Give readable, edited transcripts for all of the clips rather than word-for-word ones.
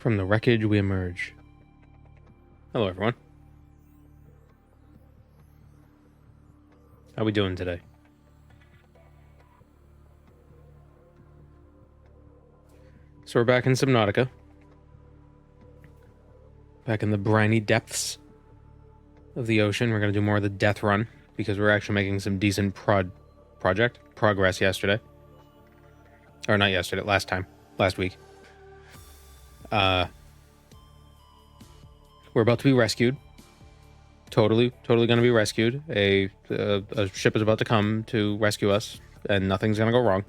From the wreckage we emerge. Hello, everyone. How we doing today? So we're back in Subnautica. Back in the briny depths of the ocean. We're going to do more of the Deathrun, because we're actually making some decent progress yesterday. Or not yesterday, last week. We're about to be rescued. Totally going to be rescued. A ship is about to come to rescue us, and nothing's going to go wrong.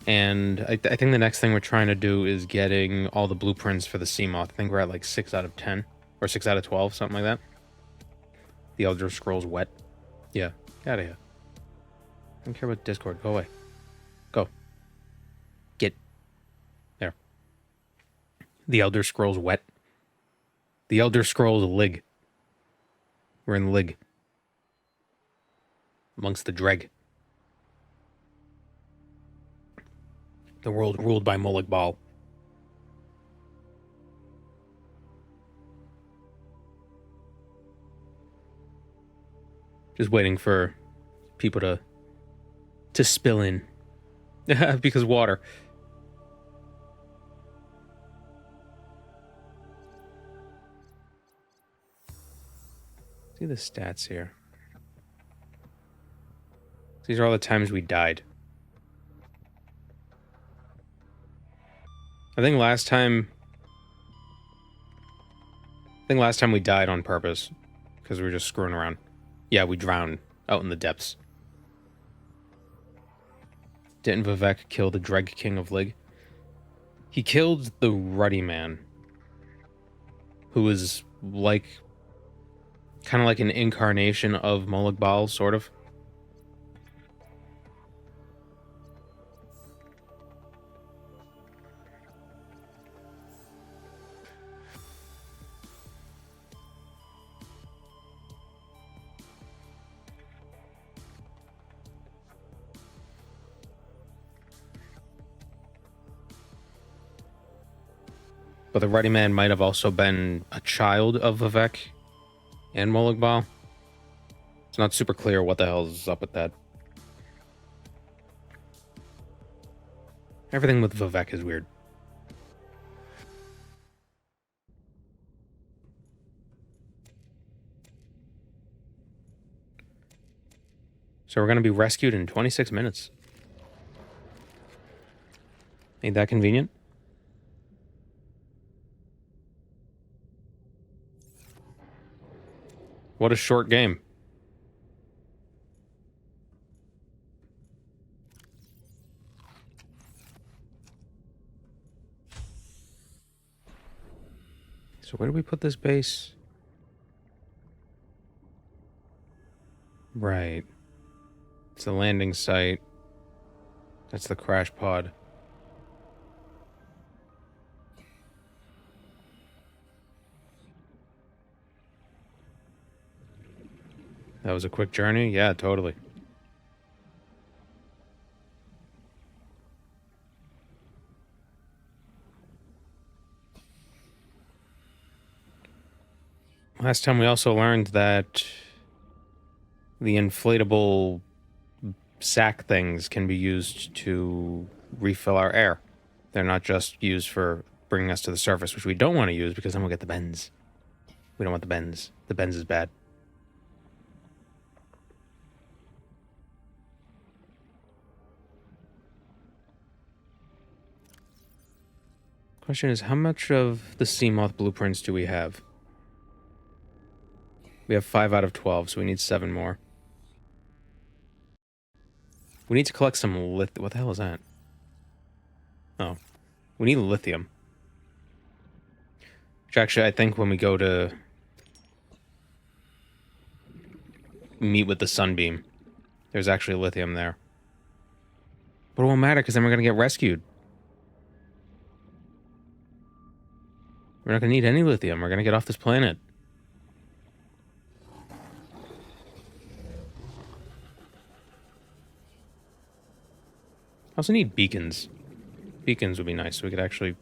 And I think the next thing we're trying to do is getting all the blueprints for the Sea Moth. I think we're at like 6 out of 10, or 6 out of 12, something like that. The Elder Scrolls wet. Yeah, get out of here. I don't care about Discord. Go away. Go. Get. There. The Elder Scrolls wet. The Elder Scrolls Lig. We're in Lig. Amongst the Dreg. The world ruled by Molag Bal. Just waiting for people to spill in. Because water. See the stats here. These are all the times we died. I think last time we died on purpose. Because we were just screwing around. Yeah, we drowned out in the depths. Didn't Vivek kill the Dreg King of Lig? He killed the Ruddy Man. Who was like... kind of like an incarnation of Molag Bal, sort of. But the Ruddy Man might have also been a child of Vivek and Molag Bal. It's not super clear what the hell is up with that. Everything with Vivek is weird. So we're going to be rescued in 26 minutes. Ain't that convenient? What a short game. So where do we put this base? Right. It's the landing site. That's the crash pod. That was a quick journey? Yeah, totally. Last time we also learned that the inflatable sack things can be used to refill our air. They're not just used for bringing us to the surface, which we don't want to use because then we'll get the bends. We don't want the bends. The bends is bad. Question is, how much of the Sea Moth blueprints do we have? We have 5 out of 12, so we need 7 more. We need to collect some what the hell is that? Oh. We need lithium. Which actually, I think when we go to meet with the Sunbeam, there's actually lithium there. But it won't matter, because then we're going to get rescued. We're not going to need any lithium. We're going to get off this planet. I also need beacons. Beacons would be nice, so we could actually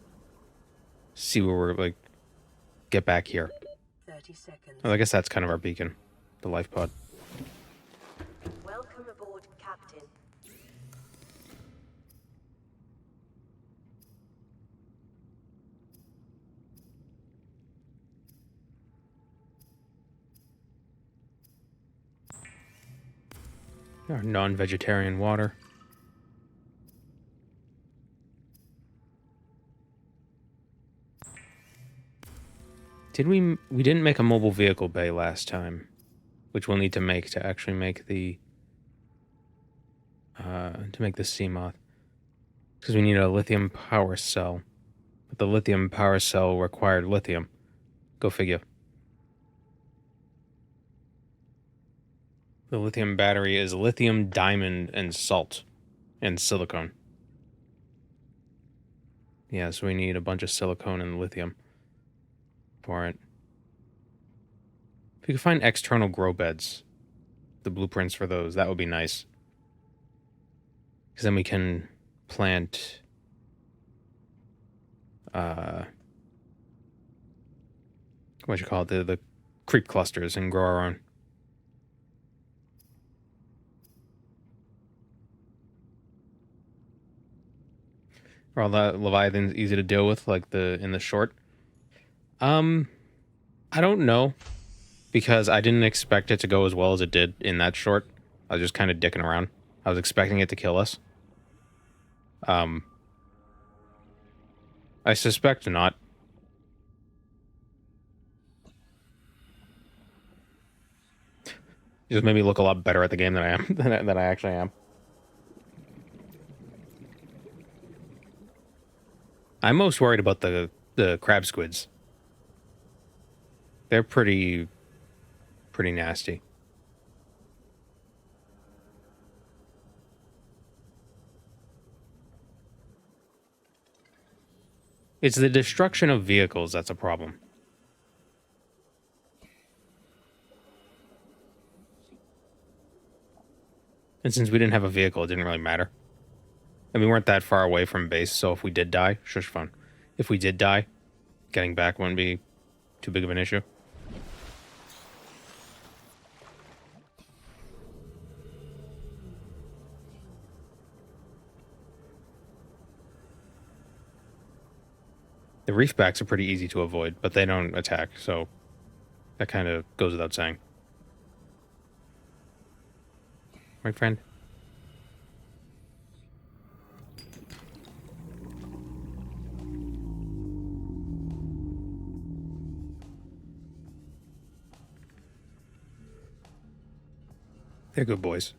see where we're, like, get back here. 30 seconds. Well, I guess that's kind of our beacon. The lifepod. Welcome aboard, Captain. Our non-vegetarian water. We didn't make a mobile vehicle bay last time, which we'll need to make to actually make the Sea Moth, because we need a lithium power cell. But the lithium power cell required lithium. Go figure. The lithium battery is lithium, diamond, and salt, and silicone. Yeah, so we need a bunch of silicone and lithium for it. If we could find external grow beds, the blueprints for those, that would be nice. Because then we can plant what you call it, the creep clusters, and grow our own. Are all the Leviathans easy to deal with, like in the short? I don't know, because I didn't expect it to go as well as it did in that short. I was just kind of dicking around. I was expecting it to kill us. I suspect not. It just made me look a lot better at the game than I am, than I actually am. I'm most worried about the crab squids. They're pretty nasty. It's the destruction of vehicles that's a problem. And since we didn't have a vehicle, it didn't really matter. And we weren't that far away from base, so if we did die, shush fun. If we did die, getting back wouldn't be too big of an issue. The reefbacks are pretty easy to avoid, but they don't attack, so that kind of goes without saying. Right, friend? They're good boys.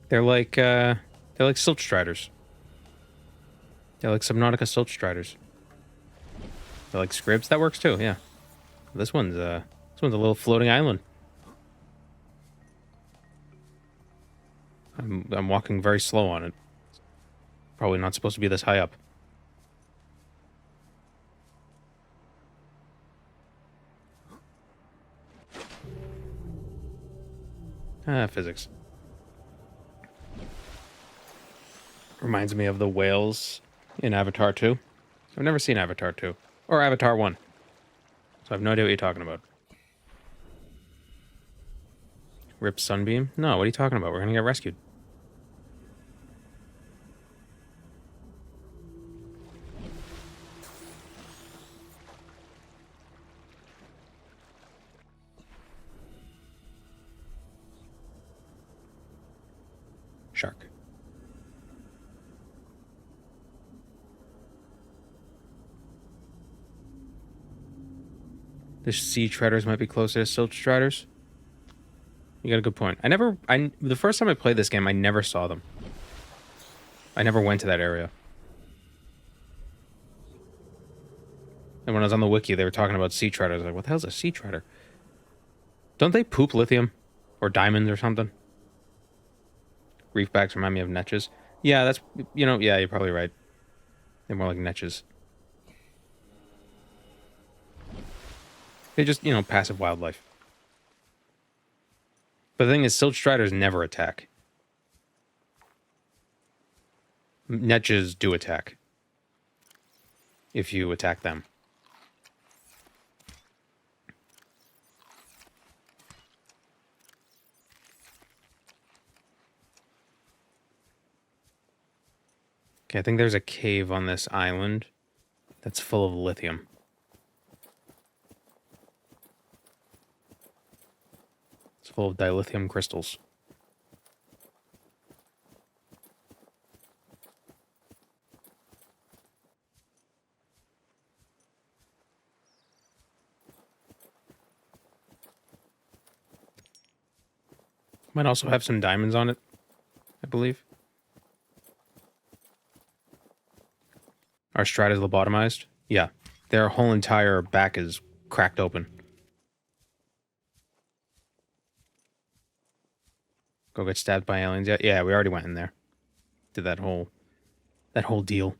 They're like silt striders. They're like Subnautica silt striders. They're like scribs. That works too, yeah. This one's a little floating island. I'm walking very slow on it. Probably not supposed to be this high up. Physics. Reminds me of the whales in Avatar 2. I've never seen Avatar 2. Or Avatar 1. So I have no idea what you're talking about. Rip Sunbeam? No, what are you talking about? We're gonna get rescued. Shark. The sea treaders might be closer to silt striders. You got a good point. The first time I played this game, I never saw them. I never went to that area. And when I was on the wiki, they were talking about sea treaders. I was like, what the hell's a sea treader? Don't they poop lithium? Or diamonds or something? Reefbacks remind me of netches. Yeah, that's, yeah, you're probably right. They're more like netches. They're just, passive wildlife. But the thing is, silt striders never attack. Netches do attack. If you attack them. Okay, I think there's a cave on this island that's full of lithium. It's full of dilithium crystals. Might also have some diamonds on it, I believe. Our strat is lobotomized? Yeah. Their whole entire back is cracked open. Go get stabbed by aliens yet? Yeah, we already went in there. Did that whole deal.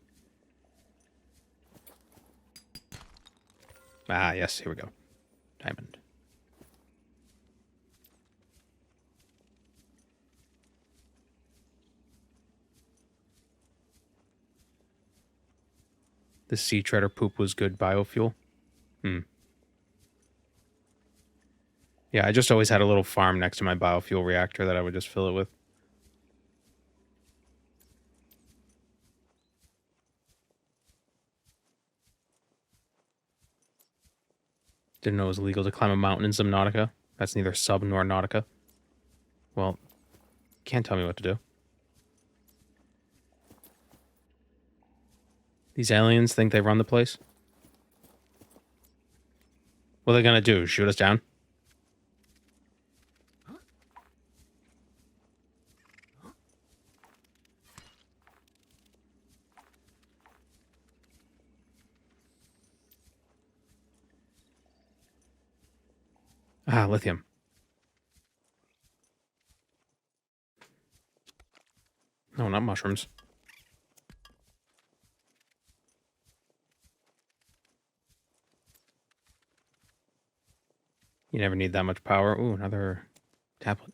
Ah, yes, here we go. Diamond. The sea treader poop was good biofuel. Yeah, I just always had a little farm next to my biofuel reactor that I would just fill it with. Didn't know it was illegal to climb a mountain in Subnautica. That's neither sub nor nautica. Well, can't tell me what to do. These aliens think they run the place? What are they gonna do? Shoot us down? Ah, lithium. No, not mushrooms. You never need that much power. Ooh, another tablet.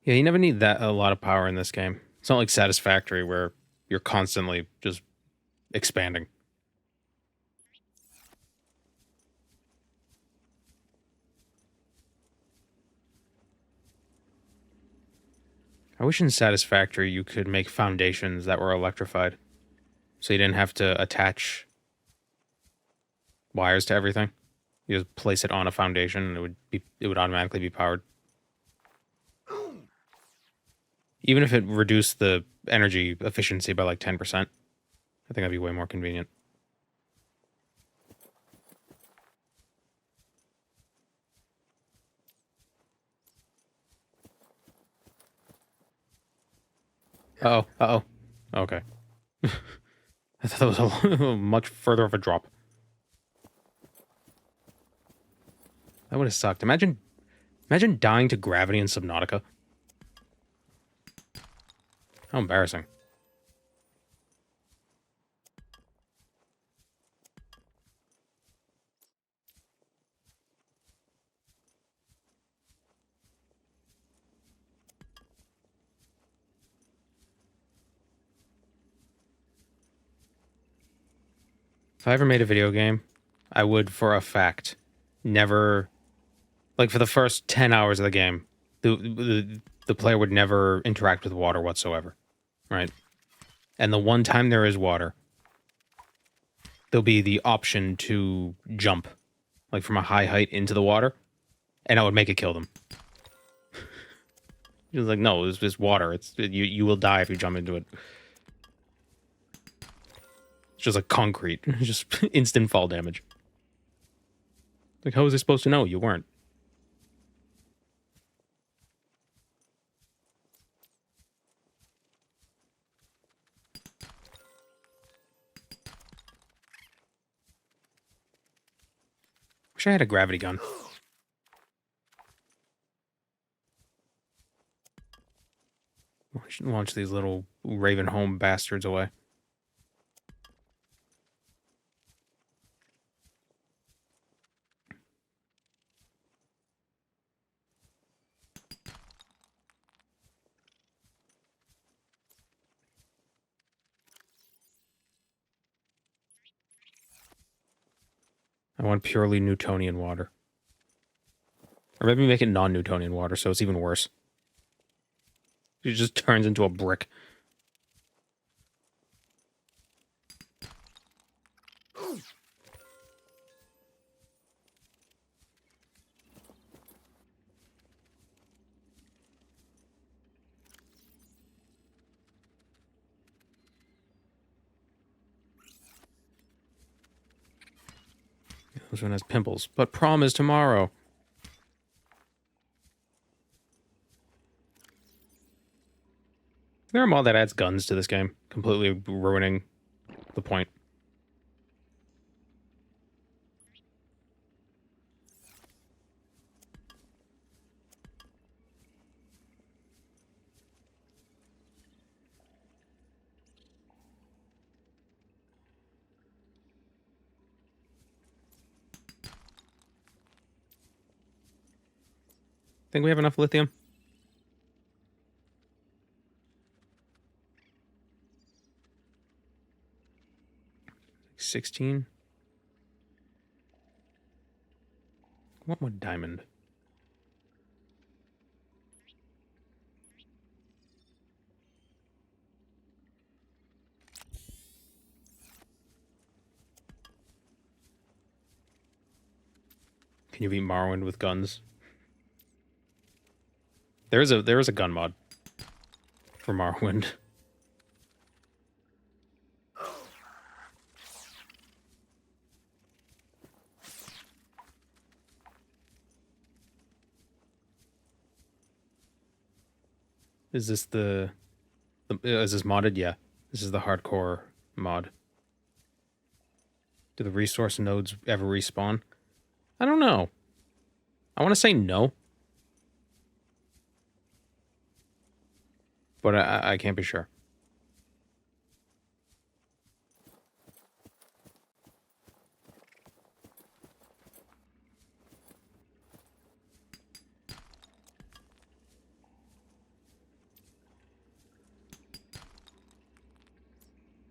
Yeah, you never need a lot of power in this game. It's not like Satisfactory where you're constantly just expanding. I wish in Satisfactory you could make foundations that were electrified. So you didn't have to attach wires to everything. You just place it on a foundation and it would automatically be powered. Even if it reduced the energy efficiency by like 10%, I think that'd be way more convenient. Uh-oh, uh-oh. Okay. I thought that was a much further of a drop. That would have sucked. Imagine dying to gravity in Subnautica. How embarrassing. If I ever made a video game, I would, for a fact, never... Like, for the first 10 hours of the game, the player would never interact with water whatsoever. Right? And the one time there is water, there'll be the option to jump, like, from a high height into the water, and I would make it kill them. He was like, no, it's just water. You will die if you jump into it. It's just like concrete. Just instant fall damage. Like, how was I supposed to know? You weren't. Wish I had a gravity gun. Launch these little Raven home bastards away. I want purely Newtonian water. Or maybe make it non-Newtonian water, so it's even worse. It just turns into a brick. This one has pimples, but prom is tomorrow. There a mod that adds guns to this game, completely ruining the point. Think we have enough lithium? 16. I want more diamond. Can you beat Morrowind with guns? There is a gun mod for Morrowind. Is this is this modded? Yeah. This is the hardcore mod. Do the resource nodes ever respawn? I don't know. I want to say no. But I can't be sure.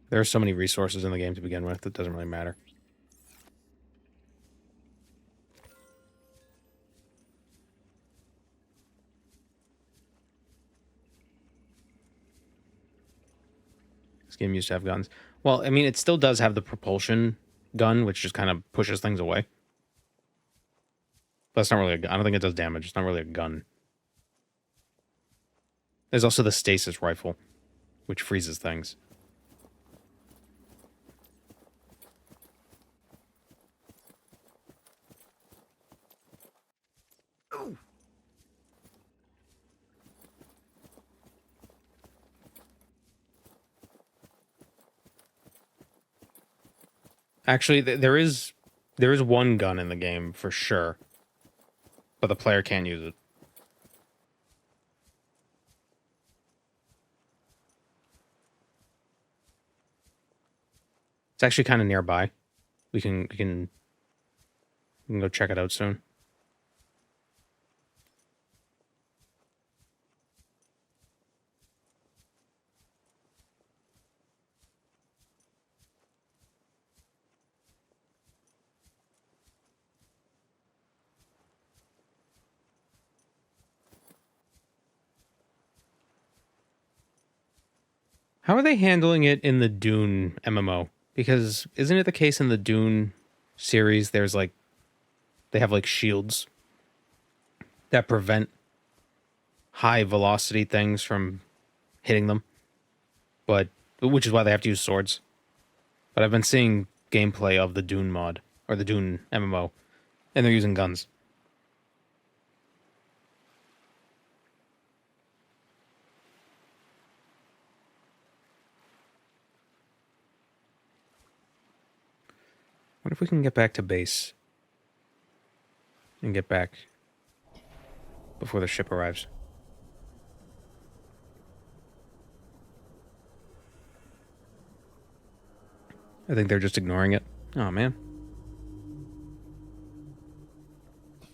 There are so many resources in the game to begin with, it doesn't really matter. This game used to have guns. Well, I mean, it still does have the propulsion gun, which just kind of pushes things away. But it's not really a gun. I don't think it does damage. It's not really a gun. There's also the stasis rifle, which freezes things. Actually, there is one gun in the game for sure, but the player can't use it. It's actually kind of nearby. We can go check it out soon. How are they handling it in the Dune MMO? Because isn't it the case in the Dune series there's like they have like shields that prevent high velocity things from hitting them? But which is why they have to use swords. But I've been seeing gameplay of the Dune mod or the Dune MMO and they're using guns. What if we can get back to base and get back before the ship arrives? I think they're just ignoring it. Oh, man.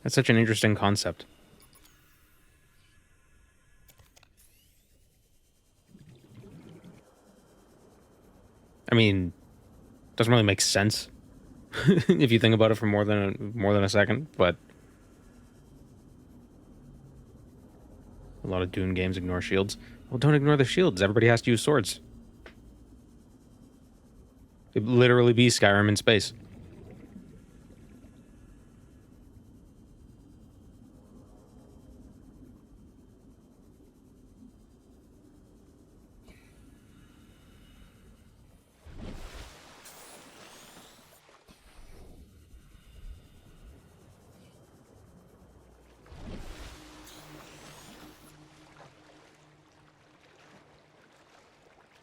That's such an interesting concept. I mean, doesn't really make sense if you think about it for more than a second. But a lot of Dune games ignore shields. Well, don't ignore the shields. Everybody has to use swords. It'd literally be Skyrim in space.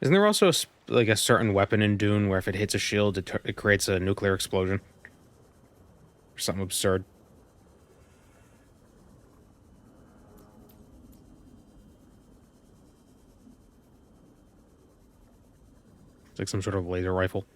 Isn't there also like a certain weapon in Dune where if it hits a shield, it creates a nuclear explosion? Or something absurd. It's like some sort of laser rifle.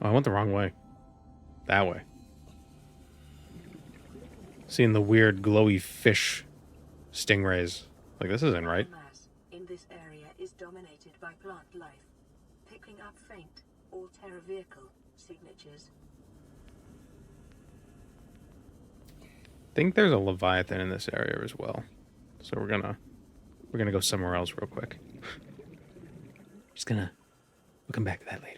Oh, I went the wrong way. That way. Seeing the weird glowy fish stingrays. Like, this isn't right. Mass in this area is dominated by plant life, picking up faint or terra vehicle signatures. I think there's a Leviathan in this area as well. So we're gonna go somewhere else real quick. We'll come back to that later.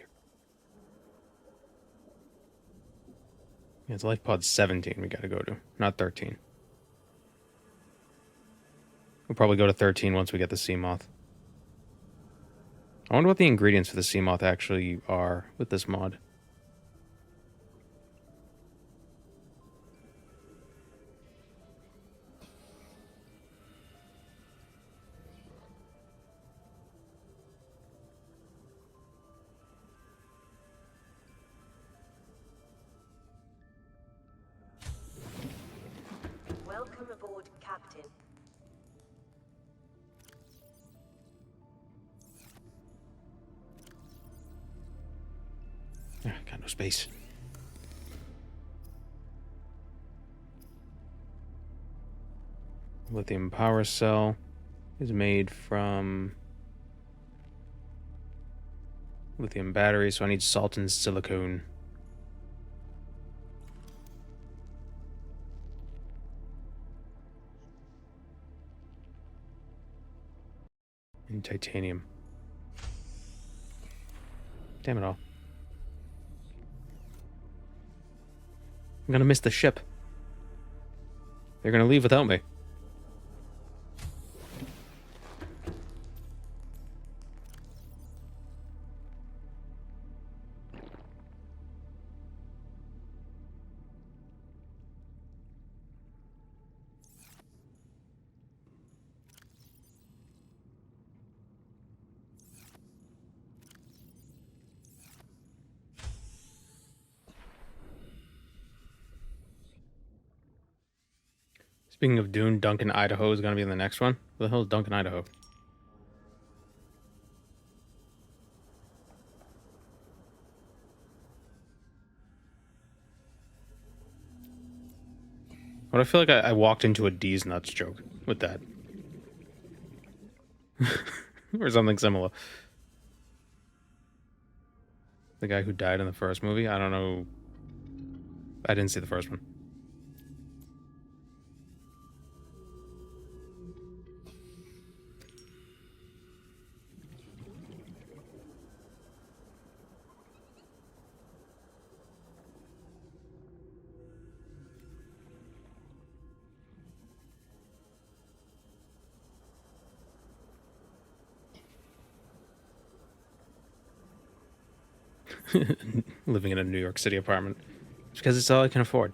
Yeah, it's lifepod 17 we gotta go to, not 13. We'll probably go to 13 once we get the Sea Moth. I wonder what the ingredients for the Sea Moth actually are with this mod. Welcome aboard, Captain. Got no space. Lithium power cell is made from lithium battery, so I need salt and silicone. And titanium. Damn it all. I'm gonna miss the ship. They're gonna leave without me. Speaking of Dune, Duncan, Idaho is going to be in the next one. Where the hell is Duncan, Idaho? But I feel like I walked into a D's nuts joke with that. Or something similar. The guy who died in the first movie? I don't know. I didn't see the first one. Living in a New York City apartment. It's because it's all I can afford.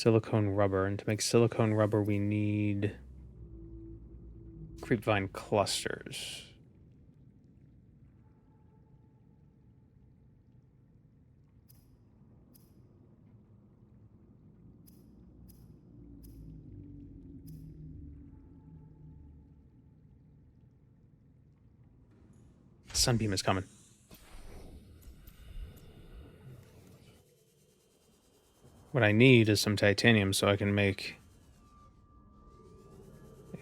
silicone rubber. And to make silicone rubber, we need creepvine clusters. Sunbeam is coming. What I need is some titanium so I can make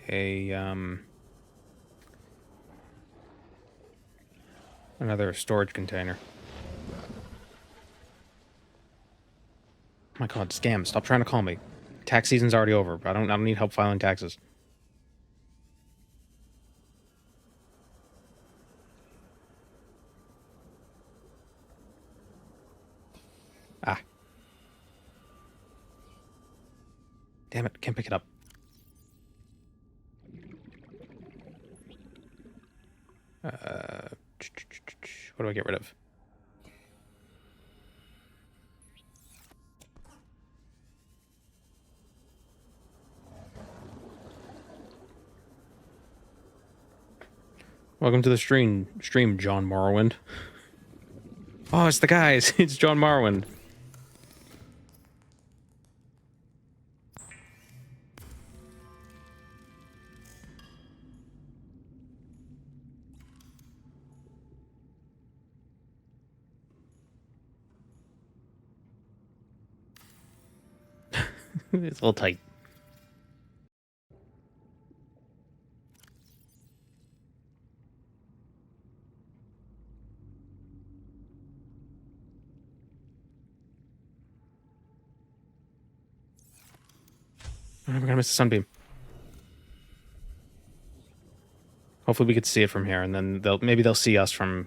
a another storage container. Oh my god, scam, stop trying to call me. Tax season's already over. I don't need help filing taxes. Ah. Damn it, can't pick it up. What do I get rid of? Welcome to the stream, John Morrowind. Oh, it's the guys. It's John Morrowind. It's a little tight. We're gonna miss the sunbeam. Hopefully we could see it from here, and then maybe they'll see us from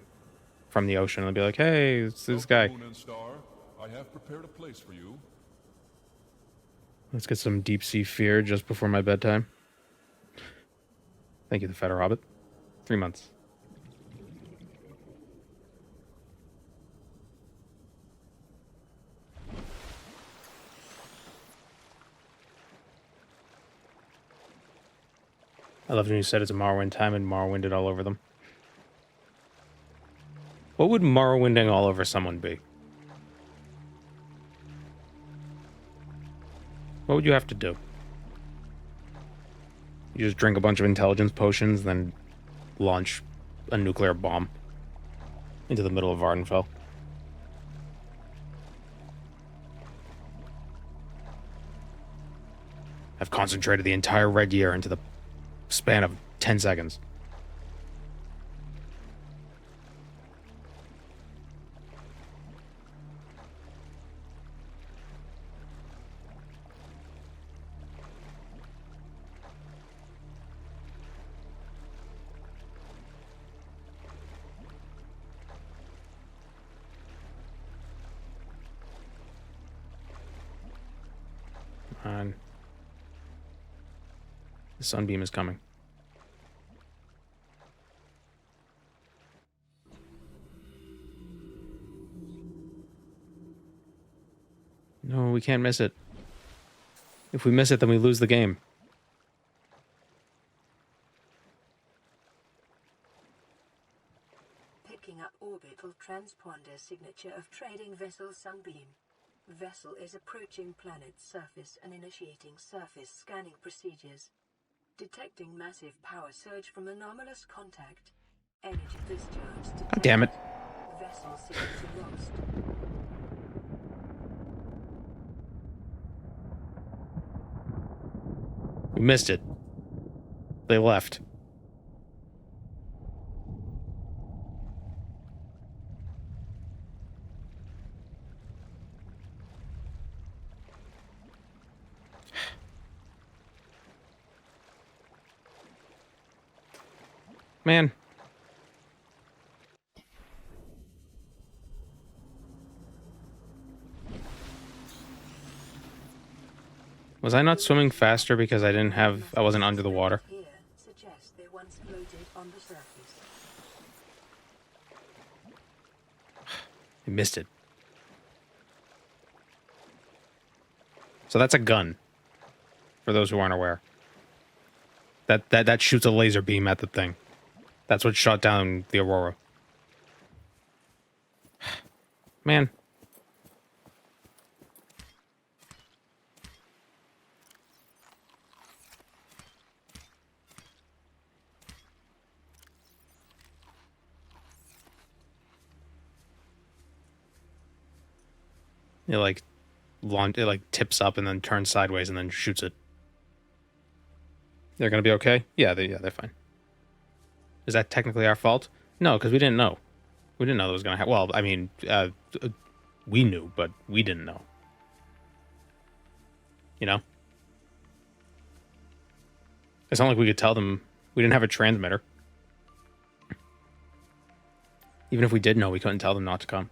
the ocean and they'll be like, "Hey, it's this guy." Moon and Star, I have prepared a place for you. Let's get some deep sea fear just before my bedtime. Thank you, the Feder Hobbit. 3 months. I loved when you said it's a Morrowind time and Morrowinded all over them. What would Morrowinding all over someone be? What would you have to do? You just drink a bunch of intelligence potions, then launch a nuclear bomb into the middle of Vardenfell. I've concentrated the entire red year into the span of 10 seconds. On. The sunbeam is coming. No, we can't miss it. If we miss it, then we lose the game. Picking up orbital transponder signature of trading vessel Sunbeam. Vessel is approaching planet's surface and initiating surface scanning procedures. Detecting massive power surge from anomalous contact. Energy discharge detected. God damn it. Vessel signature lost. We missed it. They left. Man. Was I not swimming faster because I wasn't under the water? Here suggests they once floated on the surface. I missed it. So that's a gun. For those who aren't aware. That shoots a laser beam at the thing. That's what shot down the Aurora. Man. It like tips up and then turns sideways and then shoots it. They're gonna be okay? Yeah, they're fine. Is that technically our fault? No, because we didn't know. We didn't know that was gonna happen. Well, I mean, we knew, but we didn't know. You know? It's not like we could tell them we didn't have a transmitter. Even if we did know, we couldn't tell them not to come.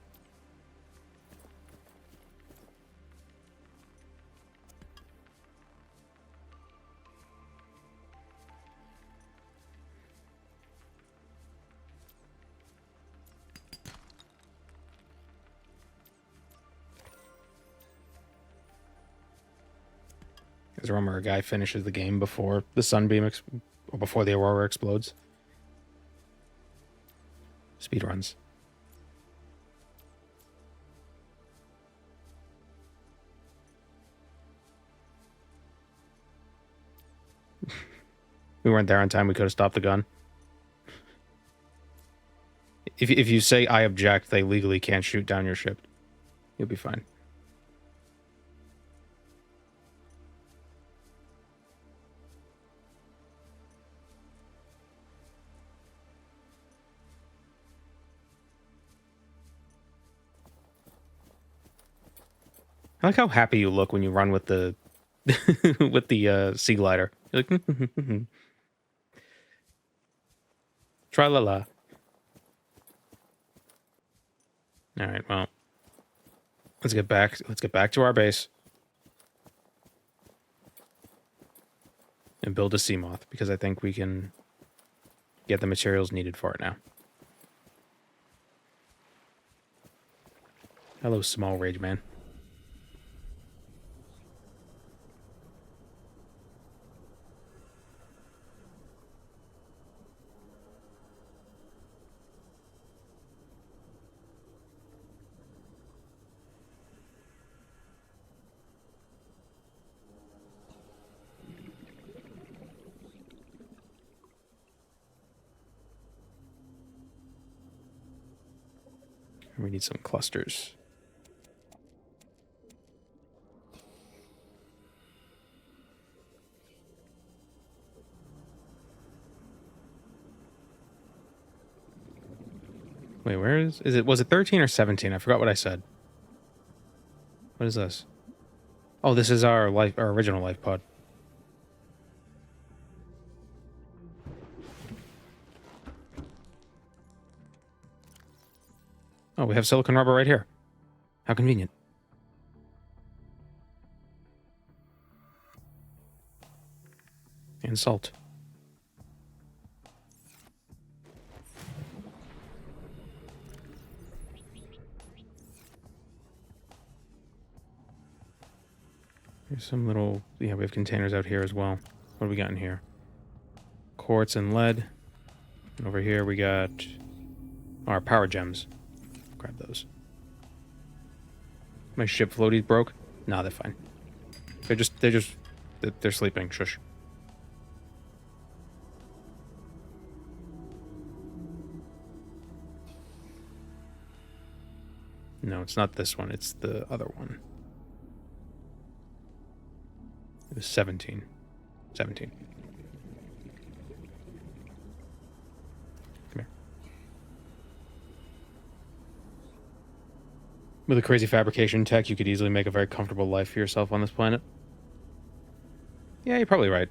Because remember, a guy finishes the game before the Sunbeam or before the Aurora explodes. Speed runs. We weren't there on time. We could have stopped the gun. If you say I object, they legally can't shoot down your ship. You'll be fine. I like how happy you look when you run with the with the sea glider. You're like, tra-la-la. All right, well, let's get back to our base and build a Sea Moth because I think we can get the materials needed for it now. Hello, small rage man. We need some clusters. Wait, where is it? Was it 13 or 17? I forgot what I said. What is this? Oh, this is our original life pod. Oh, we have silicon rubber right here. How convenient. And salt. There's some little... Yeah, we have containers out here as well. What do we got in here? Quartz and lead. And over here we got our power gems. Grab those. My ship floaties broke? Nah, they're fine. They're sleeping. Shush. No, it's not this one. It's the other one. It was 17. 17. Come here. With a crazy fabrication tech, you could easily make a very comfortable life for yourself on this planet. Yeah, you're probably right.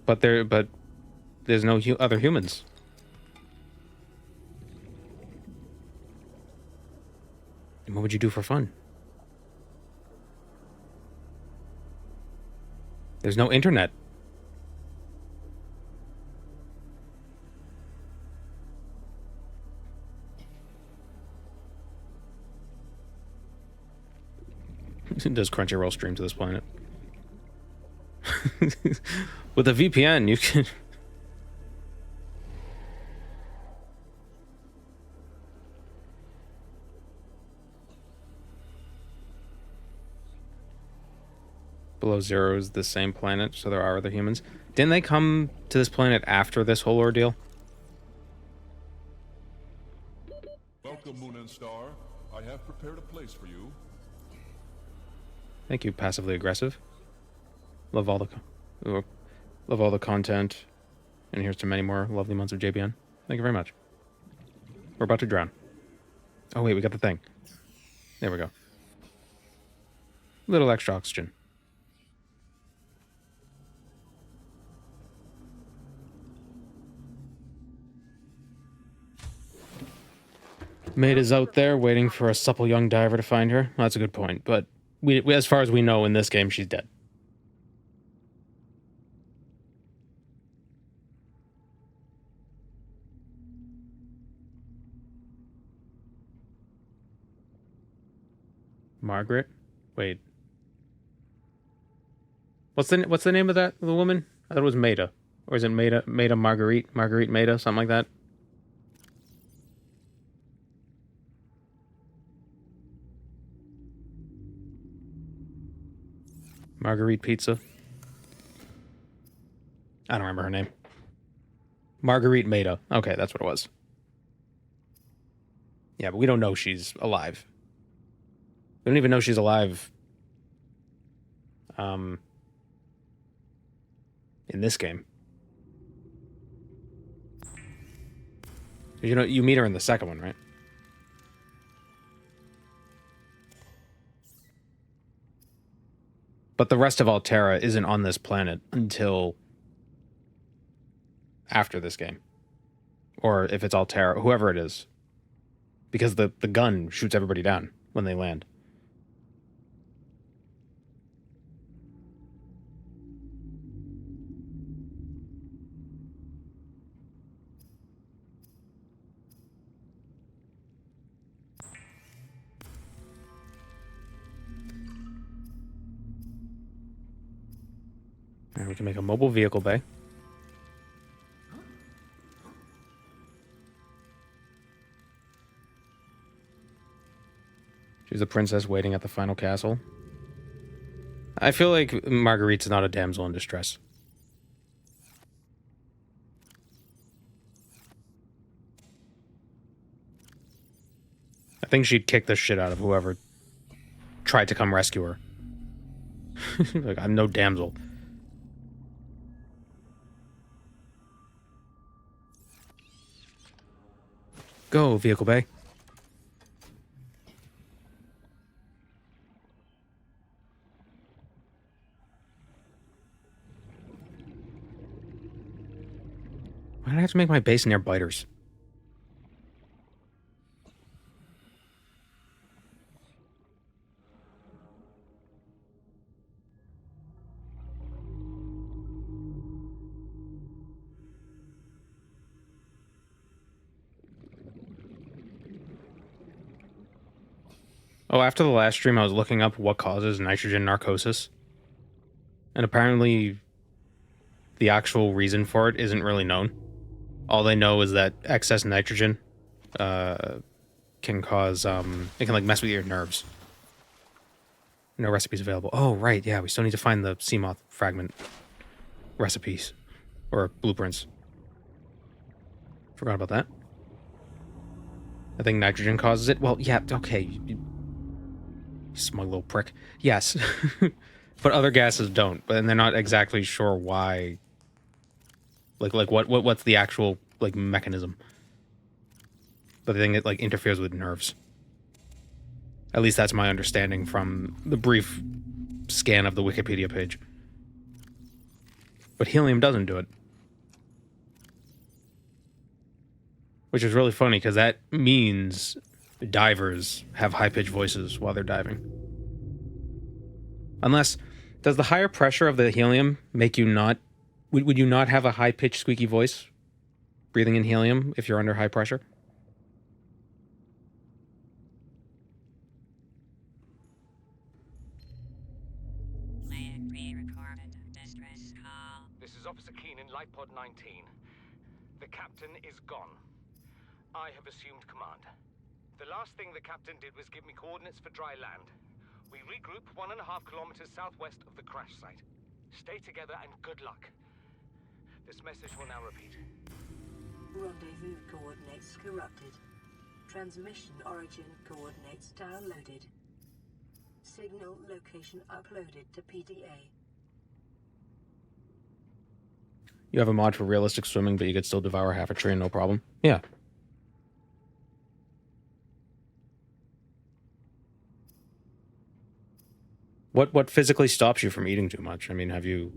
But there's no other humans. And what would you do for fun? There's no internet. Does Crunchyroll stream to this planet? With a VPN, you can... Below Zero is the same planet, so there are other humans. Didn't they come to this planet after this whole ordeal? Welcome, Moon and Star. I have prepared a place for you. Thank you, passively aggressive. Love all the content. And here's to many more lovely months of JBN. Thank you very much. We're about to drown. Oh wait, we got the thing. There we go. Little extra oxygen. Maid is out there waiting for a supple young diver to find her. Well, that's a good point, but we, as far as we know in this game, she's dead. Margaret? Wait. What's the name of the woman? I thought it was Maida. Or is it Maida Marguerite? Marguerite Maida? Something like that? Marguerite Pizza. I don't remember her name. Marguerite Maida. Okay, that's what it was. Yeah, but we don't know she's alive. We don't even know she's alive. In this game. You know, you meet her in the second one, right? But the rest of Altera isn't on this planet until after this game. Or if it's Altera, whoever it is. Because the gun shoots everybody down when they land. All right, we can make a mobile vehicle bay. She's a princess waiting at the final castle. I feel like Marguerite's not a damsel in distress. I think she'd kick the shit out of whoever tried to come rescue her. Like, I'm no damsel. Go, vehicle bay. Why did I have to make my base near biters? Oh, after the last stream, I was looking up what causes nitrogen narcosis. And apparently, the actual reason for it isn't really known. All they know is that excess nitrogen can cause, it can, like, mess with your nerves. No recipes available. Oh, right, yeah, we still need to find the Sea Moth fragment recipes. Or blueprints. Forgot about that. I think nitrogen causes it. Well, yeah, okay. You smug little prick. Yes. But other gases don't. But they're not exactly sure why. Like what's the actual, like, mechanism? But I think it, like, interferes with nerves. At least that's my understanding from the brief scan of the Wikipedia page. But helium doesn't do it. Which is really funny, because that means divers have high-pitched voices while they're diving. Unless, does the higher pressure of the helium make you not... Would you not have a high-pitched, squeaky voice breathing in helium if you're under high pressure? This is Officer Keane in lifepod 19. The captain is gone. I have assumed command. The last thing the captain did was give me coordinates for dry land. We regroup 1.5 kilometers southwest of the crash site. Stay together and good luck. This message will now repeat. Rendezvous coordinates corrupted. Transmission origin coordinates downloaded. Signal location uploaded to PDA. You have a mod for realistic swimming, but you could still devour half a tree and no problem. Yeah. What physically stops you from eating too much? I mean, have you...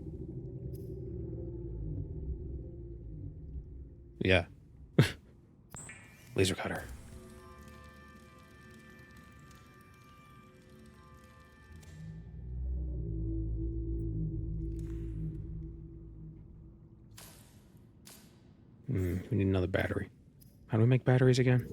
Yeah. Laser cutter. We need another battery. How do we make batteries again?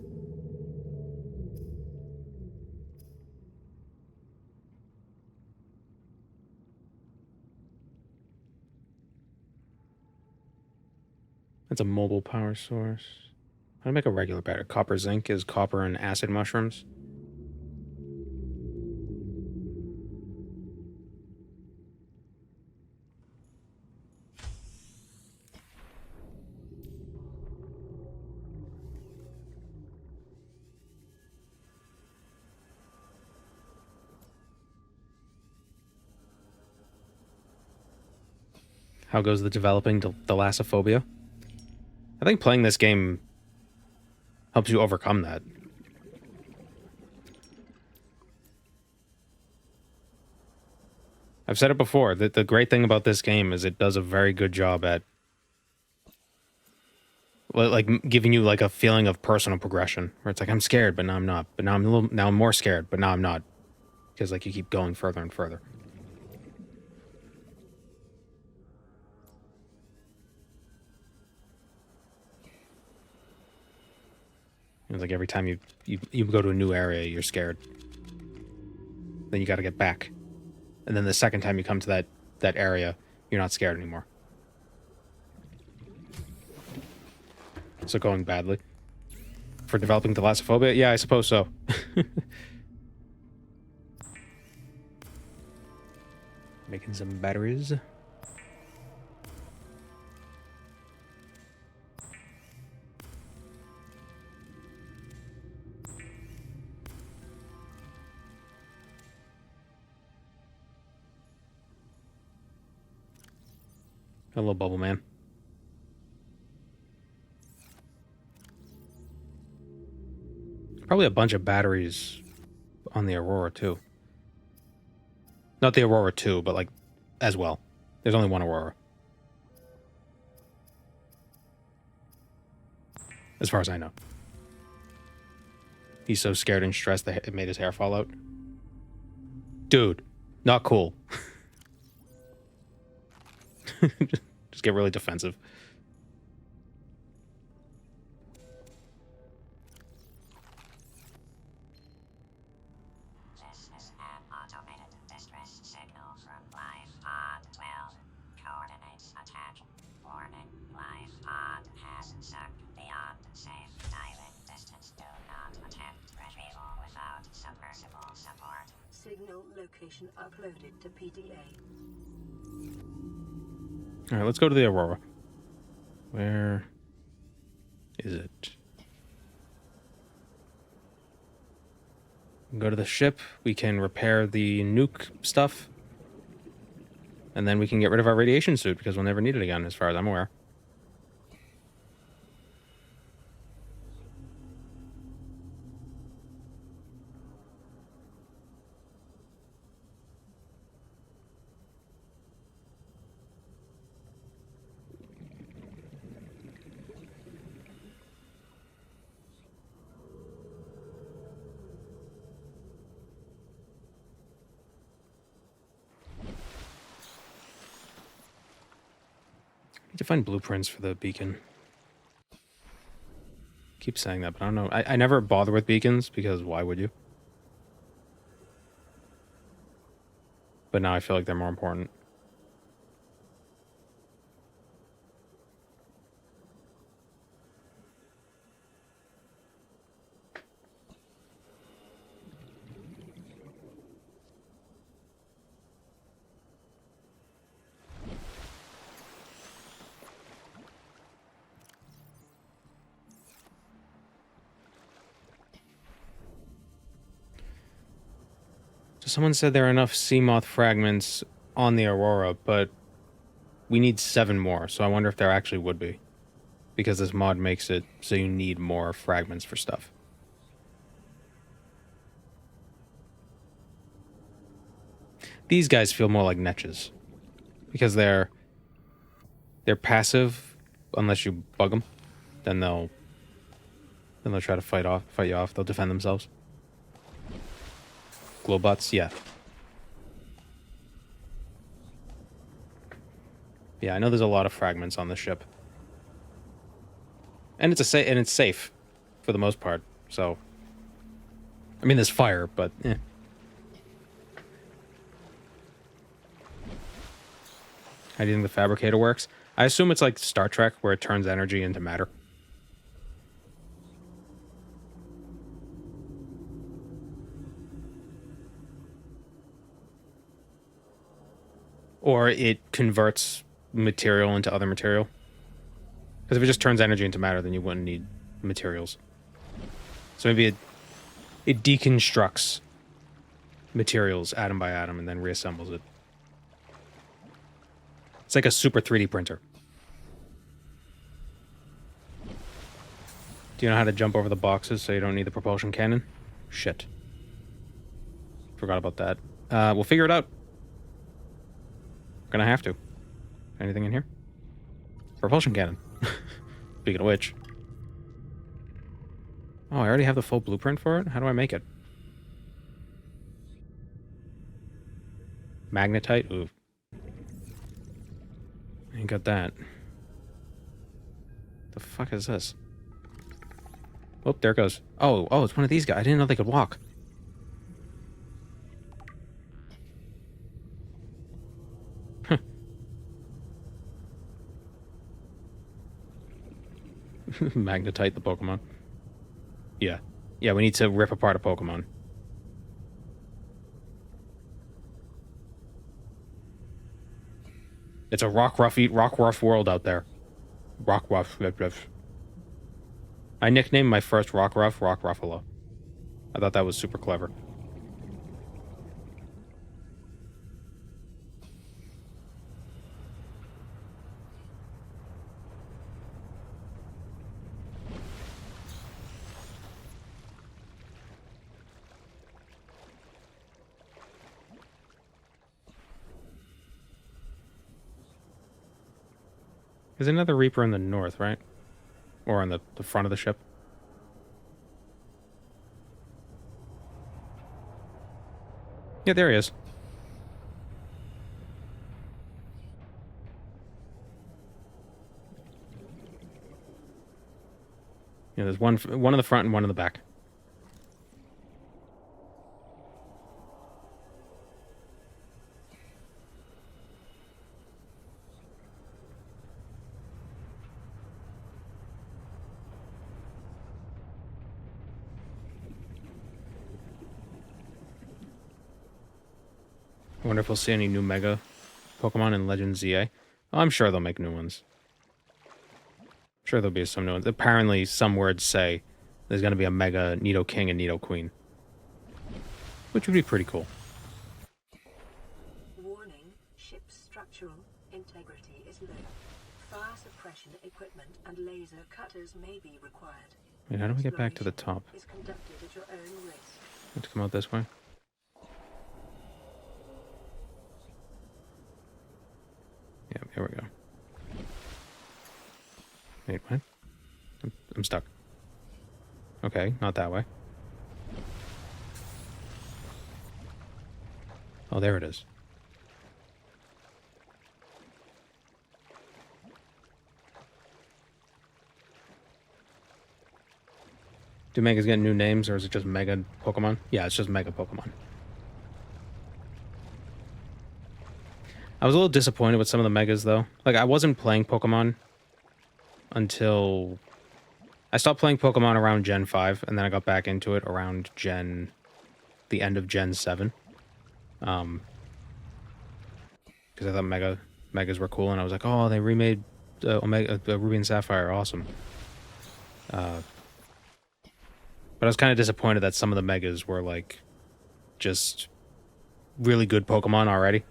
That's a mobile power source. How do I make a regular battery? Copper zinc is copper and acid mushrooms. How goes the developing Thalassophobia? I think playing this game helps you overcome that. I've said it before, that the great thing about this game is it does a very good job at like giving you like a feeling of personal progression, where it's like I'm scared, but now I'm not. But now I'm more scared, but now I'm not. Because like you keep going further and further. It's like every time you go to a new area, you're scared. Then you got to get back. And then the second time you come to that area, you're not scared anymore. So going badly. For developing Thalassophobia? Yeah, I suppose so. Making some batteries. Hello, Bubble Man. Probably a bunch of batteries on the Aurora, too. Not the Aurora 2, but, like, as well. There's only one Aurora. As far as I know. He's so scared and stressed that it made his hair fall out. Dude, not cool. Just get really defensive. This is an automated distress signal from lifepod 12. Coordinates attached. Warning, lifepod has sunk beyond safe diving distance. Do not attempt retrieval without submersible support. Signal location uploaded to PDA. Alright, let's go to the Aurora. Where is it? Go to the ship. We can repair the nuke stuff. And then we can get rid of our radiation suit because we'll never need it again, as far as I'm aware. To find blueprints for the beacon. Keep saying that, but I don't know. I never bother with beacons because why would you? But now I feel like they're more important. So someone said there are enough Sea Moth fragments on the Aurora, but we need 7 more, so I wonder if there actually would be. Because this mod makes it so you need more fragments for stuff. These guys feel more like netches. Because they're passive unless you bug them. Then they'll try to fight you off. They'll defend themselves. Glowbots, yeah. Yeah, I know there's a lot of fragments on the ship. And it's safe for the most part. So I mean there's fire, but eh. How do you think the fabricator works? I assume it's like Star Trek where it turns energy into matter. Or it converts material into other material. Because if it just turns energy into matter, then you wouldn't need materials. So maybe it deconstructs materials atom by atom and then reassembles it. It's like a super 3D printer. Do you know how to jump over the boxes so you don't need the propulsion cannon? Shit. Forgot about that. We'll figure it out. Gonna have to. Anything in here? Propulsion cannon. Speaking of which. Oh, I already have the full blueprint for it? How do I make it? Magnetite? Ooh. Ain't got that. The fuck is this? Oh, there it goes. Oh, it's one of these guys. I didn't know they could walk. Magnetite the Pokemon. Yeah. Yeah, we need to rip apart a Pokemon. It's a rock-rough world out there. Rock-rough. I nicknamed my first Rock-Ruff Rock Ruffalo. I thought that was super clever. There's another Reaper in the north, right? Or on the front of the ship. Yeah, there he is. Yeah, there's one in the front and one in the back. I wonder if we'll see any new Mega Pokemon in Legends ZA. Oh, I'm sure they'll make new ones. I'm sure there'll be some new ones. Apparently, some words say there's going to be a Mega Nidoking and Nidoqueen. Which would be pretty cool. Warning, ship's structural integrity is low. Fire suppression equipment and laser cutters may be required. Wait, how do we get back to the top? Is conducted at your own risk. Let's come out this way. Yeah, here we go. Wait, what? I'm stuck. Okay, not that way. Oh, there it is. Do Megas get new names, or is it just Mega Pokemon? Yeah, it's just Mega Pokemon. I was a little disappointed with some of the Megas, though. Like, I wasn't playing Pokemon until... I stopped playing Pokemon around Gen 5, and then I got back into it around the end of Gen 7. Because I thought Megas were cool, and I was like, oh, they remade Ruby and Sapphire, awesome. But I was kind of disappointed that some of the Megas were, like, just really good Pokemon already,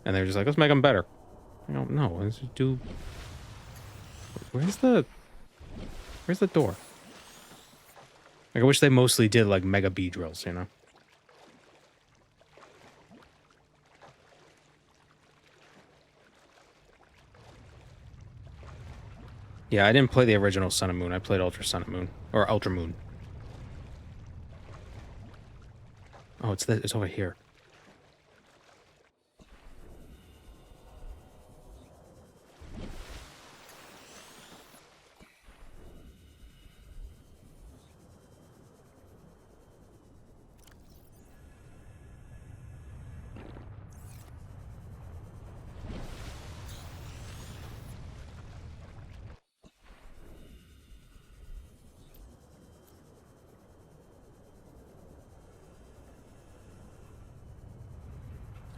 and they're just like, let's make them better. I don't know. Let's do. Where's the door? Like, I wish they mostly did like Mega B drills, you know. Yeah, I didn't play the original Sun and Moon. I played Ultra Sun and Moon. Or Ultra Moon. Oh, it's over here.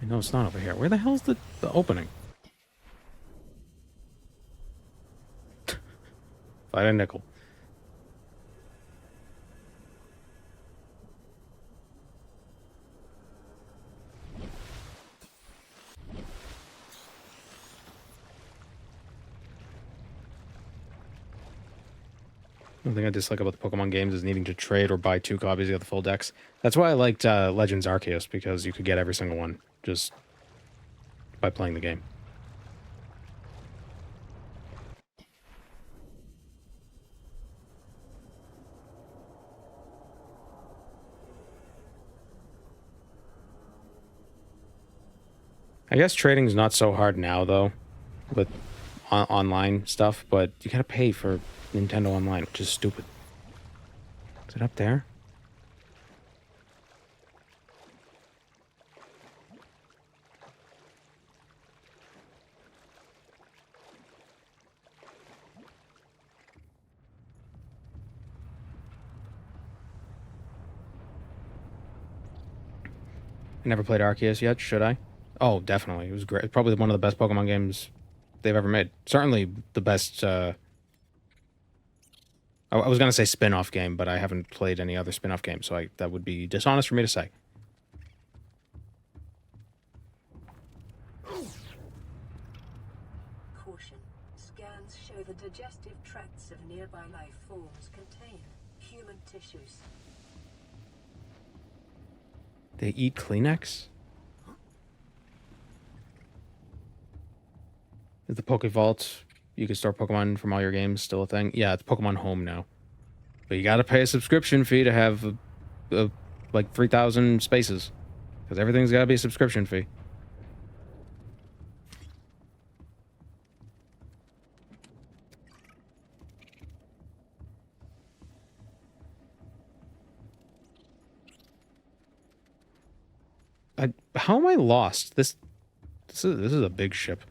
I know it's not over here. Where the hell's the opening? Fight a nickel. One thing I dislike about the Pokemon games is needing to trade or buy 2 copies to get the full decks. That's why I liked Legends Arceus, because you could get every single one just by playing the game. I guess trading's not so hard now, though, with online stuff, but you gotta pay for Nintendo Online, which is stupid. Is it up there? I never played Arceus yet, should I? Oh, definitely. It was great. Probably one of the best Pokemon games they've ever made. Certainly the best, I was going to say spin-off game, but I haven't played any other spin-off games, so that would be dishonest for me to say. Caution. Scans show the digestive tracts of nearby life forms contain human tissues. They eat Kleenex? Is the Pokevault, you can store Pokemon from all your games, still a thing? Yeah, it's Pokemon Home now. But you gotta pay a subscription fee to have like 3,000 spaces. Because everything's gotta be a subscription fee. How am I lost? This is a big ship.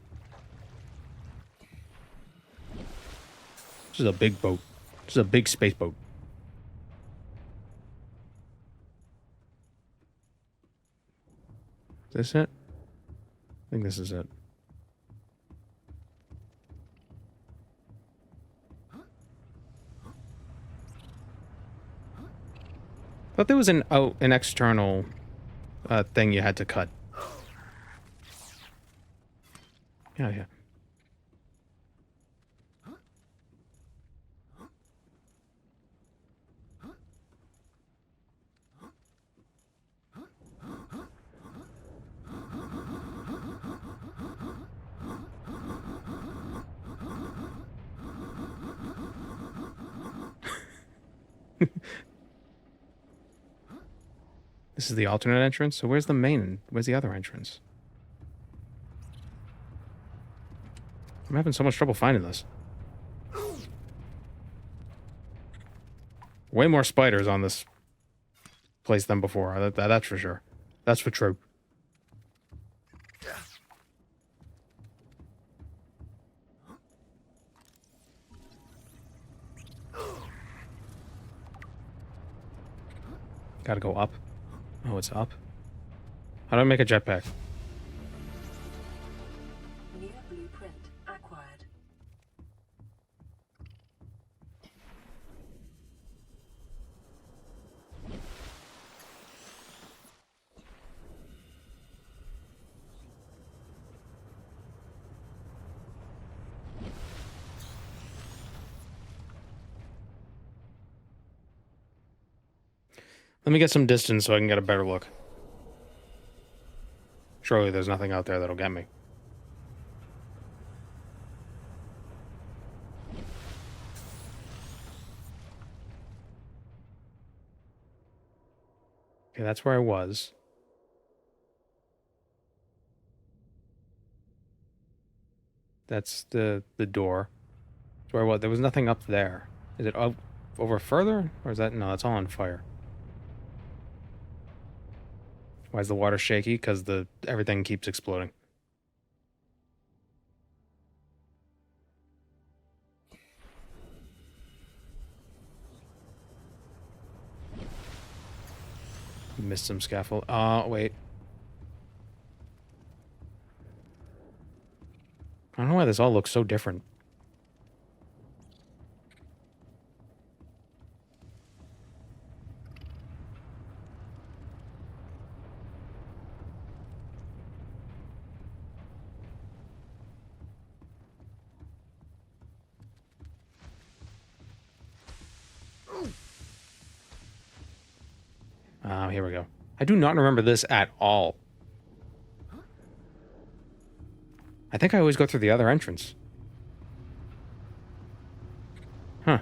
This is a big boat. This is a big space boat. Is this it? I think this is it. I thought there was an external thing you had to cut. Yeah. This is the alternate entrance? So where's the main? Where's the other entrance? I'm having so much trouble finding this. Way more spiders on this place than before. That's for sure. That's for true. Gotta go up. Oh, it's up. How do I make a jetpack? New blueprint acquired. Let me get some distance so I can get a better look. Surely there's nothing out there that'll get me. Okay, that's where I was. That's the door. That's where I was. There was nothing up there. Is it up over further? Or is that... No, it's all on fire. Why is the water shaky? Because everything keeps exploding. Missed some scaffold. Wait. I don't know why this all looks so different. Here we go. I do not remember this at all. I think I always go through the other entrance. Huh.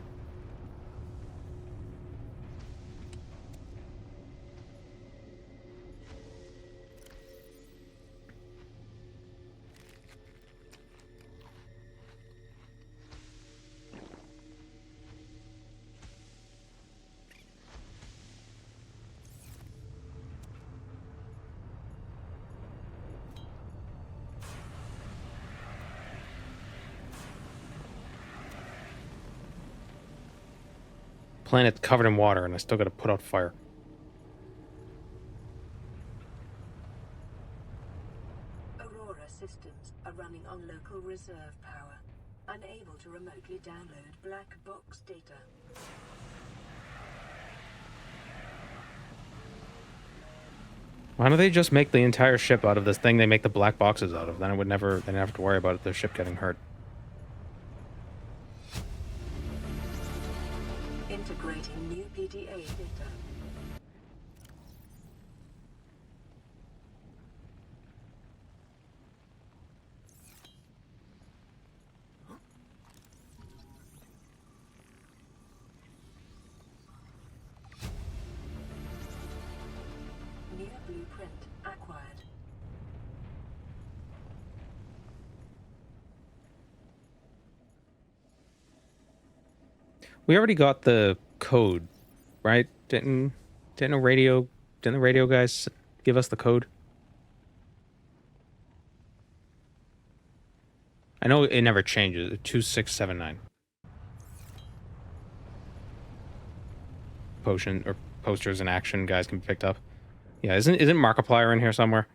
Planet covered in water, and I still gotta put out fire. Aurora systems are running on local reserve power, unable to remotely download black box data. Why don't they just make the entire ship out of this thing they make the black boxes out of? Then I would never... They didn't have to worry about the ship getting hurt. Integrating new PDA data. New blueprint acquired. We already got the code, right? Didn't the radio guys give us the code? I know it never changes. 2679. Potion or posters in action guys can be picked up. Yeah, isn't Markiplier in here somewhere?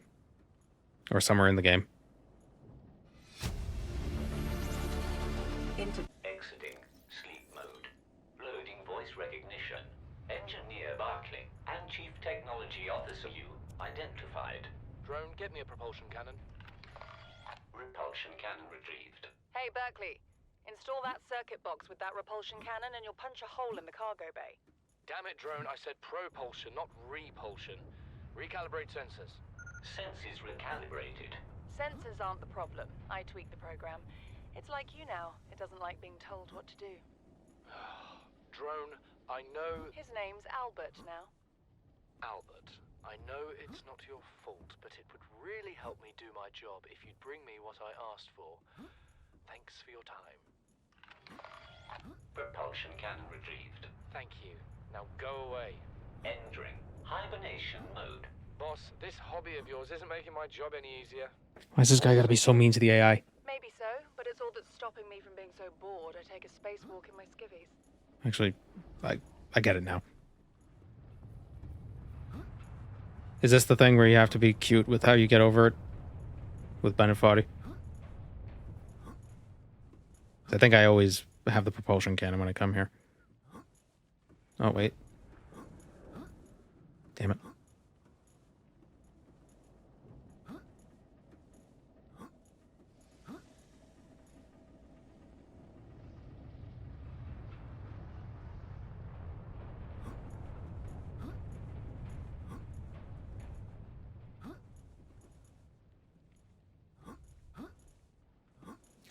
Or somewhere in the game? Exiting sleep mode. Loading voice recognition. Engineer Barclay and Chief Technology Officer you identified. Drone, get me a propulsion cannon. Repulsion cannon retrieved. Hey, Berkeley. Install that circuit box with that repulsion cannon and you'll punch a hole in the cargo bay. Damn it, Drone, I said propulsion, not repulsion. Recalibrate sensors. Senses recalibrated. Sensors aren't the problem. I tweak the program. It's like you now. It doesn't like being told what to do. Drone, I know... His name's Albert now. Albert, I know it's not your fault, but it would really help me do my job if you'd bring me what I asked for. Thanks for your time. Propulsion cannon retrieved. Thank you. Now go away. Entering hibernation mode. Boss, this hobby of yours isn't making my job any easier. Why's this guy gotta be so mean to the AI? Maybe so, but it's all that's stopping me from being so bored I take a spacewalk in my skivvies. Actually, I get it now. Is this the thing where you have to be cute with how you get over it? With Ben and Foddy? I think I always have the propulsion cannon when I come here. Oh, wait. Damn it.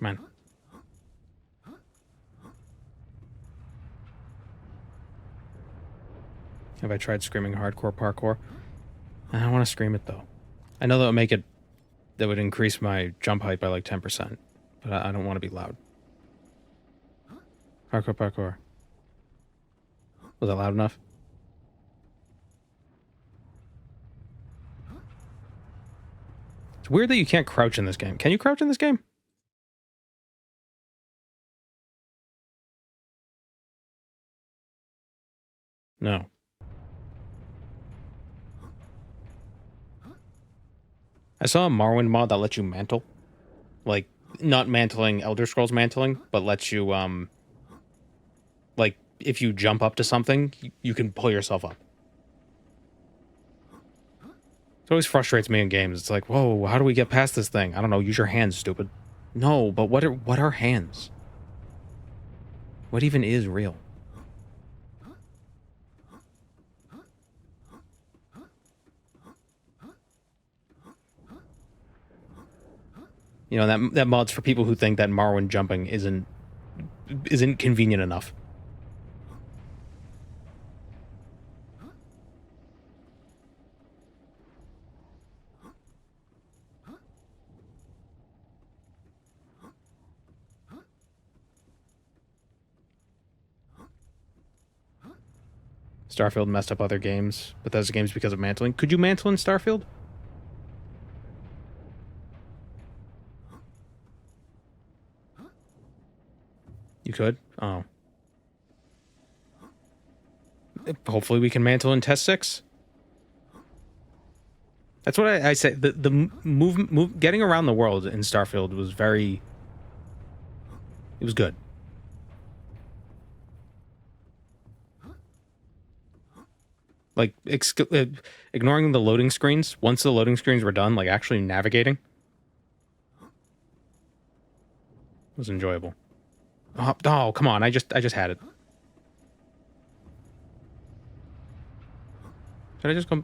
Come on. Have I tried screaming hardcore parkour? I don't want to scream it, though. I know that would make it... That would increase my jump height by like 10%. But I don't want to be loud. Hardcore parkour. Was that loud enough? It's weird that you can't crouch in this game. Can you crouch in this game? No. I saw a Morrowind mod that lets you mantle. Like, not mantling Elder Scrolls mantling, but lets you, like, if you jump up to something, you can pull yourself up. It always frustrates me in games. It's like, whoa, how do we get past this thing? I don't know, use your hands, stupid. No, but what are hands? What even is real? You know, that mod's for people who think that Morrowind jumping isn't convenient enough. Starfield messed up other games, Bethesda games because of mantling. Could you mantle in Starfield? You could? Oh. Hopefully we can mantle in Test 6. That's what I say. The move getting around the world in Starfield was very... It was good. Like, ignoring the loading screens, once the loading screens were done, like, actually navigating was enjoyable. Oh, come on, I just had it. Should I just go... I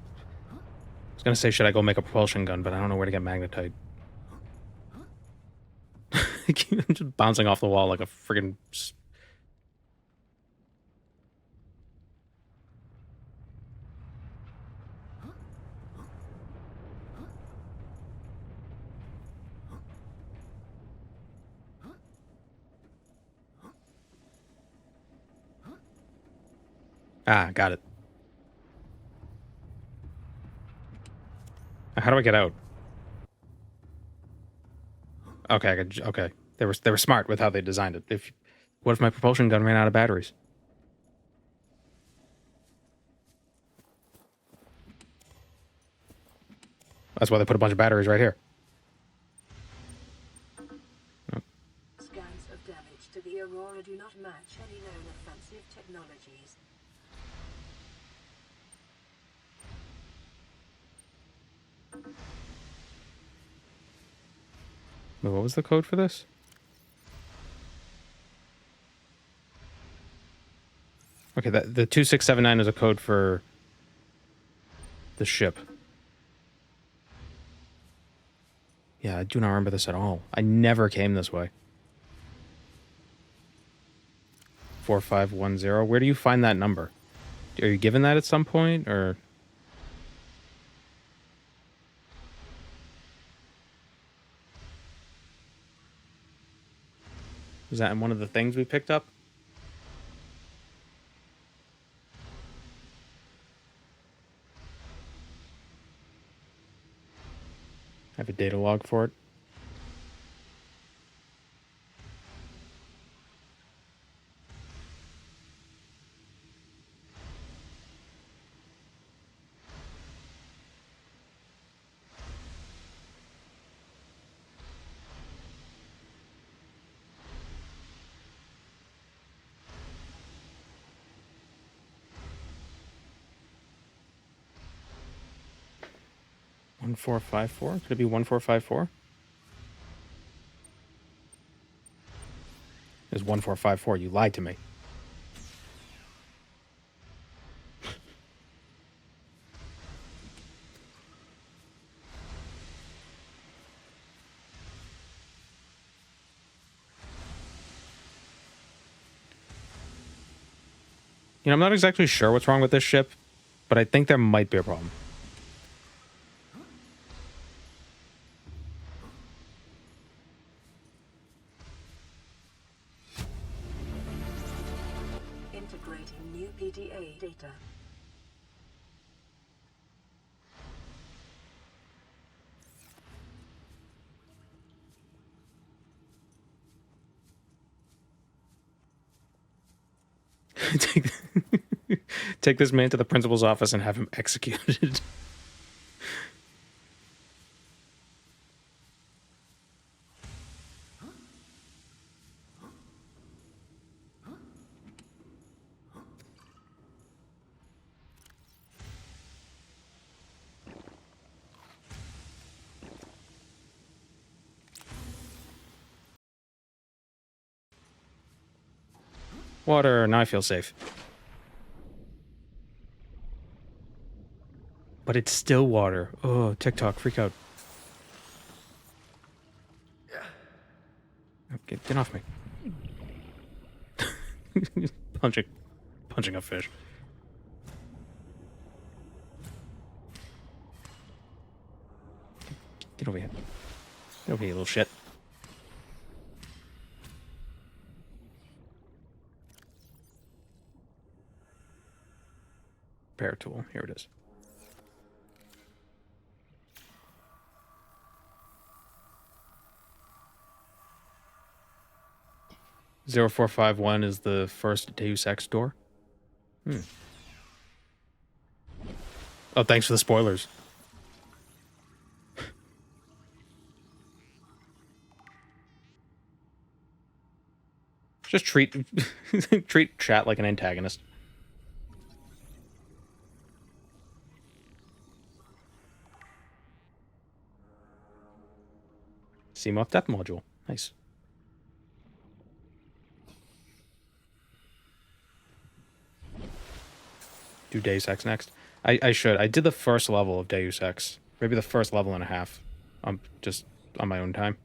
was gonna say, should I go make a propulsion gun, but I don't know where to get magnetite. I'm just bouncing off the wall like a friggin'... Ah, got it. How do I get out? Okay, okay. They were smart with how they designed it. What if my propulsion gun ran out of batteries? That's why they put a bunch of batteries right here. Scans of damage to the Aurora do not match any known offensive technologies. Wait, what was the code for this? Okay, the 2679 is a code for the ship. Yeah, I do not remember this at all. I never came this way. 4510. Where do you find that number? Are you given that at some point, or... Was that in one of the things we picked up? I have a data log for it. One 1454? Could it be 1454? It's 1454. You lied to me. You know, I'm not exactly sure what's wrong with this ship, but I think there might be a problem. Integrating new PDA data. take, take this man to the principal's office and have him executed. Water, now I feel safe. But it's still water. Oh, TikTok, freak out. Okay, get off me. Punching a fish. Get over here. Get over here, you little shit. Repair tool. Here it is. Zero 0451 is the first Deus Ex door. Oh, thanks for the spoilers. Just treat treat chat like an antagonist. Sea Moth depth module. Nice. Do Deus Ex next. I should. I did the first level of Deus Ex. Maybe the first level and a half. Just on my own time.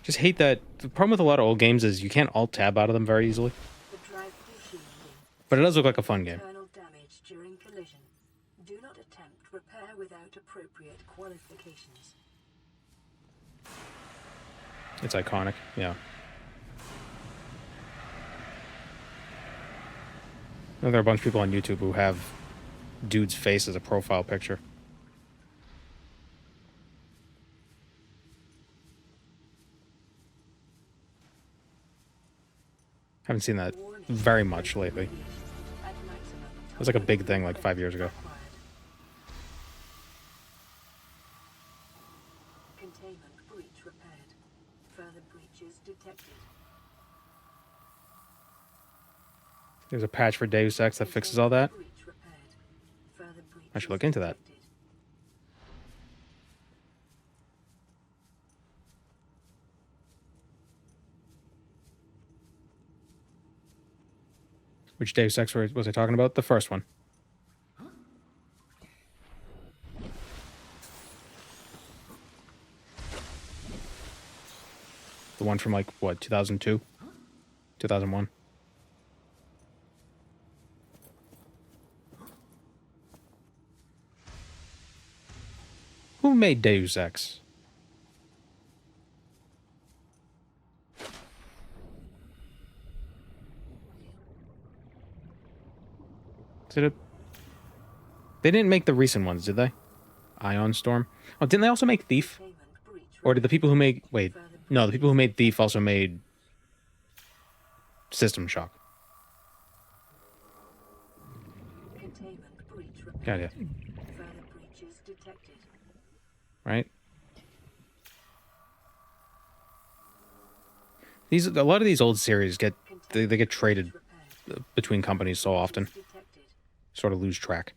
Just hate that. The problem with a lot of old games is you can't alt-tab out of them very easily. But it does look like a fun game. Internal damage during collision. Do not attempt repair without appropriate qualifications. It's iconic, yeah. There are a bunch of people on YouTube who have dude's face as a profile picture. Haven't seen that very much lately. It was like a big thing like 5 years ago. Containment breach repaired. Further breaches detected. There's a patch for Deus Ex that fixes all that. Breach repaired. Further I should look into that. detected. Which Deus Ex was I talking about? The first one. The one from like, what, 2002? 2001? Who made Deus Ex? Did it? They didn't make the recent ones, did they? Ion Storm. Oh, didn't they also make Thief? Containment breach Or did the people who made... Wait. No, the people who made Thief also made... System Shock. Containment breach repaired. Yeah, yeah. Further breaches detected. Right? A lot of these old series get... They get traded Repaired. between companies so often. Detected. Sort of lose track.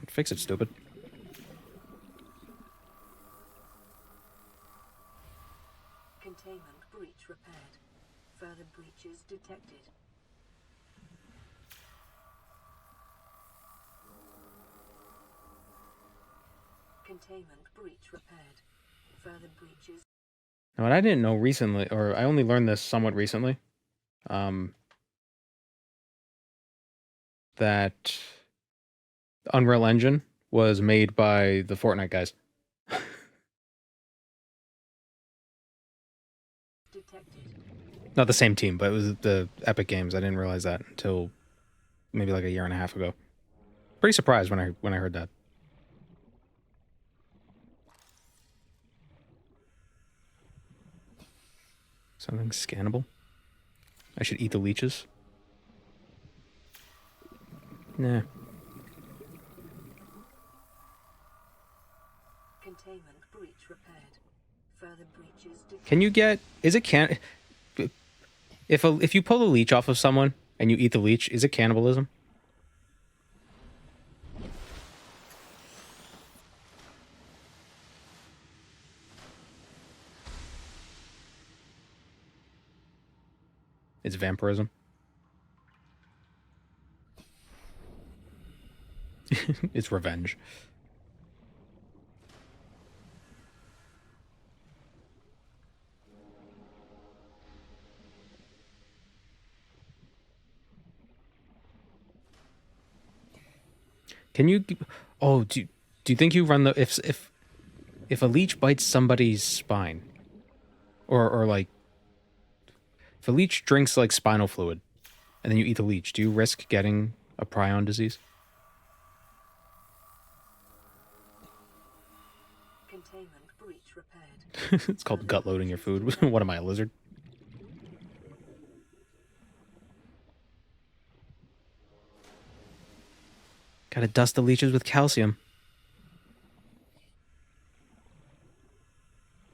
Fix it, stupid. Containment breach repaired. Further breaches detected. Containment breach repaired. Further breaches. Now, what I didn't know recently, or I only learned this somewhat recently, that Unreal Engine was made by the Fortnite guys. Not the same team, but it was the Epic Games. I didn't realize that until maybe like a year and a half ago. Pretty surprised when I heard that. Something scannable? I should eat the leeches? Nah. Containment breach repaired. Further breaches Can you get... Is it can... If you pull a leech off of someone and you eat the leech, is it cannibalism? It's vampirism. It's revenge. Can you... Oh, do you think you run the... If a leech bites somebody's spine, or like... If a leech drinks like spinal fluid, and then you eat the leech, do you risk getting a prion disease? containment breach repaired. It's called gut loading your food. What am I, a lizard? Gotta dust the leeches with calcium.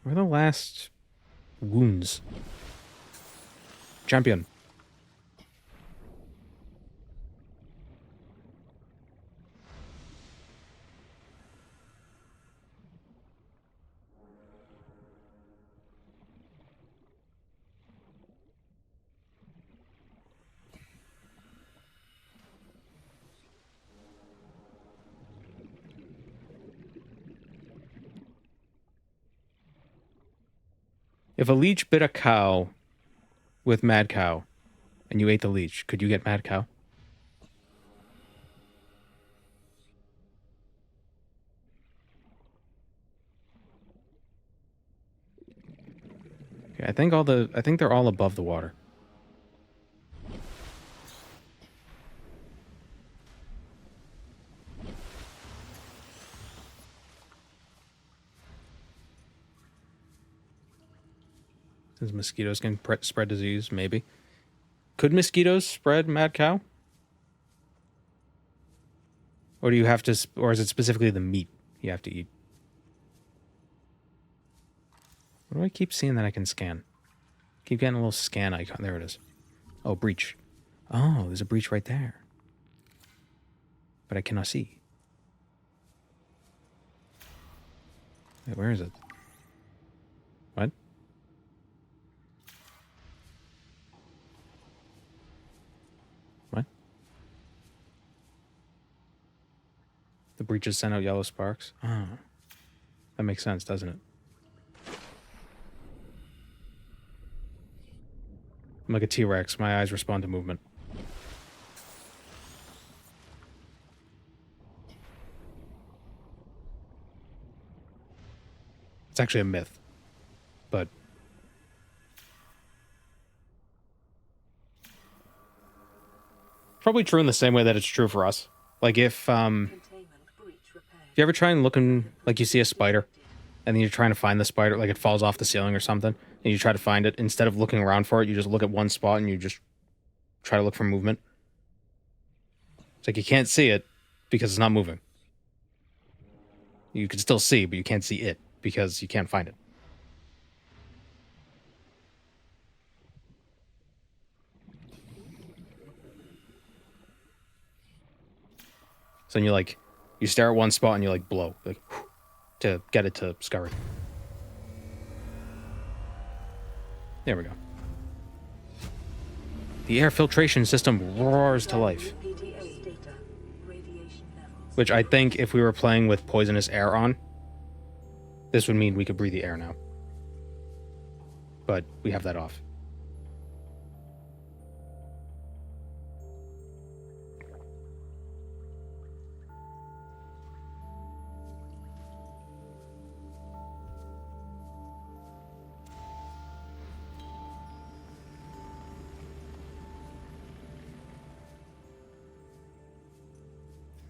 Where are the last wounds? Champion. If a leech bit a cow with mad cow, and you ate the leech, could you get mad cow? Okay, I think they're all above the water. Since mosquitoes can spread disease, maybe. Could mosquitoes spread mad cow? Or do you have to, or is it specifically the meat you have to eat? Where do I keep seeing that I can scan? Keep getting a little scan icon. There it is. Oh, breach. Oh, there's a breach right there. But I cannot see. Wait, where is it? What? What? The breaches send out yellow sparks? Oh. That makes sense, doesn't it? I'm like a T-Rex. My eyes respond to movement. It's actually a myth. But... probably true in the same way that it's true for us. Like if you ever try and look in, like you see a spider, and then you're trying to find the spider, like it falls off the ceiling or something, and you try to find it, instead of looking around for it, you just look at one spot and you just try to look for movement. It's like you can't see it because it's not moving. You can still see, but you can't see it because you can't find it. So then you stare at one spot and you like blow, like, to get it to scurry. There we go. The air filtration system roars to life. Which I think if we were playing with poisonous air on, this would mean we could breathe the air now. but we have that off.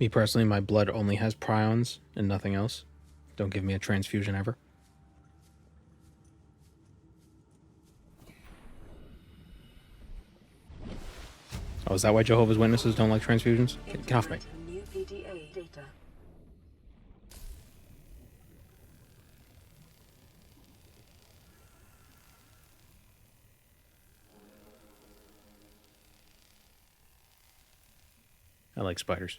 Me personally, my blood only has prions and nothing else. Don't give me a transfusion ever. Oh, is that why Jehovah's Witnesses don't like transfusions? Get off me. New PDA data. I like spiders.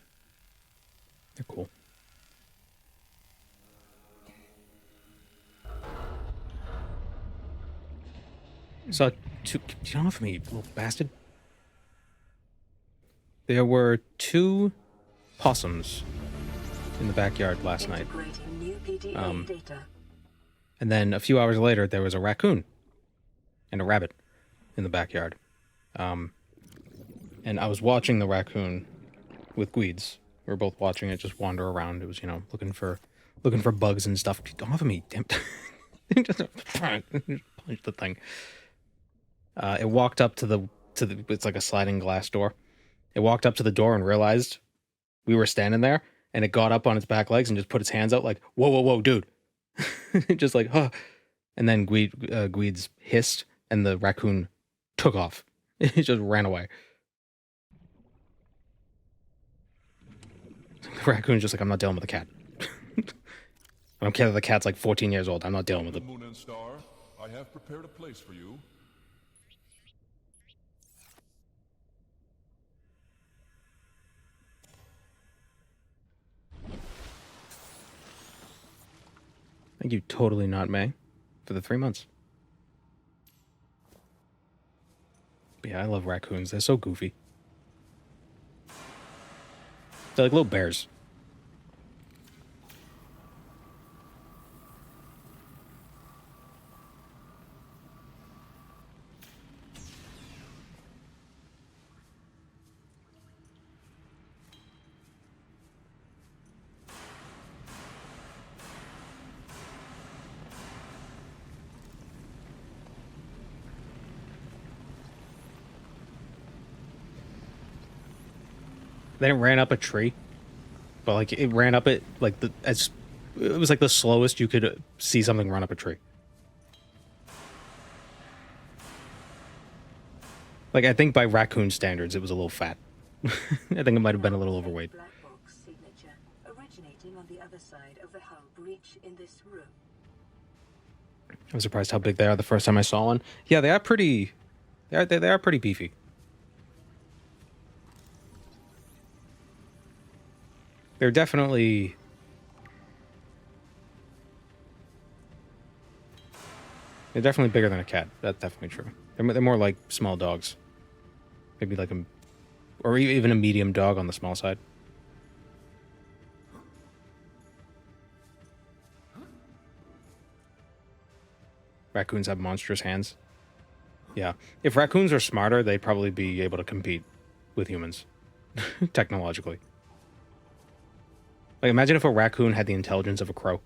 They're cool. Saw two. Get off me, you little bastard. There were 2 possums in the backyard last night. Integrating new PDA data. And then a few hours later, there was a raccoon and a rabbit in the backyard. And I was watching the raccoon with Gweeds. We were both watching it just wander around. It was, you know, looking for bugs and stuff. Don't have me, damn. Just punch the thing. It walked up to the. It's like a sliding glass door. It walked up to the door and realized we were standing there, and it got up on its back legs and just put its hands out like, "Whoa, whoa, whoa, dude!" Just like, huh. And then Gweeds hissed, and the raccoon took off. It just ran away. The raccoon's just like, I'm not dealing with the cat. I don't care that the cat's like 14 years old. I'm not dealing with it. Moon and Star, I have prepared a place for you. Thank you, totally not May, for the 3 months. But yeah, I love raccoons. They're so goofy. They're like little bears. Then it ran up a tree, but like it ran up it like it was like the slowest you could see something run up a tree. Like I think by raccoon standards, it was a little fat. I think it might have been a little overweight. Black box signature originating on the other side of the hull breach in this room. I was surprised how big they are the first time I saw one. Yeah, they are pretty. They are pretty beefy. They're definitely. They're definitely bigger than a cat. That's definitely true. They're more like small dogs. Maybe like or even a medium dog on the small side. Raccoons have monstrous hands. Yeah. If raccoons are smarter, they'd probably be able to compete with humans. Technologically. Like, imagine if a raccoon had the intelligence of a crow.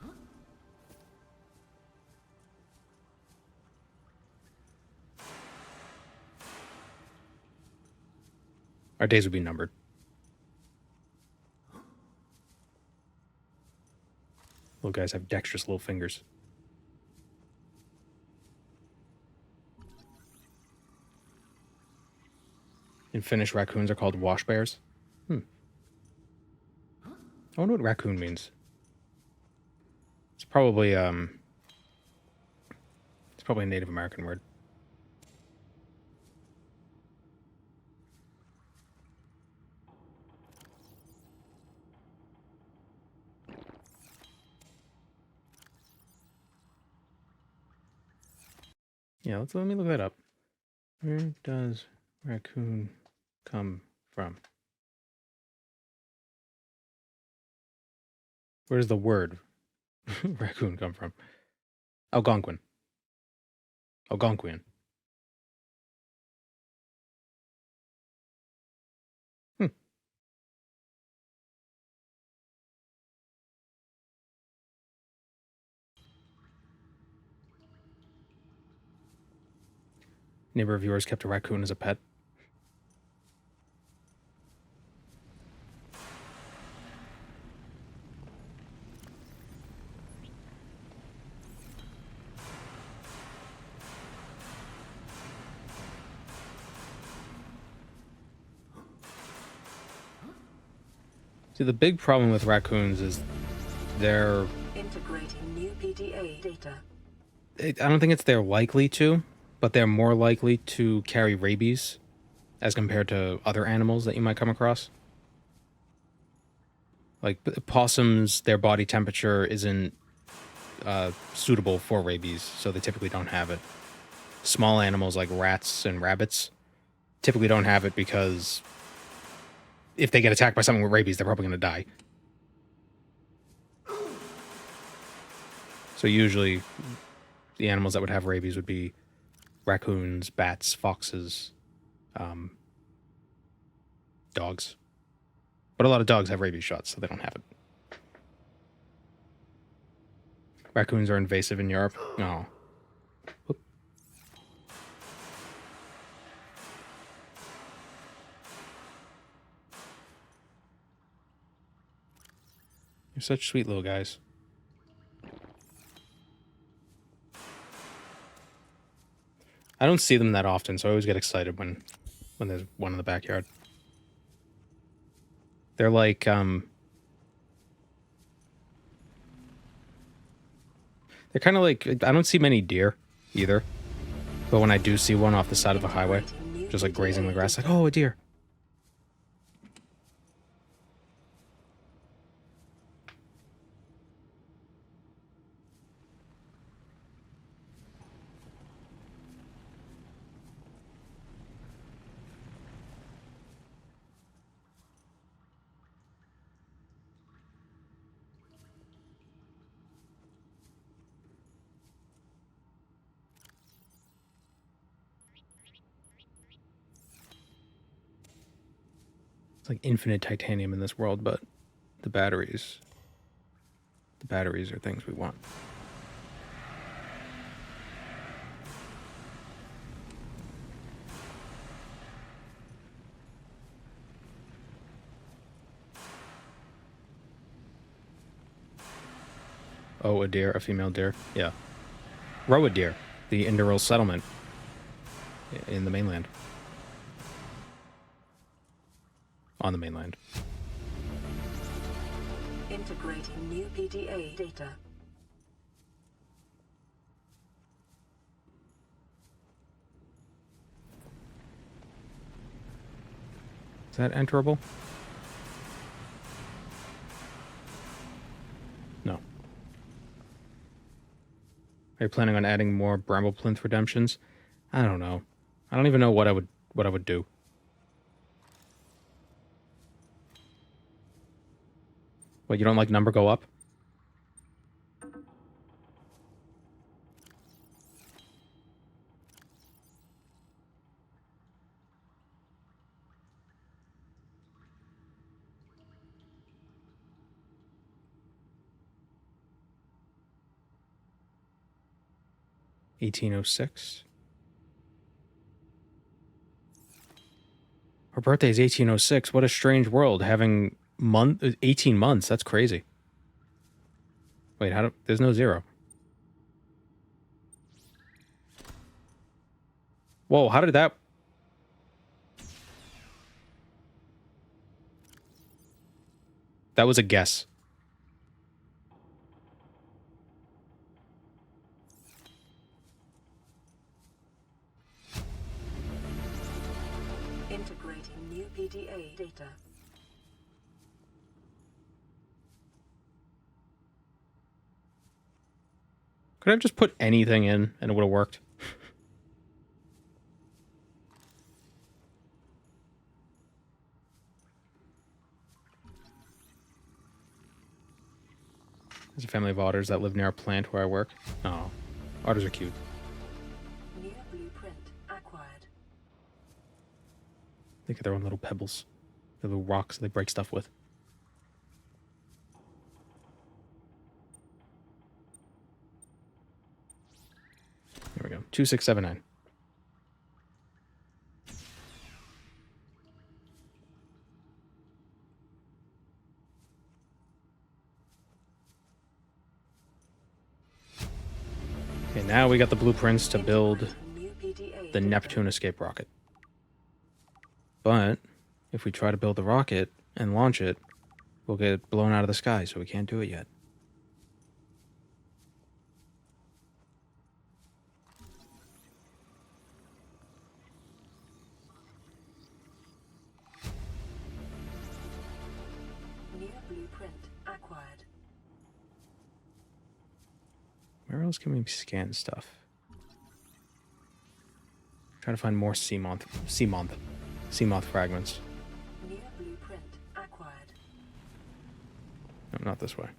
Our days would be numbered. Little guys have dexterous little fingers. In Finnish, raccoons are called wash bears. I wonder what raccoon means. It's probably a Native American word. Yeah, let me look that up. Where does raccoon come from? Where does the word raccoon come from? Algonquin. Algonquian. Hmm. Neighbor of yours kept a raccoon as a pet. See, the big problem with raccoons is they're... Integrating new PDA data. I don't think it's they're likely to, but they're more likely to carry rabies as compared to other animals that you might come across. Like possums, their body temperature isn't suitable for rabies, so they typically don't have it. Small animals like rats and rabbits typically don't have it because if they get attacked by something with rabies, they're probably going to die. So usually the animals that would have rabies would be raccoons, bats, foxes, dogs. But a lot of dogs have rabies shots, so they don't have it. Raccoons are invasive in Europe. No. Whoop. You're such sweet little guys. I don't see them that often, so I always get excited when there's one in the backyard. They're like, they're kind of like, I don't see many deer either. But when I do see one off the side of the highway, just like grazing the grass, like, oh, a deer. Like infinite titanium in this world, but the batteries are things we want. Oh, a deer, a female deer. Yeah. Roa deer, the Indoril settlement in the mainland. On the mainland. Integrating new PDA data. Is that enterable? No. Are you planning on adding more Bramble Plinth redemptions? I don't know. I don't even know what I would do. What, you don't like number go up? $1806. Her birthday is 1806. What a strange world. Having 18 months. That's crazy. Wait, there's no zero. Whoa, how did that... That was a guess. Integrating new PDA data. Could I have just put anything in and it would have worked? There's a family of otters that live near a plant where I work. Oh, otters are cute. New They get their own little pebbles. Their little rocks they break stuff with. Here we go. 2679. Okay, now we got the blueprints to build the Neptune escape rocket. But if we try to build the rocket and launch it, we'll get blown out of the sky, so we can't do it yet. New blueprint acquired. Where else can we scan stuff? Trying to find more Sea Moth fragments. New blueprint acquired. No, not this way.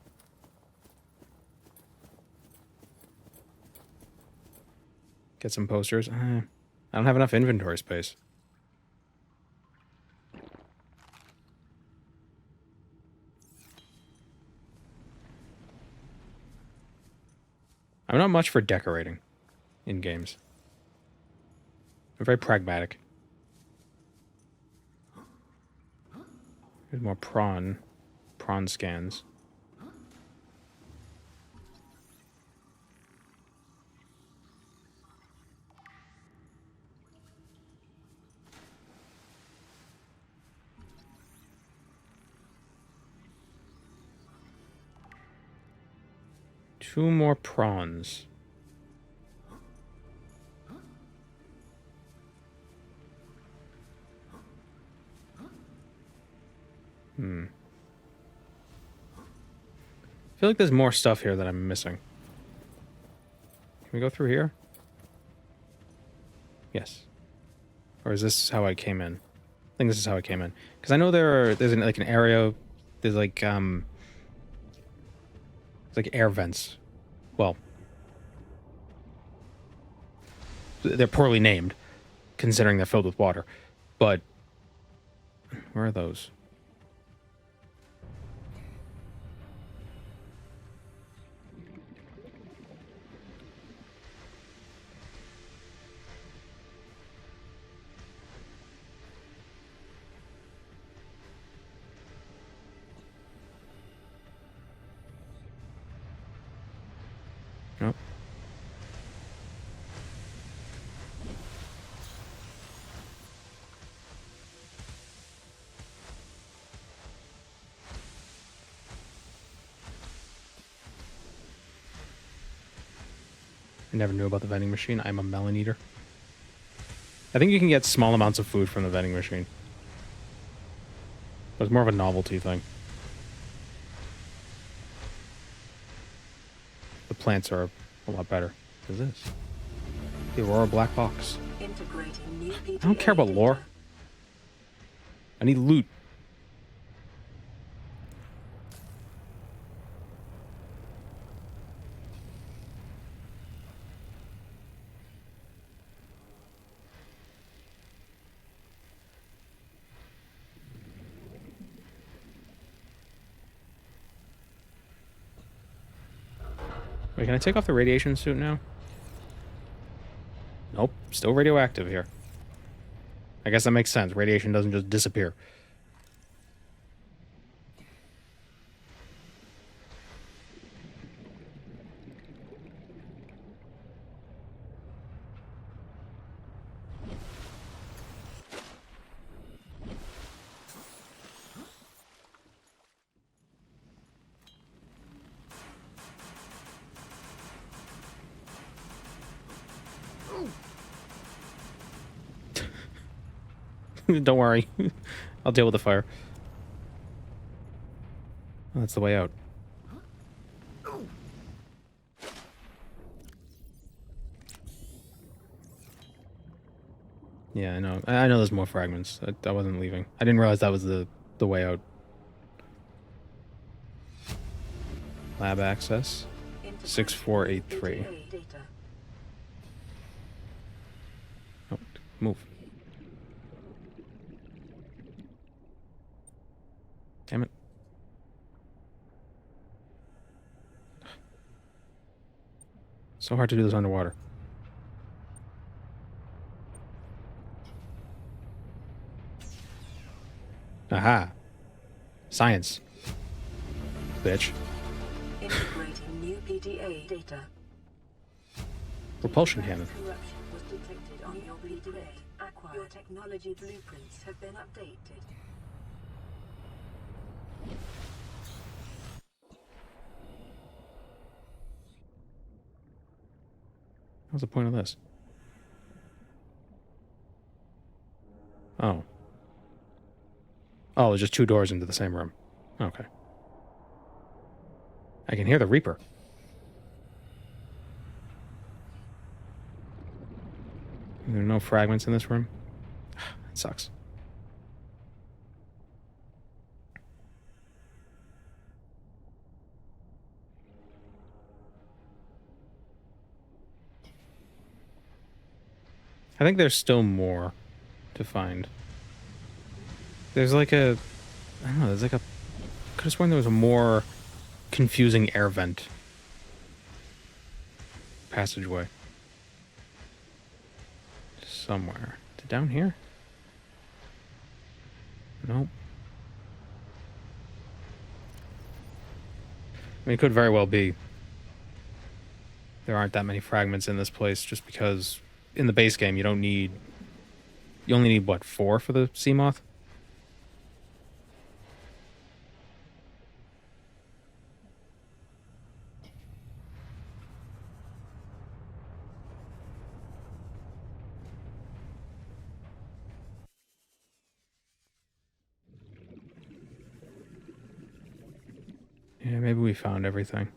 Get some posters. I don't have enough inventory space. I'm not much for decorating in games. I'm very pragmatic. There's more prawn scans. Two more prawns. I feel like there's more stuff here that I'm missing. Can we go through here? Yes. Or is this how I came in? I think this is how I came in. Because I know there's like an area, there's like, it's like air vents. Well, they're poorly named, considering they're filled with water. But, where are those? Nope. I never knew about the vending machine. I'm a melon eater. I think you can get small amounts of food from the vending machine. But it's more of a novelty thing. The plants are a lot better. What is this? The Aurora black box. Integrating new I don't care about lore. I need loot. Wait, can I take off the radiation suit now? Nope, still radioactive here. I guess that makes sense. Radiation doesn't just disappear. Don't worry. I'll deal with the fire. Oh, that's the way out. Yeah, I know. I know there's more fragments. I wasn't leaving. I didn't realize that was the way out. Lab access. 6483. Oh, move. So hard to do this underwater. Aha. Science. Bitch. Integrating new PDA data. Propulsion cannon. Corruption was detected on your PDA. Acquired. Your technology blueprints have been updated. What's the point of this? Oh. Oh, there's just 2 doors into the same room. Okay. I can hear the Reaper. There are no fragments in this room. It sucks. I think there's still more to find. There's like a... I don't know, there's like a... I could have sworn there was a more confusing air vent passageway. Somewhere. Is it down here? Nope. I mean, it could very well be. There aren't that many fragments in this place just because in the base game you don't need... You only need, what, 4 for the Sea Moth? Yeah, maybe we found everything.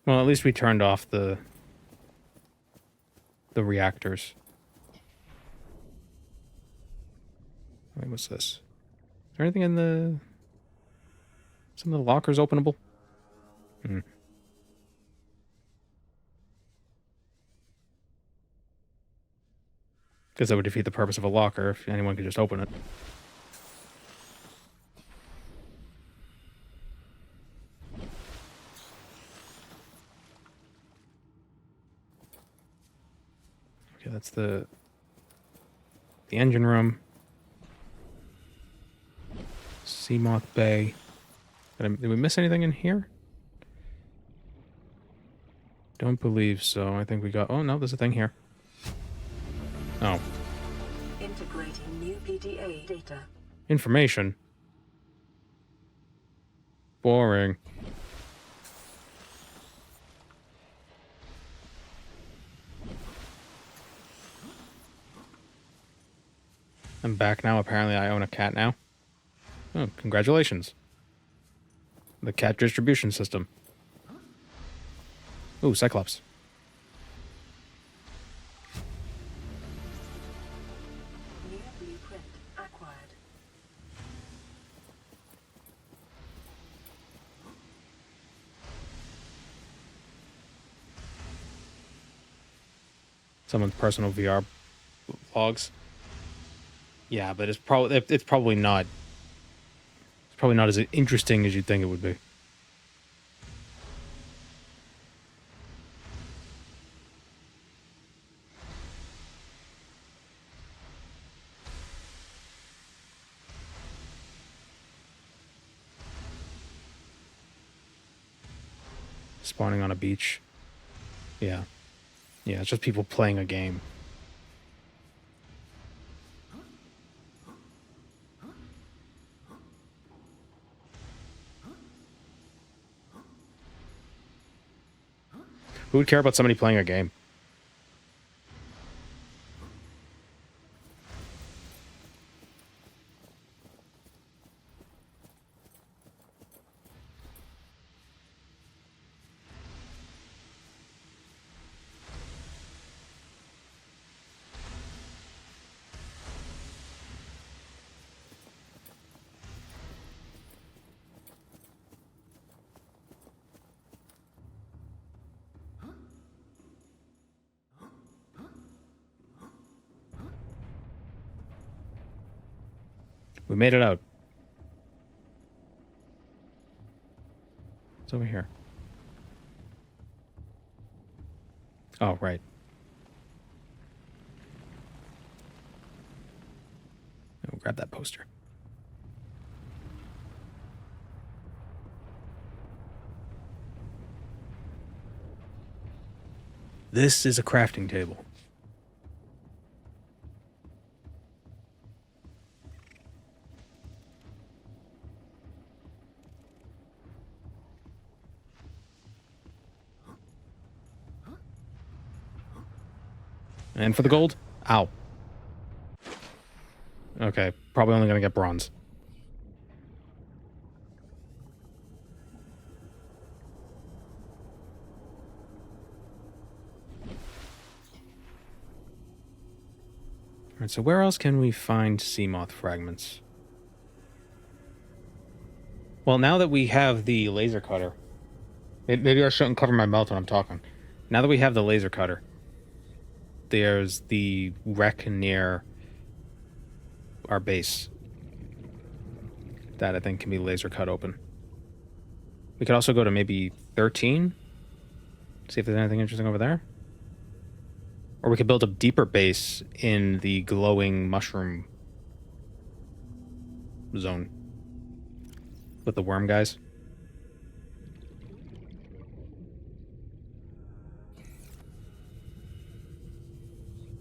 Well, at least we turned off the reactors. Wait, what's this? Is there anything in the... Some of the lockers openable? Because that would defeat the purpose of a locker if anyone could just open it. Okay, that's the engine room. Sea Moth Bay. Did we miss anything in here? Don't believe so. I think we got... Oh, no, there's a thing here. Oh. Integrating new PDA data. Information. Boring. I'm back now. Apparently I own a cat now. Oh, congratulations. The cat distribution system. Ooh, Cyclops. New blueprint acquired. Someone's personal VR logs. Yeah, but it's probably not as interesting as you'd think it would be. Spawning on a beach. Yeah. Yeah, it's just people playing a game. Who would care about somebody playing a game? We made it out. It's over here. Oh, right. We'll grab that poster. This is a crafting table. And for the gold? Ow. Okay, probably only gonna get bronze. Alright, so where else can we find Sea Moth fragments? Well, now that we have the laser cutter... Maybe I shouldn't cover my mouth when I'm talking. Now that we have the laser cutter, there's the wreck near our base that I think can be laser cut open. We could also go to maybe 13, see if there's anything interesting over there. Or we could build a deeper base in the glowing mushroom zone with the worm guys.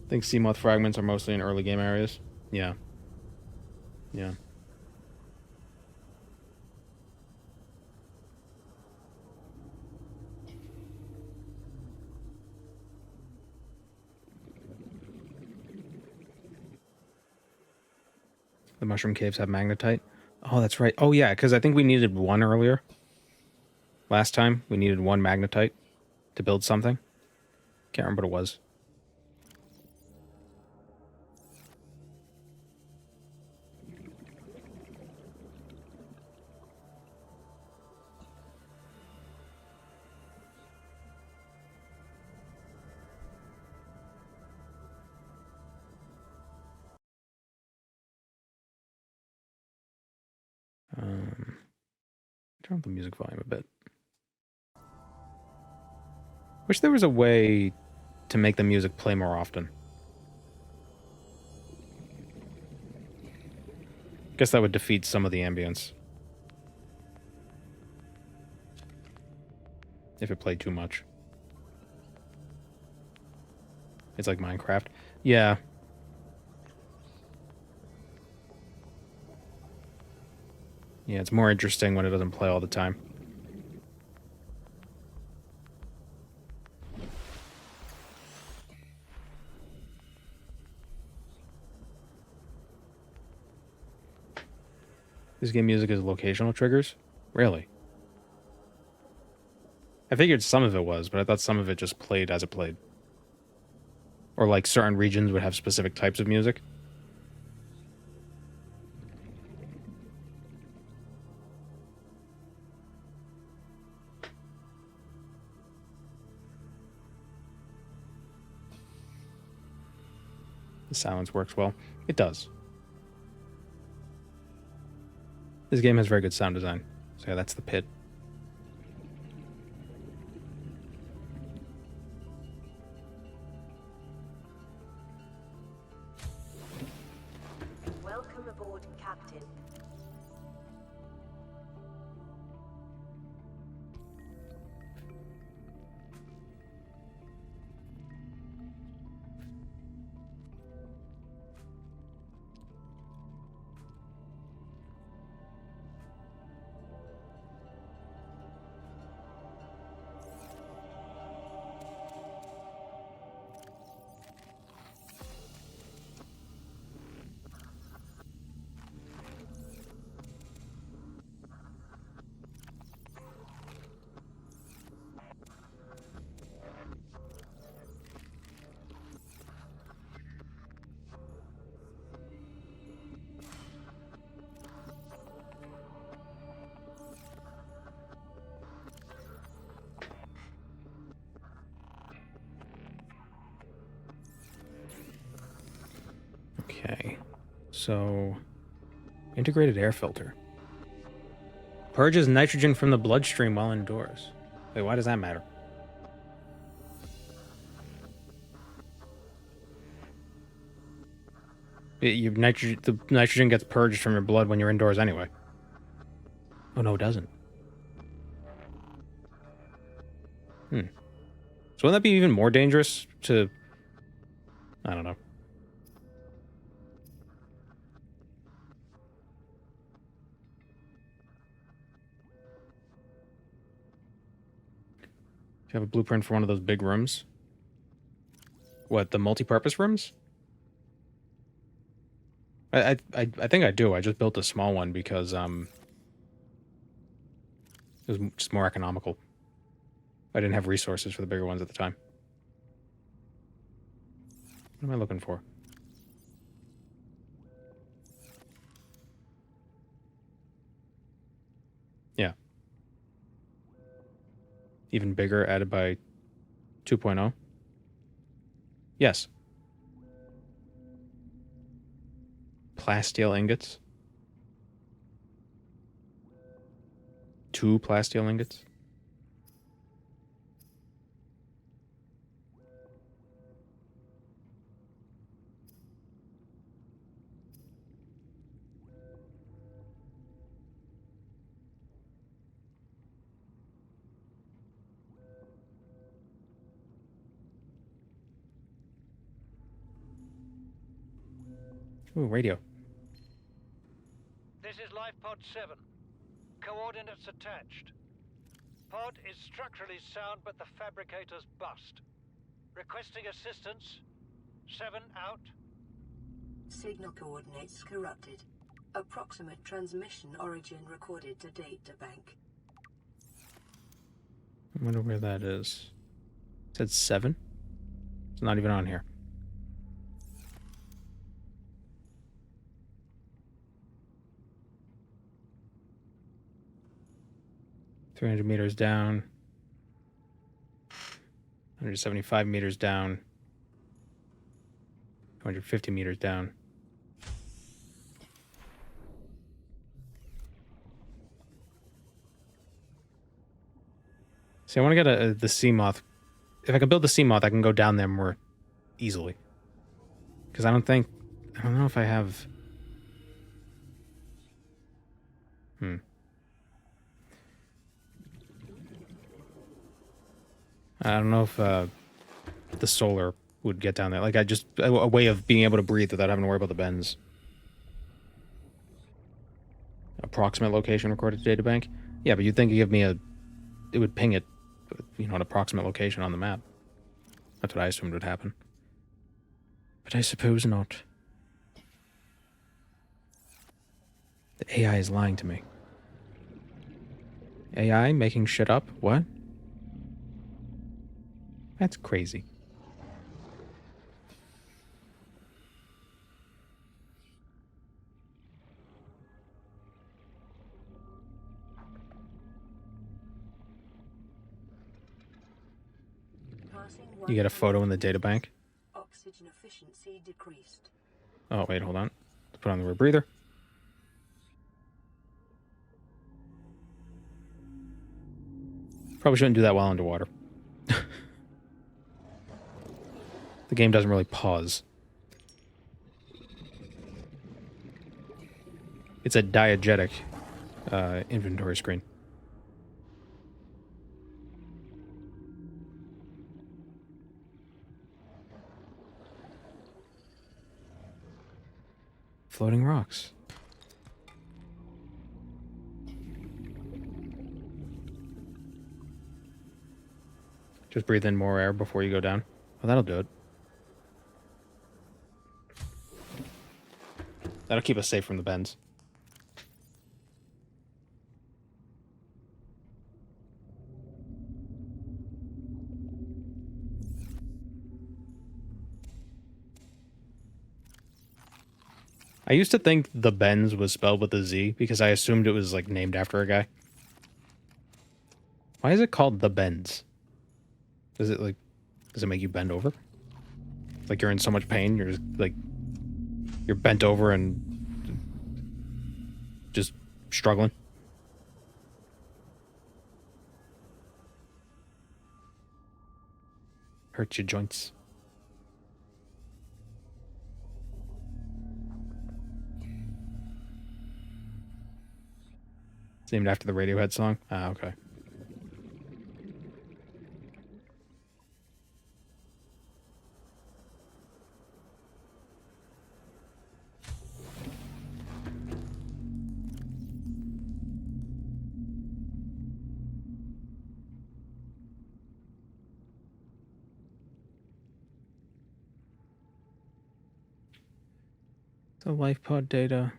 I think Sea Moth fragments are mostly in early game areas. Yeah. Yeah. The mushroom caves have magnetite. Oh, that's right. Oh, yeah, because I think we needed one earlier. Last time, we needed one magnetite to build something. Can't remember what it was. Turn up the music volume a bit. Wish there was a way to make the music play more often. Guess that would defeat some of the ambience. If it played too much. It's like Minecraft. Yeah. Yeah, it's more interesting when it doesn't play all the time. This game music is locational triggers? Really? I figured some of it was, but I thought some of it just played as it played. Or like certain regions would have specific types of music. The silence works well. It does. This game has very good sound design. So yeah, that's the pit. Welcome aboard, Captain. Okay. So Integrated air filter. Purges nitrogen from the bloodstream while indoors. Wait, why does that matter? The nitrogen gets purged from your blood when you're indoors anyway. Oh, no, it doesn't. So wouldn't that be even more dangerous to... I don't know. Do you have a blueprint for one of those big rooms? What, the multi-purpose rooms? I think I do. I just built a small one because it was just more economical. I didn't have resources for the bigger ones at the time. What am I looking for? Yeah. Even bigger, added by 2.0? Yes. Plasteel ingots. 2 plasteel ingots. Ooh, radio. This is lifepod 7. Coordinates attached. Pod is structurally sound, but the fabricator's bust. Requesting assistance. 7 out. Signal coordinates corrupted. Approximate transmission origin recorded to databank. I wonder where that is. It said 7? It's not even on here. $300 meters down. 175 meters down. 250 meters down. See, I want to get the Sea Moth. If I can build the Sea Moth, I can go down there more easily. Because I don't know if I have... I don't know if the solar would get down there. Like, a way of being able to breathe without having to worry about the bends. Approximate location recorded to databank? Yeah, but you'd think it'd give me it would ping it, an approximate location on the map. That's what I assumed would happen. But I suppose not. The AI is lying to me. AI making shit up? What? That's crazy. You get a photo in the databank. Oxygen efficiency decreased. Oh, wait, hold on. Let's put on the rebreather. Probably shouldn't do that while underwater. The game doesn't really pause. It's a diegetic inventory screen. Floating rocks. Just breathe in more air before you go down. Well, that'll do it. That'll keep us safe from the bends. I used to think the bends was spelled with a Z because I assumed it was like named after a guy. Why is it called the bends? Does it make you bend over? Like you're in so much pain, you're just like you're bent over and struggling. Hurt your joints. It's named after the Radiohead song. Ah, okay. The lifepod data.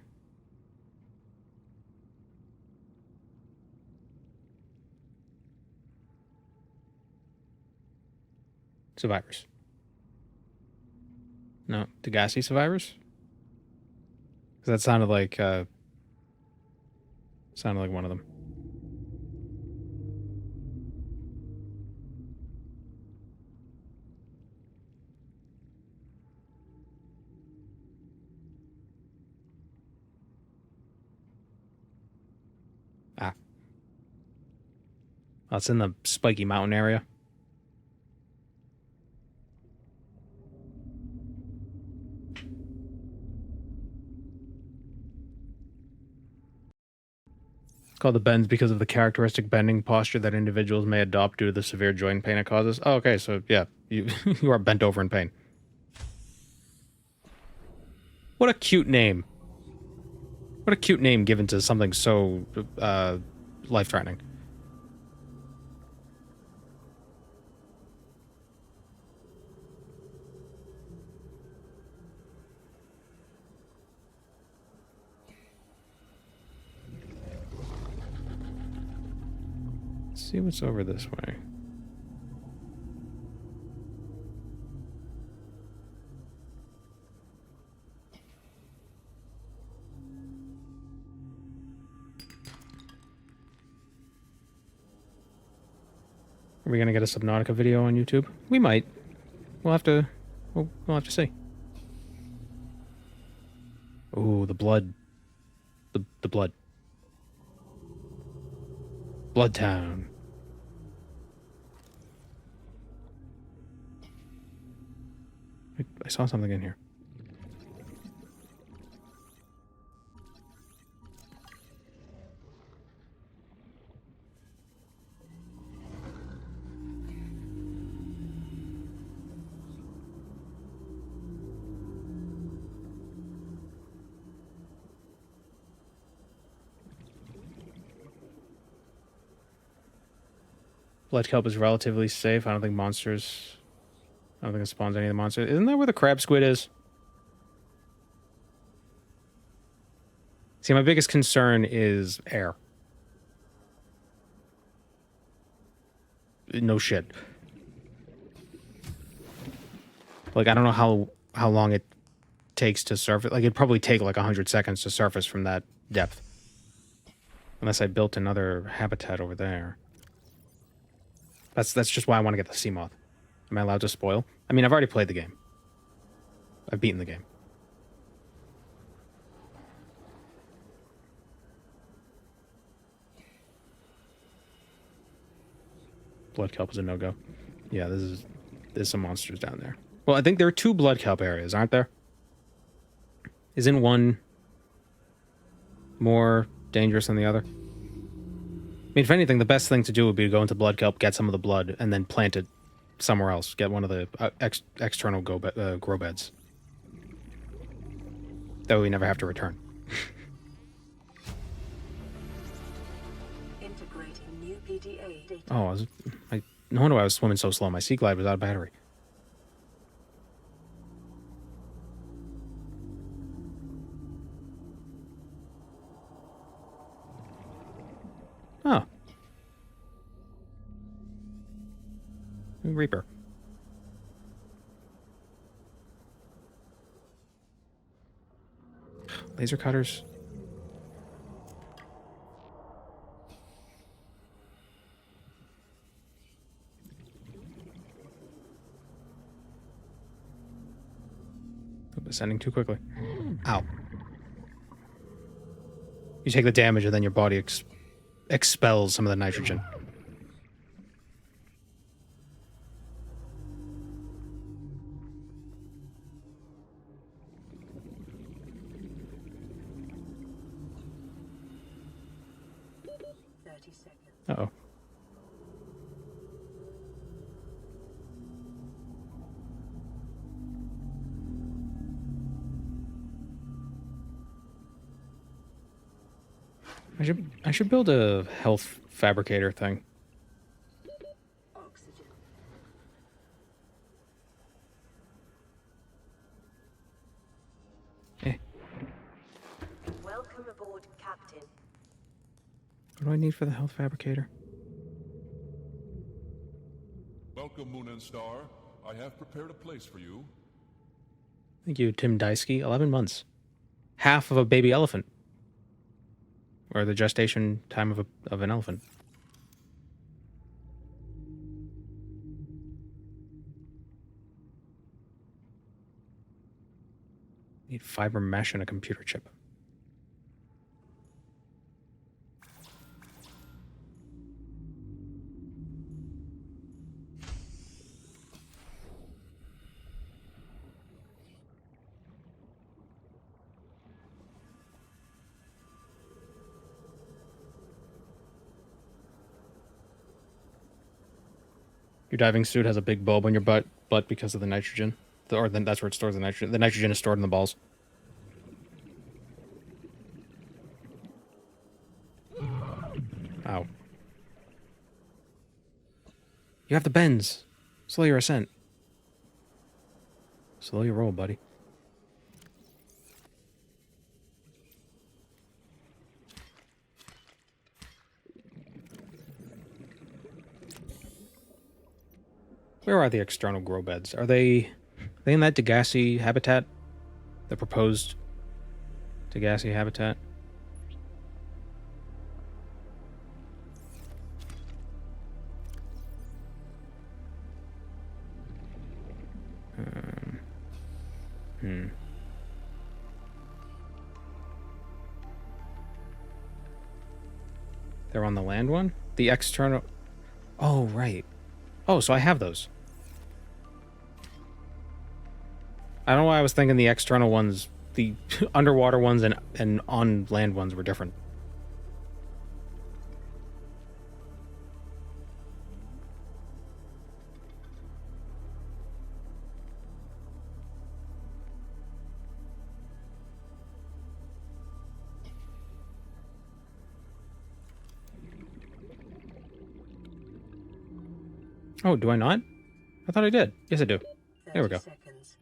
Survivors. No, Degassi survivors? Because that sounded like one of them. Ah. Oh, it's in the Spiky Mountain area. Called the bends because of the characteristic bending posture that individuals may adopt due to the severe joint pain it causes. Oh, okay, so yeah, you you are bent over in pain. What a cute name. What a cute name given to something so life-threatening. Let's see what's over this way. Are we gonna get a Subnautica video on YouTube? We might. We'll have to see. Ooh, the blood. The blood. Blood Town. I saw something in here. Blood kelp is relatively safe. I don't think it spawns any of the monsters. Isn't that where the crab squid is? See, my biggest concern is air. No shit. Like, I don't know how long it takes to surface. Like, it'd probably take like 100 seconds to surface from that depth. Unless I built another habitat over there. That's just why I want to get the Sea Moth. Am I allowed to spoil? I mean, I've already played the game. I've beaten the game. Blood kelp is a no-go. Yeah, there's some monsters down there. Well, I think there are 2 blood kelp areas, aren't there? Isn't one more dangerous than the other? I mean, if anything, the best thing to do would be to go into blood kelp, get some of the blood, and then plant it somewhere else. Get one of the external grow beds. That way we never have to return. Integrating new PDA data. Oh, no wonder why I was swimming so slow. My Sea Glide was out of battery. Oh. Reaper. Laser cutters. Ascending too quickly. Ow. You take the damage and then your body expels some of the nitrogen. Uh-oh. I should build a health fabricator thing. Oxygen. Welcome aboard, Captain. What do I need for the health fabricator? Welcome, Moon and Star. I have prepared a place for you. Thank you, Tim Dysky. 11 months. Half of a baby elephant. Or the gestation time of an elephant. Need fiber mesh and a computer chip. Your diving suit has a big bulb on your butt because of the nitrogen. Or then that's where it stores the nitrogen. The nitrogen is stored in the balls. Ow. You have the bends. Slow your ascent. Slow your roll, buddy. Where are the external grow beds? Are they in that Degassi habitat? The proposed Degassi habitat? They're on the land one? The external... Oh, right. Oh, so I have those. I don't know why I was thinking the external ones, the underwater ones and on land ones were different. Oh, do I not? I thought I did. Yes, I do. There we go. Seconds.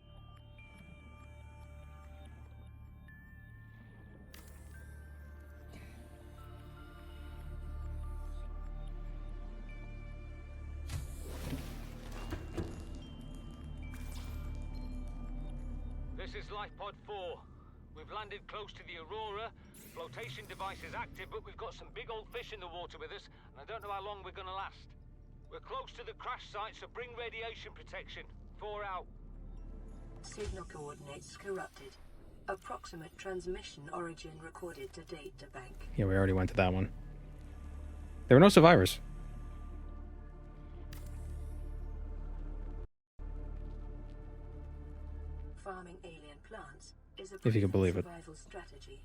This is lifepod 4. We've landed close to the Aurora. Flotation device is active, but we've got some big old fish in the water with us, and I don't know how long we're gonna last. We're close to the crash site, so bring radiation protection. 4 out. Signal coordinates corrupted. Approximate transmission origin recorded to data bank. Yeah, we already went to that one. There were no survivors. Farming alien plants is a If you can believe it. survival strategy.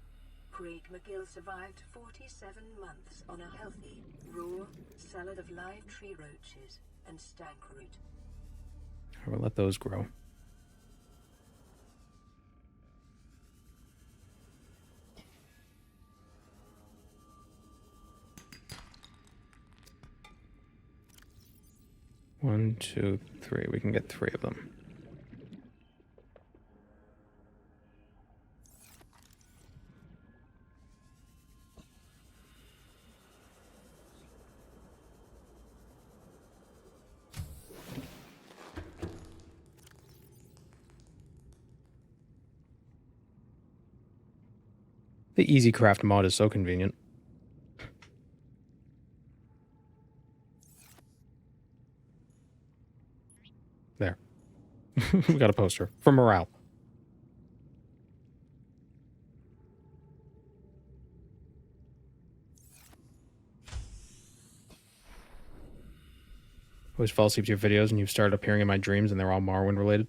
Craig McGill survived 47 months on a healthy, raw salad of live tree roaches and stank root. I will let those grow. One, two, three. We can get 3 of them. The Easy Craft mod is so convenient. There. We got a poster. For morale. always fall asleep to your videos and you've started appearing in my dreams and they're all Morrowind related.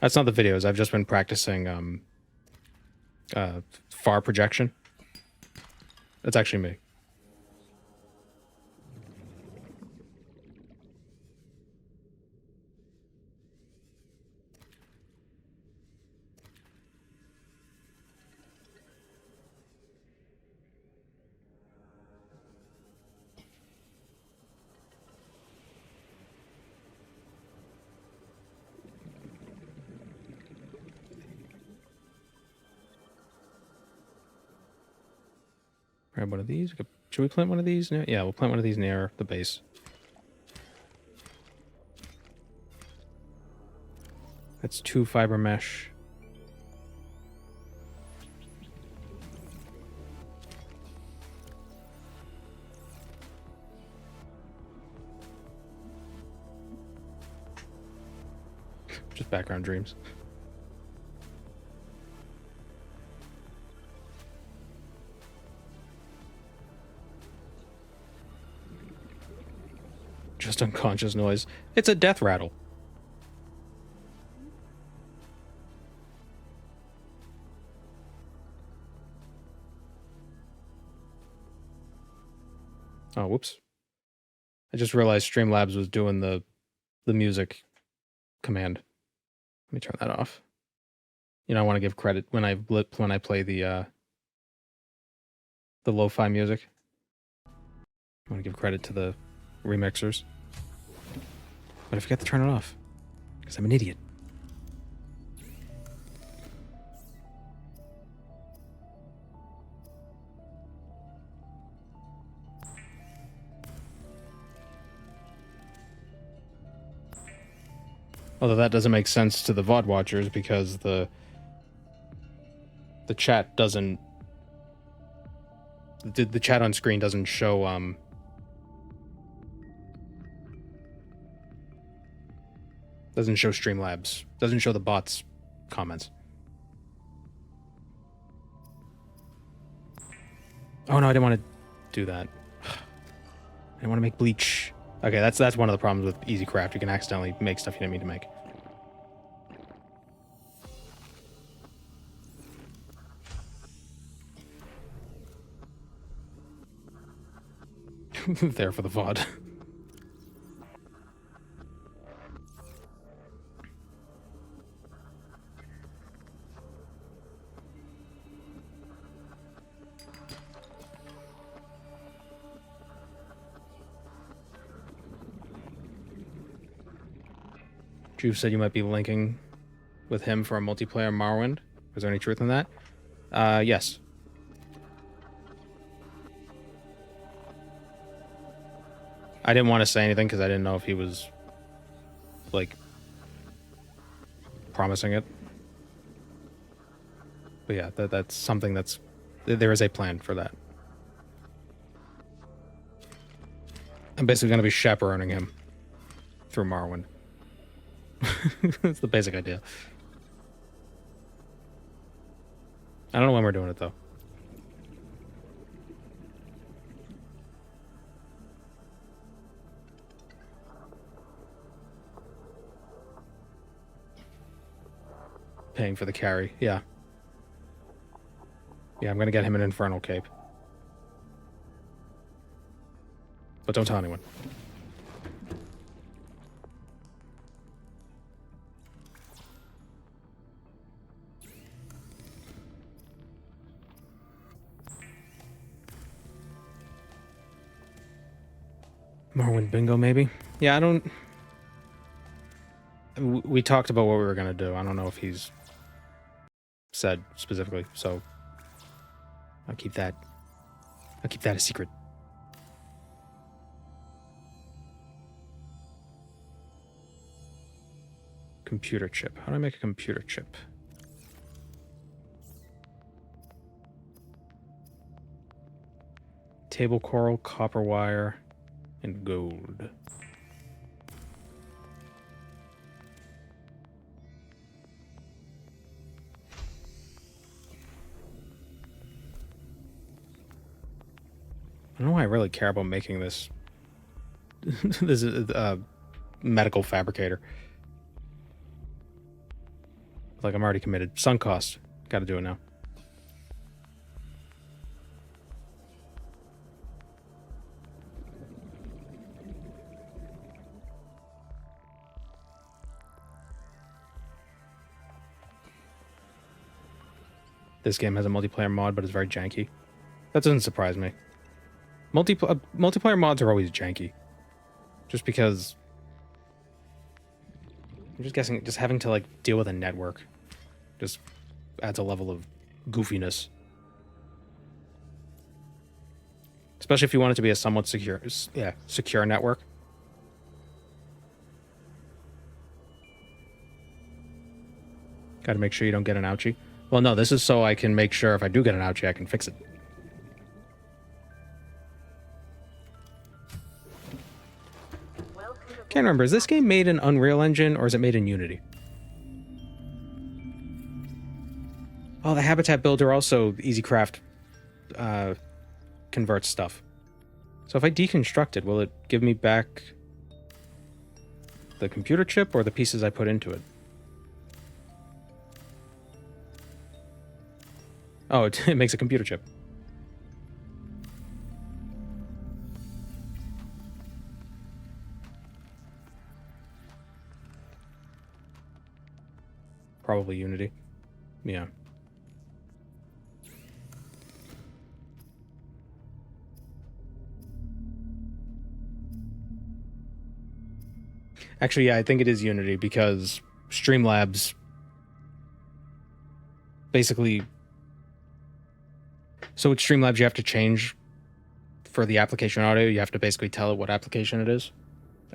That's not the videos. I've just been practicing far projection. That's actually me. Grab one of these. Should we plant one of these? Yeah, we'll plant one of these near the base. That's 2 fiber mesh. Just background dreams. Just unconscious noise. It's a death rattle. Oh, whoops. I just realized Streamlabs was doing the music command. Let me turn that off. You know, I want to give credit when I play the lo-fi music. I want to give credit to the remixers. But I forgot to turn it off. Because I'm an idiot. Although that doesn't make sense to the VOD watchers because the chat doesn't... The chat on screen doesn't show... Doesn't show Streamlabs. Doesn't show the bots' comments. Oh no, I didn't want to do that. I didn't want to make bleach. Okay, that's one of the problems with Easy Craft. You can accidentally make stuff you didn't mean to make. There for the VOD. Juve said you might be linking with him for a multiplayer Morrowind. Is there any truth in that? Yes. I didn't want to say anything because I didn't know if he was, like, promising it. But yeah, that's something that's... There is a plan for that. I'm basically going to be chaperoning him through Morrowind. That's the basic idea. I don't know when we're doing it, though. Paying for the carry, yeah. Yeah, I'm gonna get him an Infernal Cape. But don't tell anyone. Morrowind bingo, maybe? Yeah, I don't... We talked about what we were gonna do. I don't know if he's said specifically, so I'll keep that a secret. Computer chip. How do I make a computer chip? Table coral, copper wire, and gold. I don't know why I really care about making this. This is a medical fabricator. Like, I'm already committed. Sunk cost. Gotta do it now. This game has a multiplayer mod, but it's very janky. That doesn't surprise me. Multiplayer mods are always janky. Just because... I'm just guessing, just having to, like, deal with a network just adds a level of goofiness. Especially if you want it to be a somewhat secure network. Gotta make sure you don't get an ouchie. Well, no, this is so I can make sure if I do get an ouchie, I can fix it. Can't remember, is this game made in Unreal Engine or is it made in Unity? Oh, the habitat builder also EasyCraft converts stuff. So if I deconstruct it, will it give me back the computer chip or the pieces I put into it? Oh, it makes a computer chip. Probably Unity. Yeah. Actually, yeah, I think it is Unity because Streamlabs basically... So with Streamlabs, you have to change for the application audio. You have to basically tell it what application it is.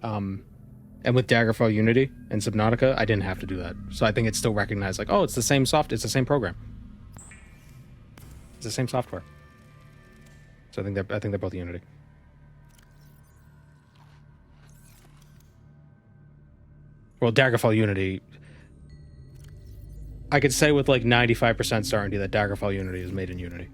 And with Daggerfall Unity and Subnautica, I didn't have to do that. So I think it's still recognized like, oh, it's the same it's the same program. It's the same software. So I think they're both Unity. Well, Daggerfall Unity, I could say with like 95% certainty that Daggerfall Unity is made in Unity.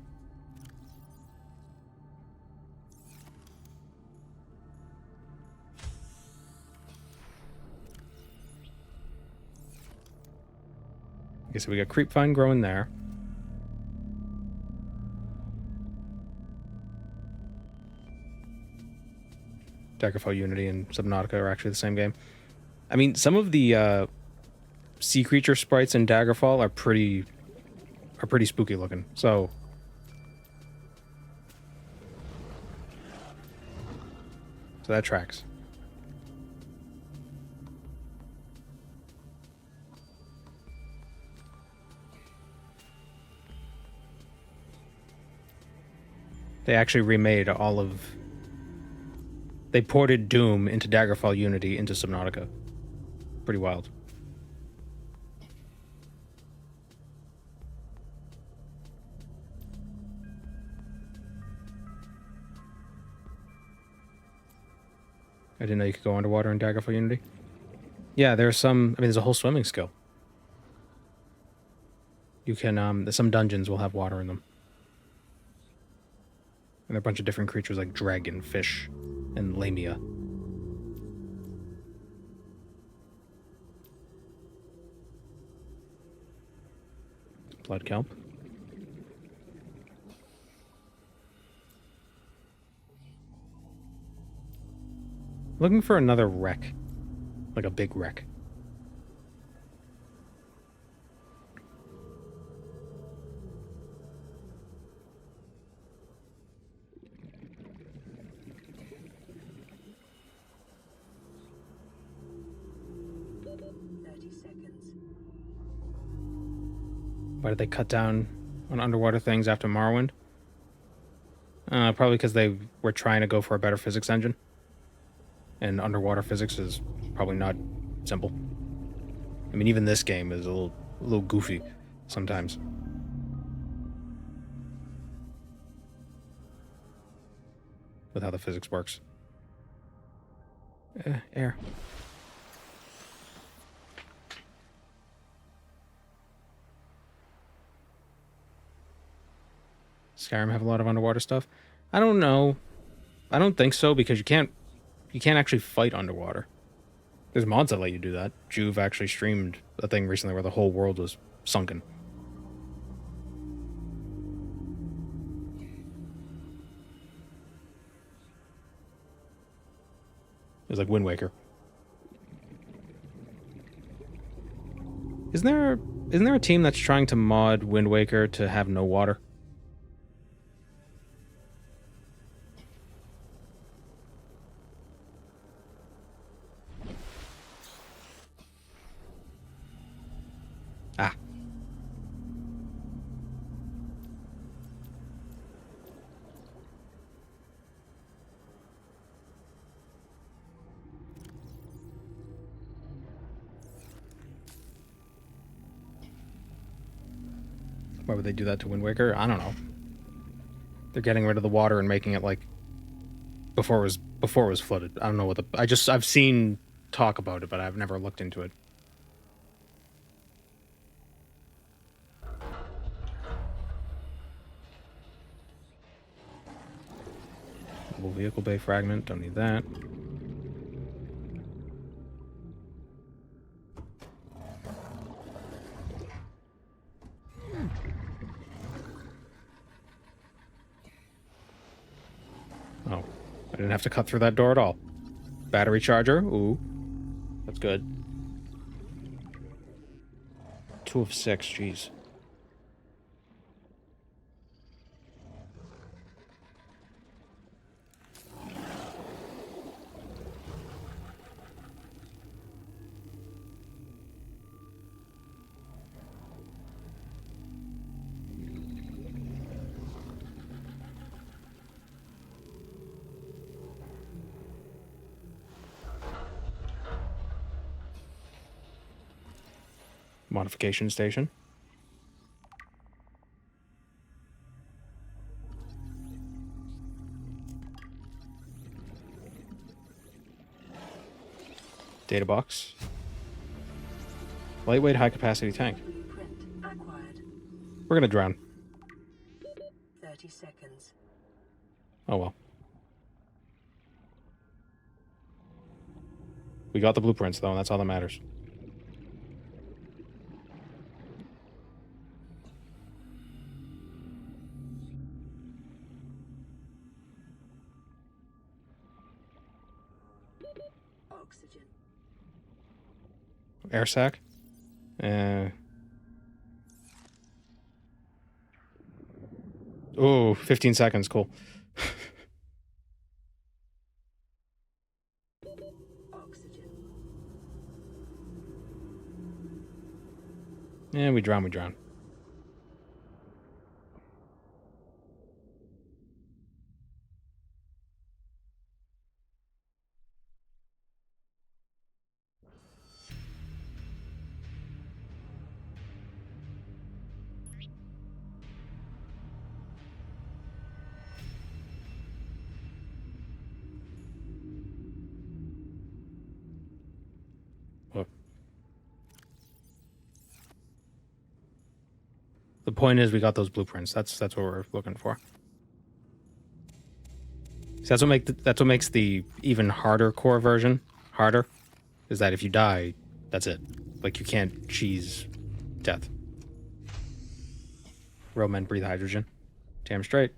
Okay, so we got Creepvine growing there. Daggerfall Unity and Subnautica are actually the same game. I mean, some of the sea creature sprites in Daggerfall are pretty spooky looking. So that tracks. They actually remade all of... They ported Doom into Daggerfall Unity into Subnautica. Pretty wild. I didn't know you could go underwater in Daggerfall Unity. Yeah, there's some... I mean, there's a whole swimming skill. You can... some dungeons will have water in them. And there are a bunch of different creatures like dragon, fish, and lamia. Blood kelp. Looking for another wreck. Like a big wreck. Why did they cut down on underwater things after Morrowind? Probably because they were trying to go for a better physics engine. And underwater physics is probably not simple. I mean, even this game is a little goofy sometimes. With how the physics works. Air. Skyrim have a lot of underwater stuff? I don't know. I don't think so, because you can't actually fight underwater. There's mods that let you do that. Juve actually streamed a thing recently where the whole world was sunken. It was like Wind Waker. Isn't there a team that's trying to mod Wind Waker to have no water? Ah. Why would they do that to Wind Waker? I don't know. They're getting rid of the water and making it like before it was flooded. I don't know what I've seen talk about it, but I've never looked into it. Vehicle bay fragment, don't need that. Oh, I didn't have to cut through that door at all. Battery charger, ooh, that's good. 2 of 6, jeez. Modification station. Data box. Lightweight, high capacity tank. We're gonna drown. 30 seconds. Oh well. We got the blueprints though, and that's all that matters. Oxygen. Air sac. Oh, 15 seconds, cool. Oxygen. Yeah, we drown. Look. The point is, we got those blueprints. That's what we're looking for. So that's what makes the even harder core version harder. Is that if you die, that's it. Like, you can't cheese death. Real men breathe hydrogen. Damn straight.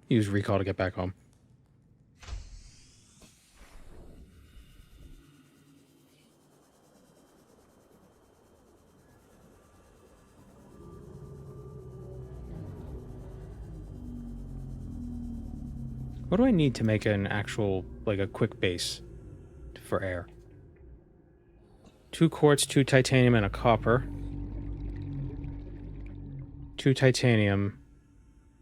Use recall to get back home. What do I need to make an actual, like, a quick base for air? 2 quartz, 2 titanium, and a copper. 2 titanium,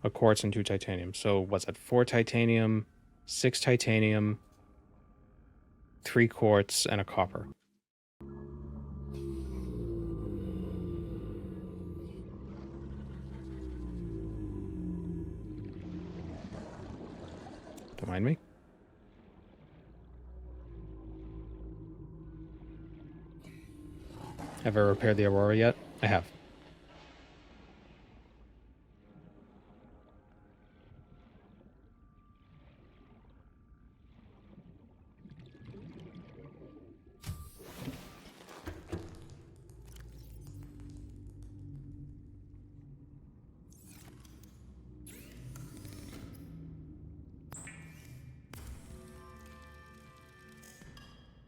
a quartz, and 2 titanium. So what's that? 4 titanium, 6 titanium, 3 quartz, and a copper. Don't mind me. Have I repaired the Aurora yet? I have.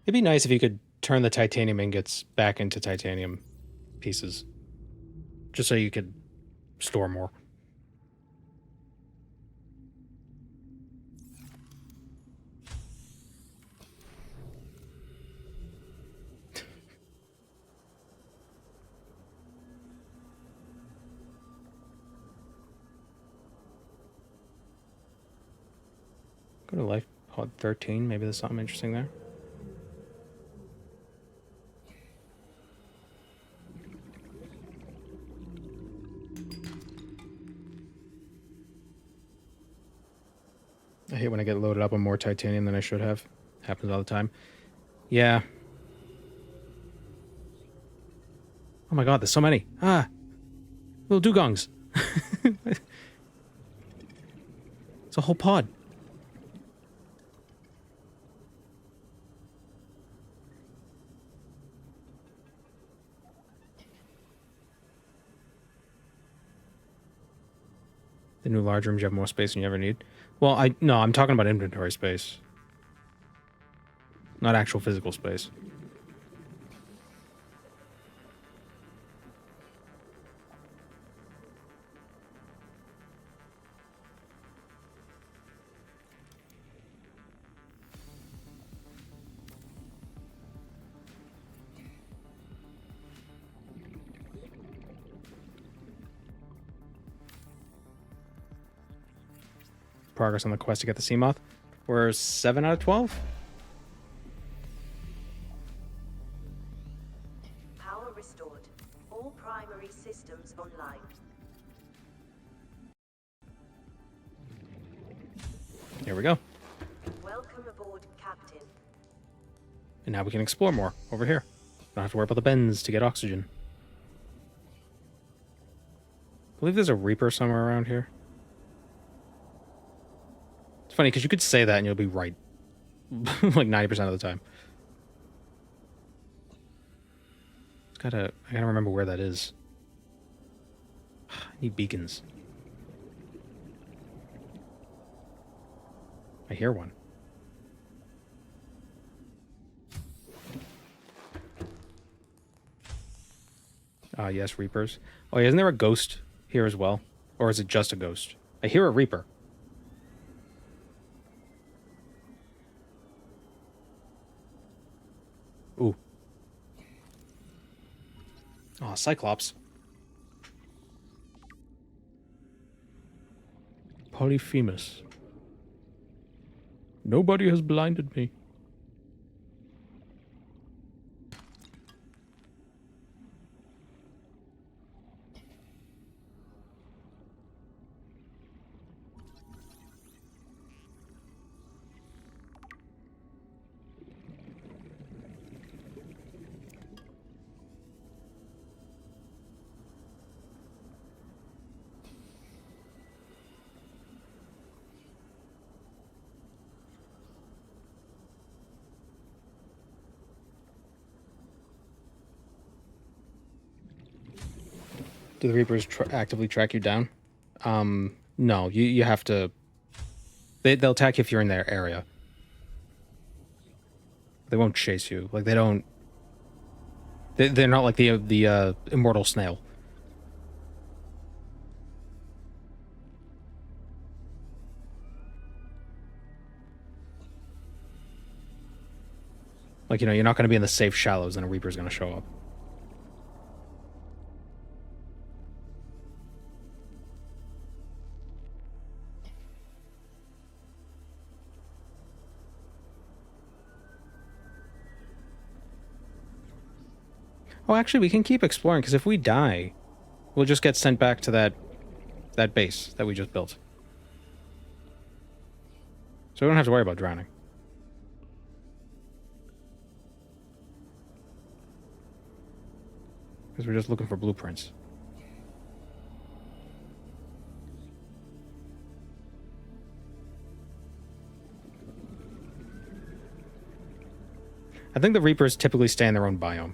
It'd be nice if you could turn the titanium ingots back into titanium pieces. Just so you could store more. Go to lifepod 13. Maybe there's something interesting there. I hate when I get loaded up on more titanium than I should have. Happens all the time. Yeah. Oh my god, there's so many. Ah! Little dugongs. It's a whole pod. The new large rooms, you have more space than you ever need. Well, no, I'm talking about inventory space. Not actual physical space. Progress on the quest to get the Sea Moth. We're 7 out of 12? Power restored. All primary systems online. Here we go. Welcome aboard, Captain. And now we can explore more over here. Don't have to worry about the bends to get oxygen. I believe there's a Reaper somewhere around here. It's funny because you could say that and you'll be right. Like 90% of the time. I gotta remember where that is. I need beacons. I hear one. Ah, yes, Reapers. Oh, yeah, isn't there a ghost here as well? Or is it just a ghost? I hear a Reaper. Ooh. Oh, Cyclops. Polyphemus. Nobody has blinded me. Do the Reapers actively track you down? No, you have to... They'll attack you if you're in their area. They won't chase you. Like, they don't... They're not like the immortal snail. Like, you know, you're not going to be in the safe shallows and a Reaper's going to show up. Oh, actually, we can keep exploring, because if we die, we'll just get sent back to that base that we just built. So So we don't have to worry about drowning. Because we're just looking for blueprints. I think the Reapers typically stay in their own biome.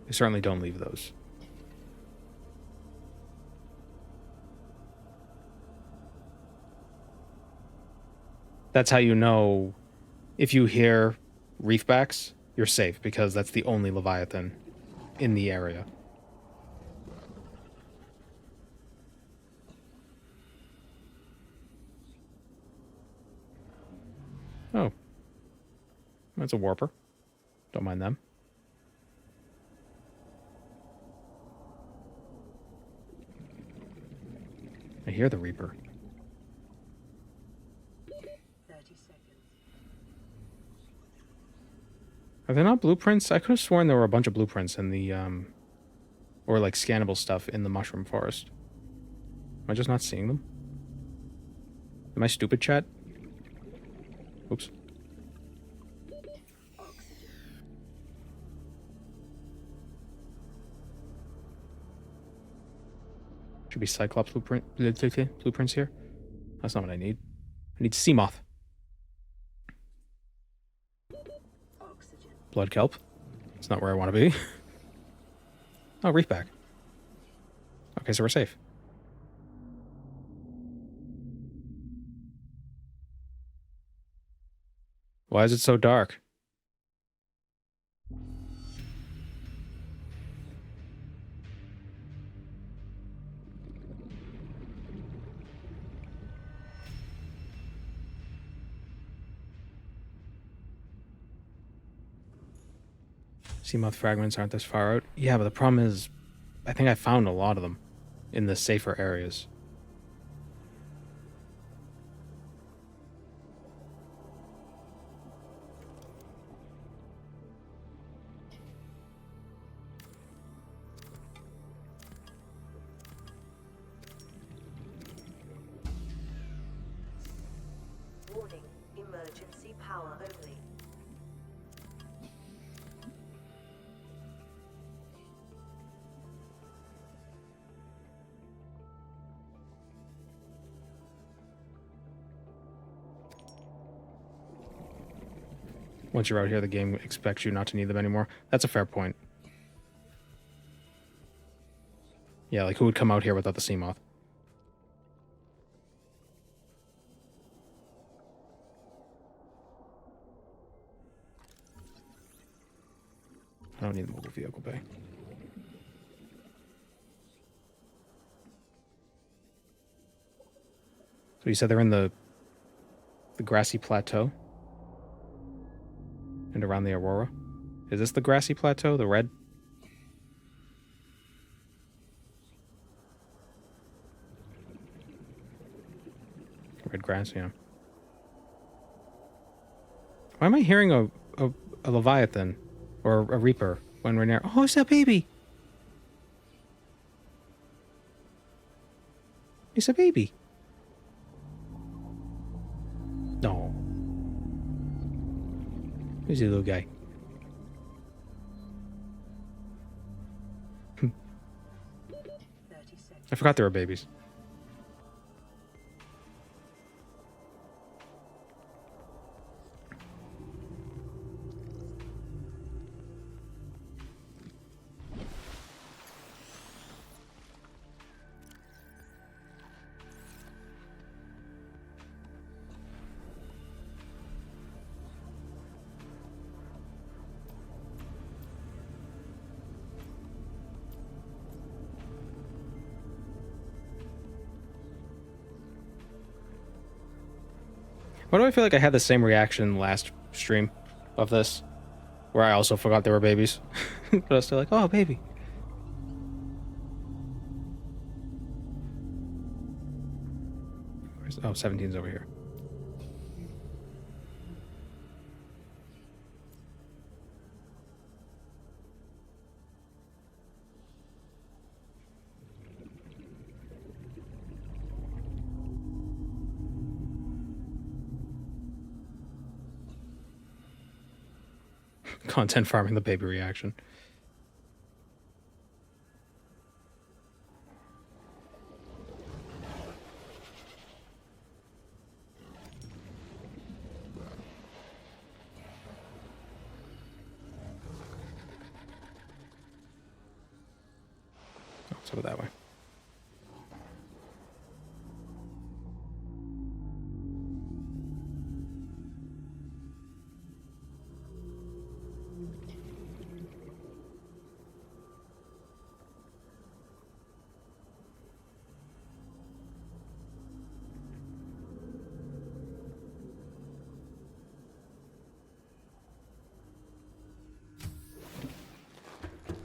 They certainly don't leave those. That's how you know if you hear reefbacks, you're safe, because that's the only Leviathan in the area. Oh. That's a warper. Don't mind them. I hear the Reaper. 30 seconds. Are there not blueprints? I could have sworn there were a bunch of blueprints in the, or like scannable stuff in the mushroom forest. Am I just not seeing them? Am I stupid, chat? Oops. Should be Cyclops blueprints here. That's not what I need. I need Sea Moth. Oxygen. Blood kelp. That's not where I want to be. Oh, reefback. Okay, so we're safe. Why is it so dark? Seamoth fragments aren't this far out. Yeah, but the problem is, I think I found a lot of them in the safer areas. Warning, emergency power only. Once you're out here, the game expects you not to need them anymore. That's a fair point. Yeah, like who would come out here without the Seamoth? I don't need the mobile vehicle bay. So you said they're in the grassy plateau? And around the Aurora? Is this the grassy plateau? The red? Red grass, yeah. Why am I hearing a Leviathan or a Reaper when we're near? Oh, it's a baby! It's a baby. No. Who's the little guy? 30 seconds. I forgot there were babies. Why do I feel like I had the same reaction last stream of this? Where I also forgot there were babies. But I was still like, oh, baby. Oh, 17's over here. Content farming the baby reaction. Oh, let's go that way.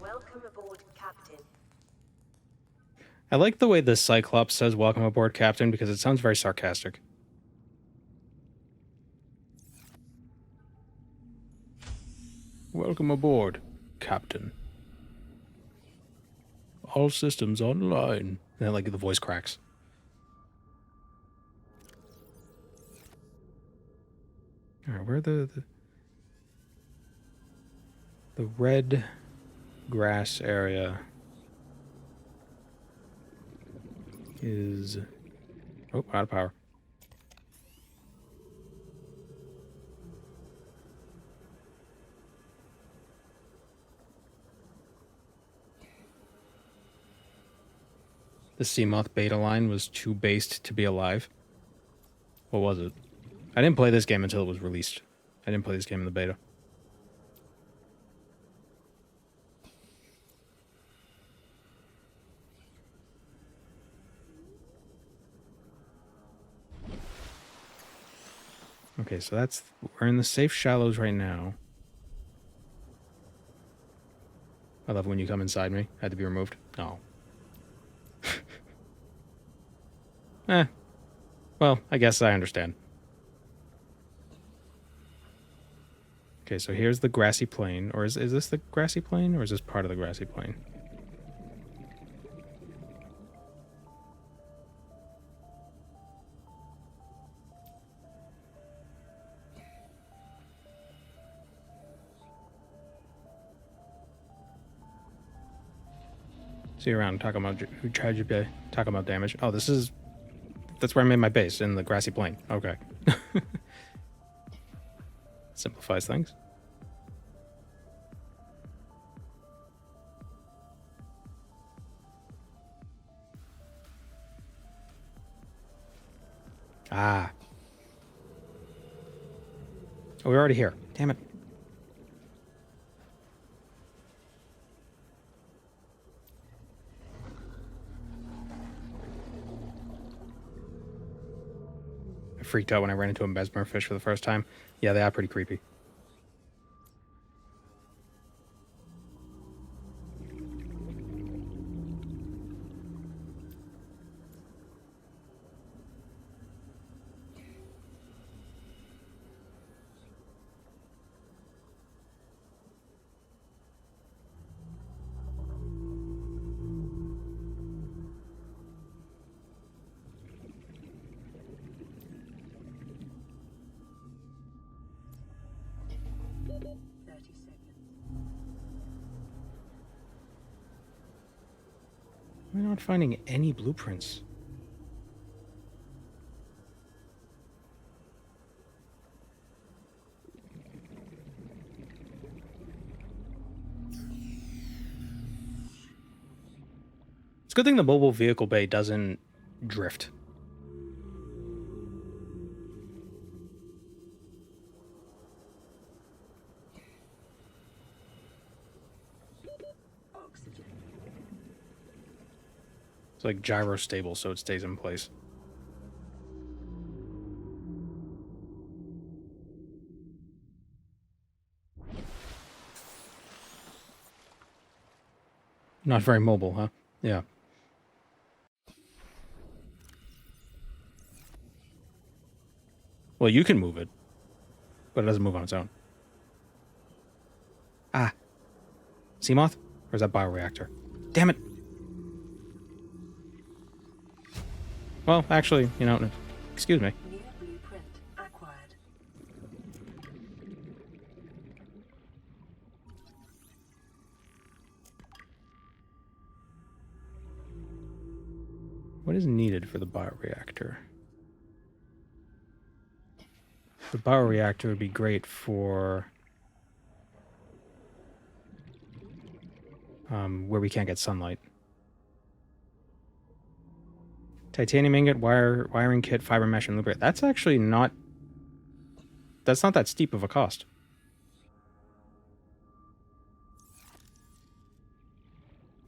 Welcome aboard, Captain. I like the way the Cyclops says welcome aboard, Captain, because it sounds very sarcastic. Welcome aboard, Captain. All systems online. And then, like, the voice cracks. Alright, where the red grass area is... Oh, out of power. The Sea Moth beta line was too based to be alive. What was it? I didn't play this game until it was released. I didn't play this game in the beta. Okay, so that's... We're in the safe shallows right now. I love when you come inside me. Had to be removed. Oh. Well, I guess I understand. Okay, so here's the grassy plain. Or is this the grassy plain? Or is this part of the grassy plain? See you around. Talking about damage. Oh, this is... That's where I made my base, in the grassy plain. Okay. Simplifies things. Ah. Oh, we're already here. Damn it. I freaked out when I ran into a mesmer fish for the first time. Yeah, they are pretty creepy. We're not finding any blueprints. It's a good thing the mobile vehicle bay doesn't drift. It's like gyro stable, so it stays in place. Not very mobile, huh? Yeah. Well, you can move it, but it doesn't move on its own. Ah. Seamoth? Or is that bioreactor? Damn it! Well, actually, you know, excuse me. New blueprint acquired. What is needed for the bioreactor? The bioreactor would be great for where we can't get sunlight. Titanium ingot, wiring kit, fiber mesh, and lubricant. That's actually not... That's not that steep of a cost.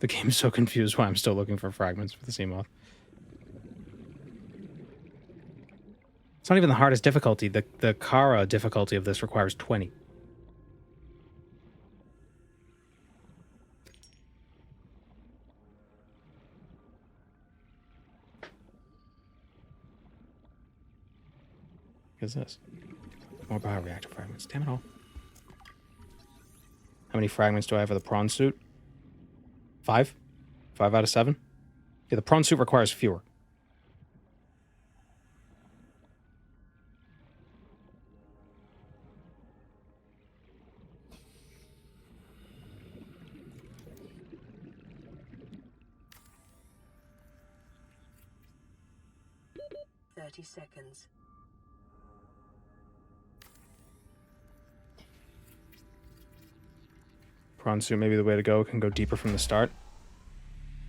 The game's so confused why I'm still looking for fragments for the Sea Moth. It's not even the hardest difficulty. The Kara difficulty of this requires 20. What is this? More bioreactor fragments. Damn it all. How many fragments do I have for the prawn suit? 5? 5 out of 7? Yeah, the prawn suit requires fewer. Seconds. Prawn suit may be the way to go. Can go deeper from the start.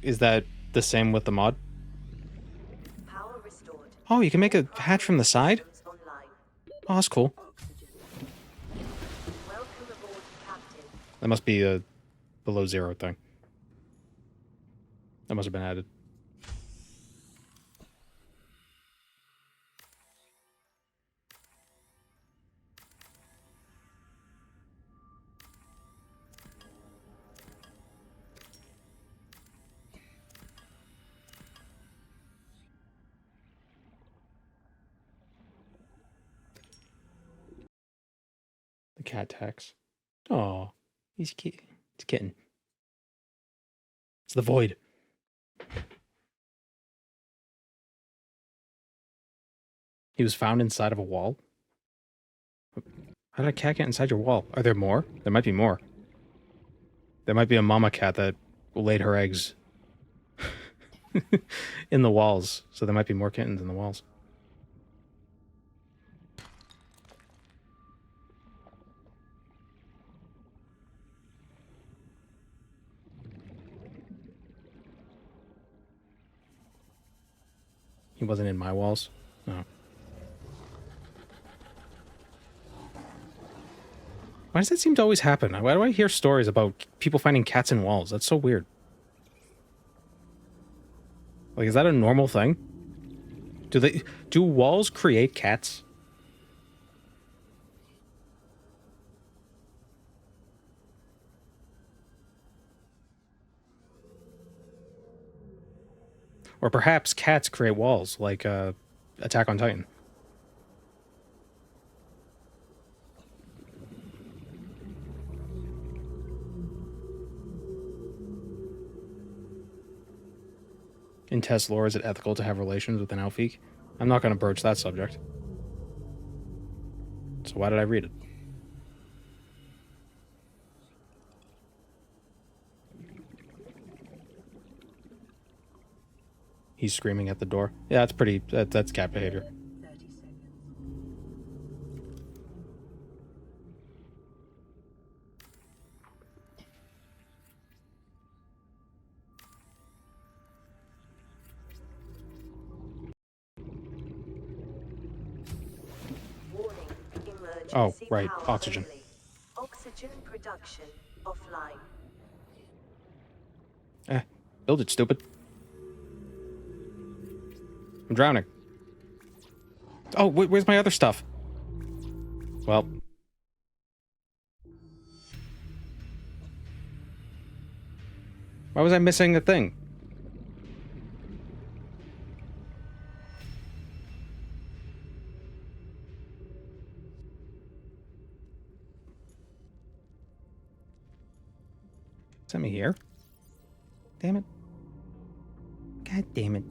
Is that the same with the mod? Power restored. Oh, you can make a hatch from the side? Oh, that's cool. Welcome aboard, Captain. That must be a below zero thing. That must have been added. The cat tax. Oh, he's cute. It's a kitten. It's the void. He was found inside of a wall. How did a cat get inside your wall? Are there more? There might be more. There might be a mama cat that laid her eggs in the walls. So there might be more kittens in the walls. He wasn't in my walls? No. Why does that seem to always happen? Why do I hear stories about people finding cats in walls? That's so weird. Like, is that a normal thing? Do walls create cats? Or perhaps cats create walls, like Attack on Titan. In Test lore, is it ethical to have relations with an Alfeek? I'm not going to broach that subject. So why did I read it? He's screaming at the door. Yeah, that's pretty... That's cat behavior. 30 seconds. Warning. Emergency Oh, right. power Oxygen. only. Oxygen production offline. Build it, stupid. I'm drowning. Oh, where's my other stuff? Well. Why was I missing the thing? Send me here. Damn it. God damn it.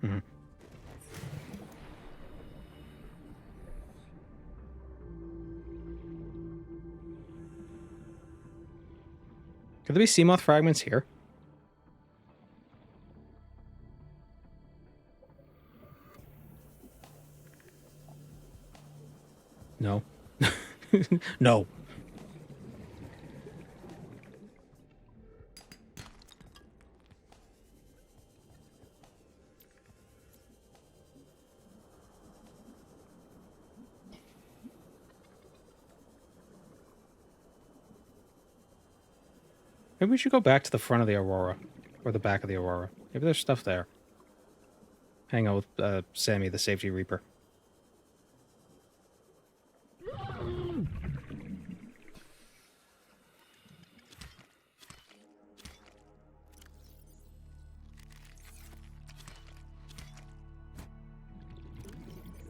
Mm-hmm. Could there be Sea Moth fragments here? No. No. Maybe we should go back to the front of the Aurora. Or the back of the Aurora. Maybe there's stuff there. Hang out with Sammy, the Safety Reaper.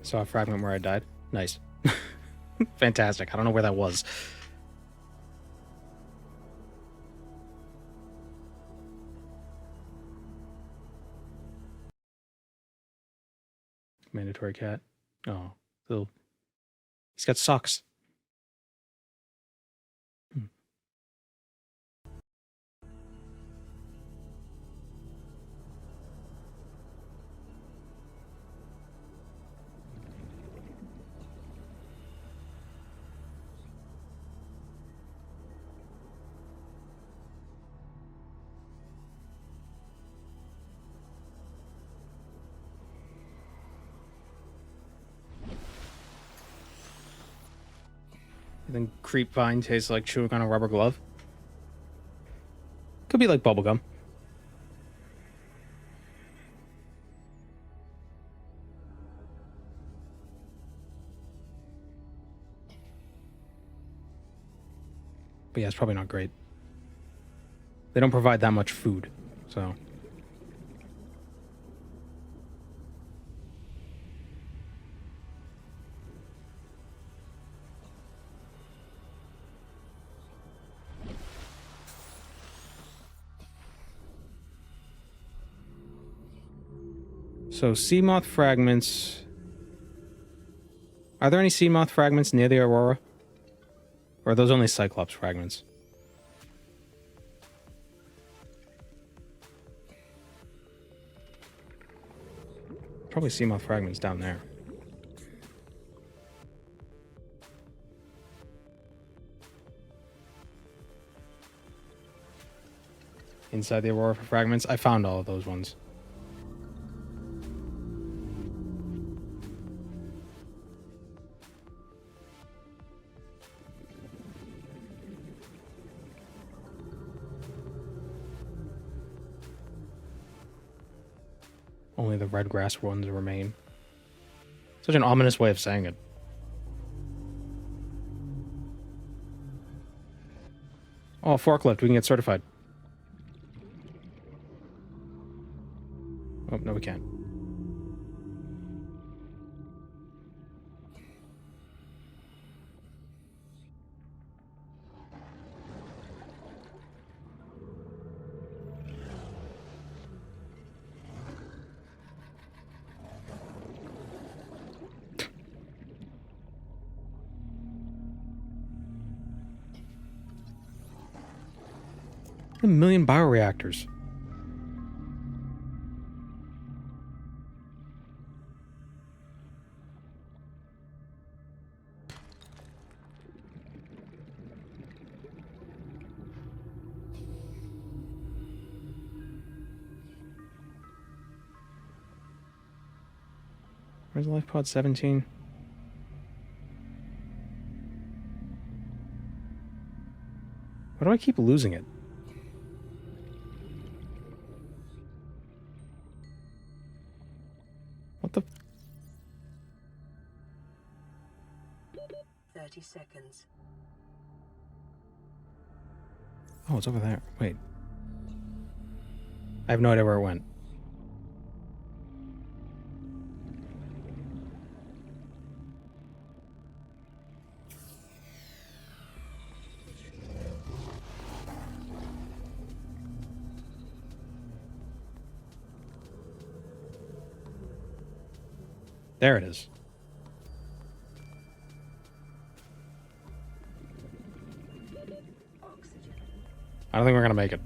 Saw a fragment where I died. Nice. Fantastic. I don't know where that was. Mandatory cat. Oh, little. He's got socks. You think creep vine tastes like chewing on a rubber glove? Could be like bubblegum. But yeah, it's probably not great. They don't provide that much food, so... So, Sea Moth fragments... Are there any Sea Moth fragments near the Aurora? Or are those only Cyclops fragments? Probably Sea Moth fragments down there. Inside the Aurora fragments? I found all of those ones. Only the red grass ones remain. Such an ominous way of saying it. Oh, forklift. We can get certified. Oh, no, we can't. A million bioreactors. Where's lifepod 17? Why do I keep losing it? What the? 30 seconds. Oh, it's over there. Wait. I have no idea where it went. There it is. I don't think we're gonna make it.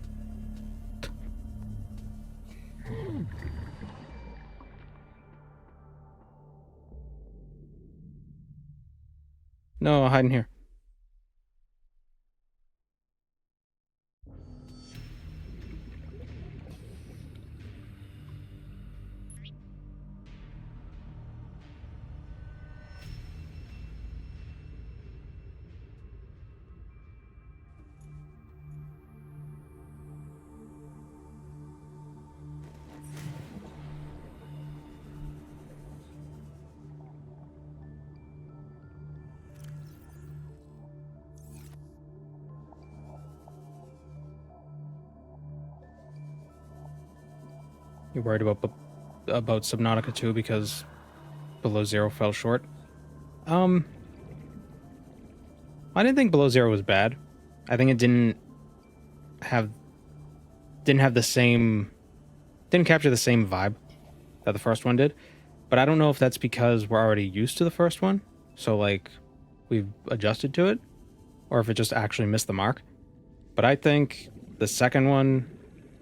No, I'll hide in here. You worried about Subnautica 2 because Below Zero fell short? I didn't think Below Zero was bad. I think it didn't have the same, didn't capture the same vibe that the first one did. But I don't know if that's because we're already used to the first one, so like we've adjusted to it, or if it just actually missed the mark. But I think the second one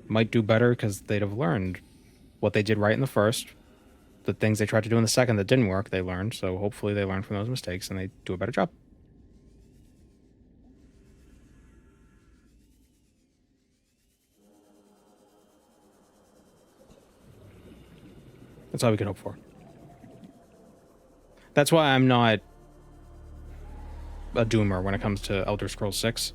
might do better because they'd have learned what they did right in the first. The things they tried to do in the second that didn't work, they learned. So hopefully they learn from those mistakes and they do a better job. That's all we can hope for. That's why I'm not a doomer when it comes to Elder Scrolls 6.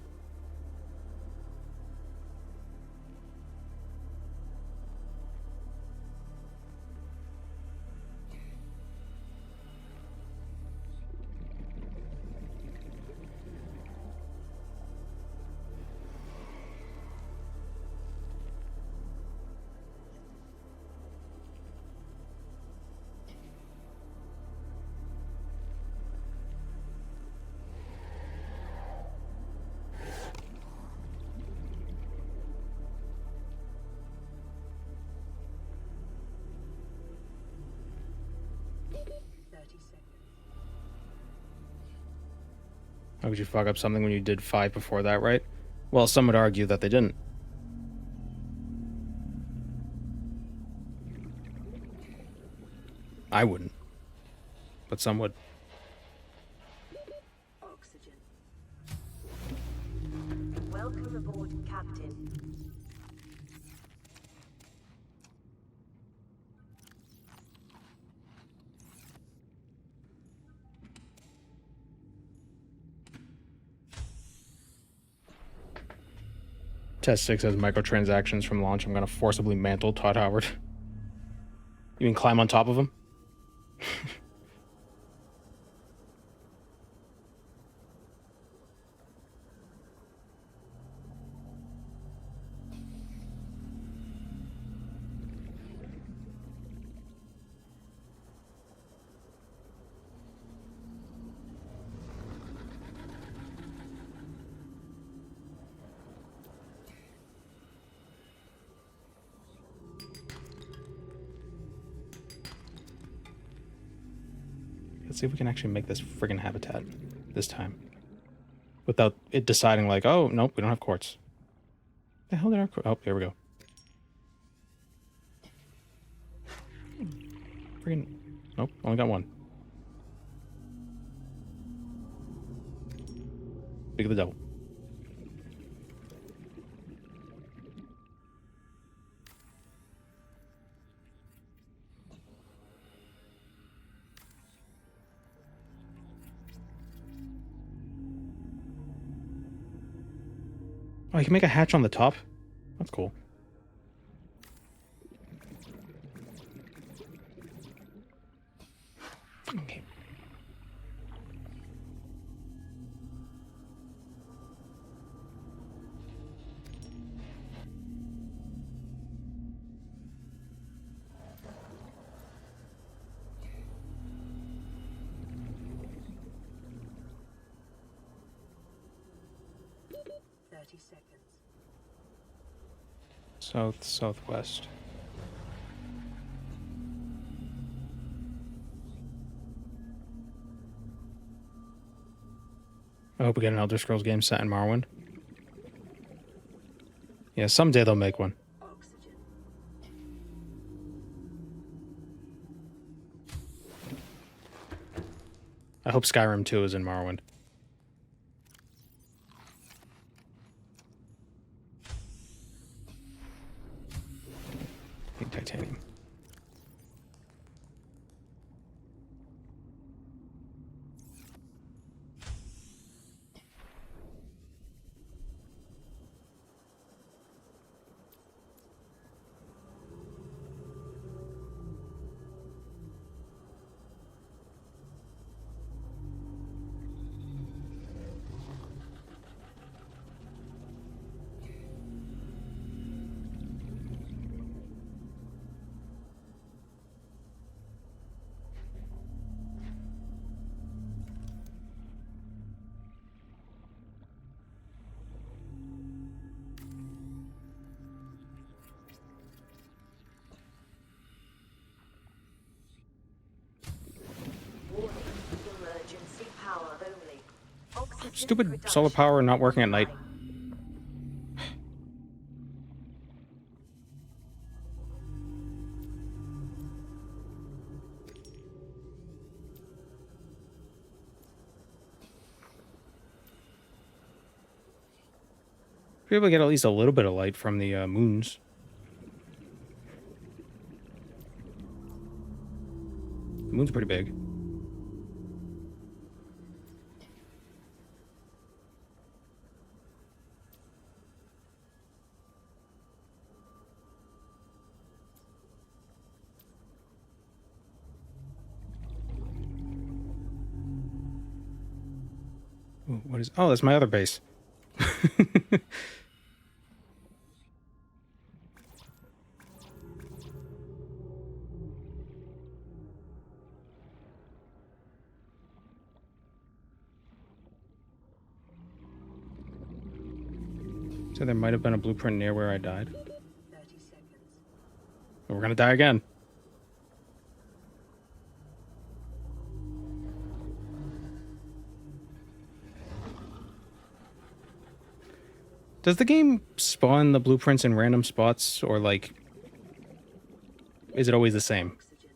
How could you fuck up something when you did 5 before that, right? Well, some would argue that they didn't. I wouldn't. But some would. Oxygen. Welcome aboard, Captain. Test 6 has microtransactions from launch. I'm gonna forcibly mantle Todd Howard. You mean climb on top of him? Let's see if we can actually make this friggin' habitat this time. Without it deciding like, oh, nope, we don't have quartz. The hell did our... Oh, here we go. Friggin'... Nope, only got one. Speak of the devil. Oh, you can make a hatch on the top? That's cool. Okay. South, southwest. I hope we get an Elder Scrolls game set in Morrowind. Yeah, someday they'll make one. Oxygen. I hope Skyrim 2 is in Morrowind. Pink titanium. Emergency power only. Oxygen Stupid solar production power not working at night. online. Be able to get at least a little bit of light from the moons. The moon's pretty big. Ooh, what is... Oh, that's my other base. So there might have been a blueprint near where I died. 30 seconds. But we're gonna die again. Does the game spawn the blueprints in random spots, or like, is it always the same? Oxygen.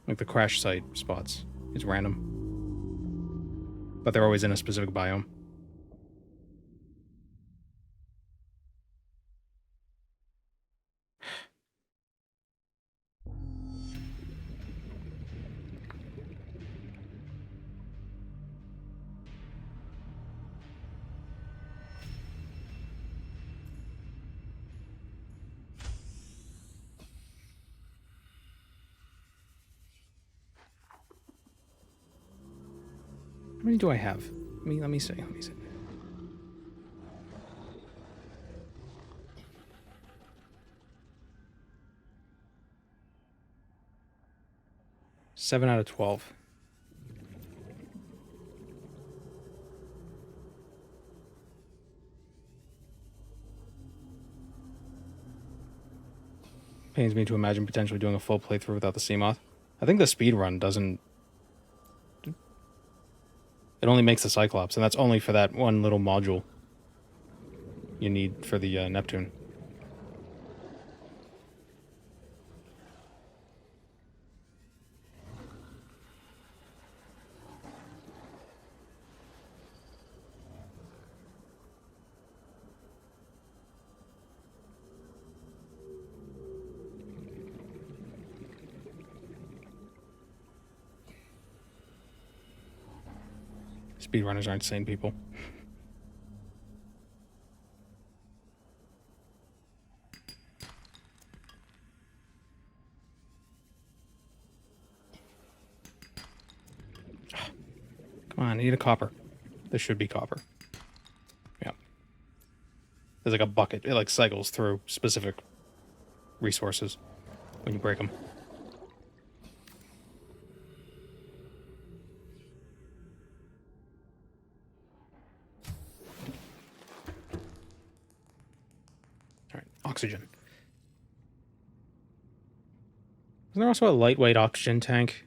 Like the crash site spots is random, but they're always in a specific biome. How many do I have? Let me see. Let me see. Seven out of 12. Pains me to imagine potentially doing a full playthrough without the Sea Moth. I think the speed run doesn't... It only makes the Cyclops, and that's only for that one little module you need for the Neptune. Speedrunners aren't sane people. Come on, I need a copper. This should be copper. Yeah. There's like a bucket. It like cycles through specific resources when you break them. Oxygen. Isn't there also a lightweight oxygen tank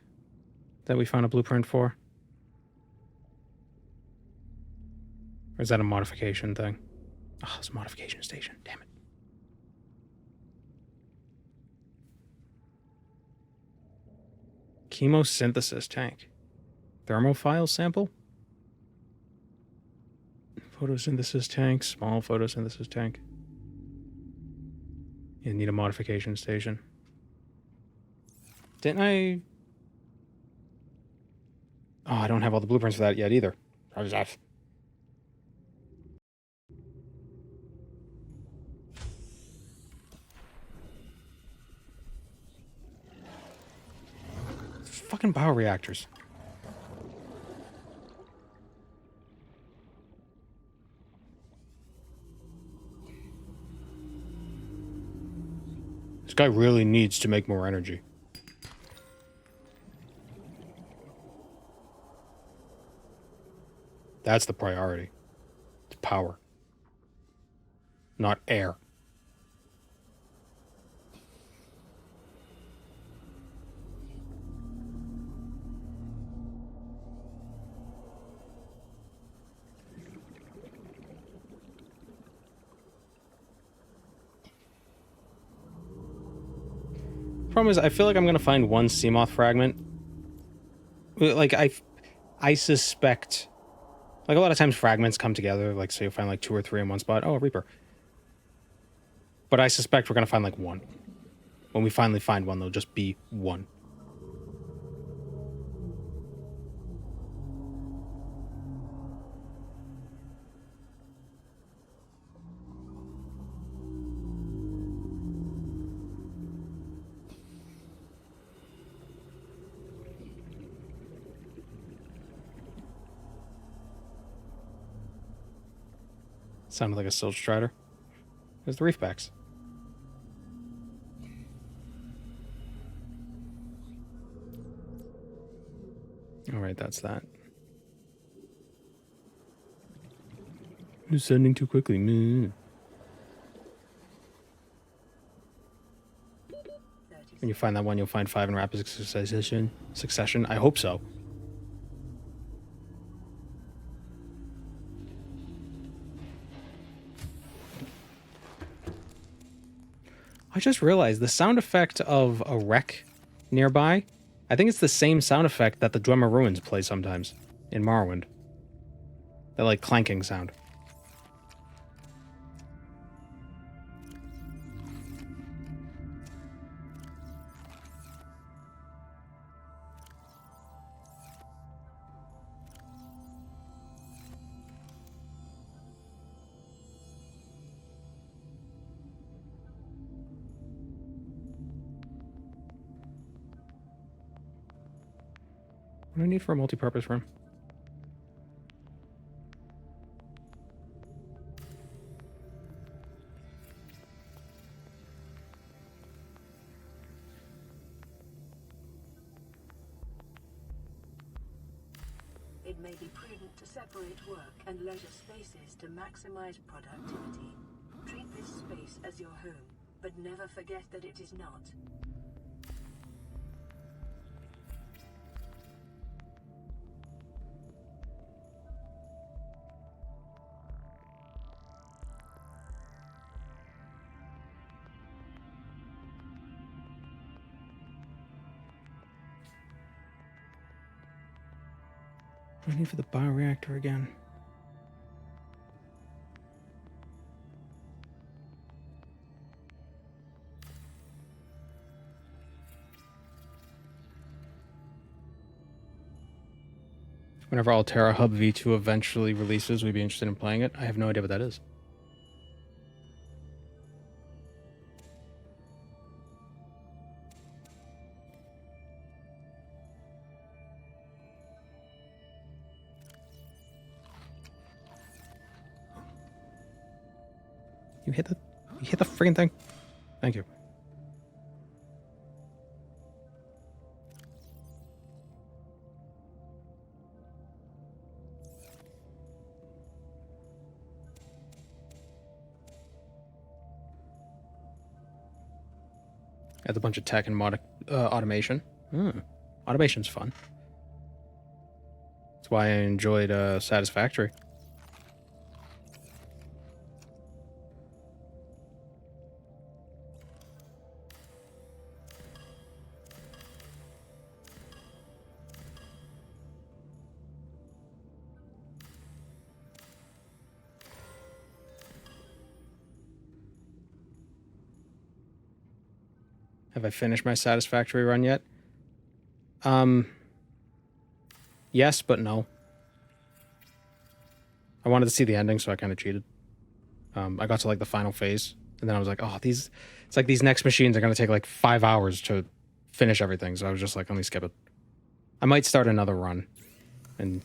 that we found a blueprint for? Or is that a modification thing? Oh, it's a modification station. Damn it. Chemosynthesis tank. Thermophile sample? Photosynthesis tank. Small photosynthesis tank. You need a modification station. Didn't I... Oh, I don't have all the blueprints for that yet either. How does that... Fucking bioreactors. This guy really needs to make more energy. That's the priority. It's power. Not air. Problem is, I feel like I'm gonna find one Sea Moth fragment. Like, I suspect... Like, a lot of times fragments come together. Like, say you find, like, 2 or 3 in one spot. Oh, a Reaper. But I suspect we're gonna find, like, one. When we finally find one, there'll just be one. Sounded like a Silge Strider. There's the reefbacks. Alright, that's that. Who's sending too quickly? When you find that one, you'll find 5 in rapid succession. I hope so. I just realized the sound effect of a wreck nearby, I think it's the same sound effect that the Dwemer Ruins play sometimes in Morrowind. That, like, clanking sound. What do I need for a multi-purpose room? It may be prudent to separate work and leisure spaces to maximize productivity. Treat this space as your home, but never forget that it is not. What do I need for the bioreactor again? Whenever Altera Hub V2 eventually releases, we'd be interested in playing it. I have no idea what that is. You hit the freaking thing. Thank you. Adds a bunch of tech and automation. Automation's fun. That's why I enjoyed Satisfactory. Have I finished my satisfactory run yet? Yes, but no. I wanted to see the ending, so I kind of cheated. I got to like the final phase, and then I was like, oh, it's like these next machines are going to take like 5 hours to finish everything, so I was just like, let me skip it. I might start another run and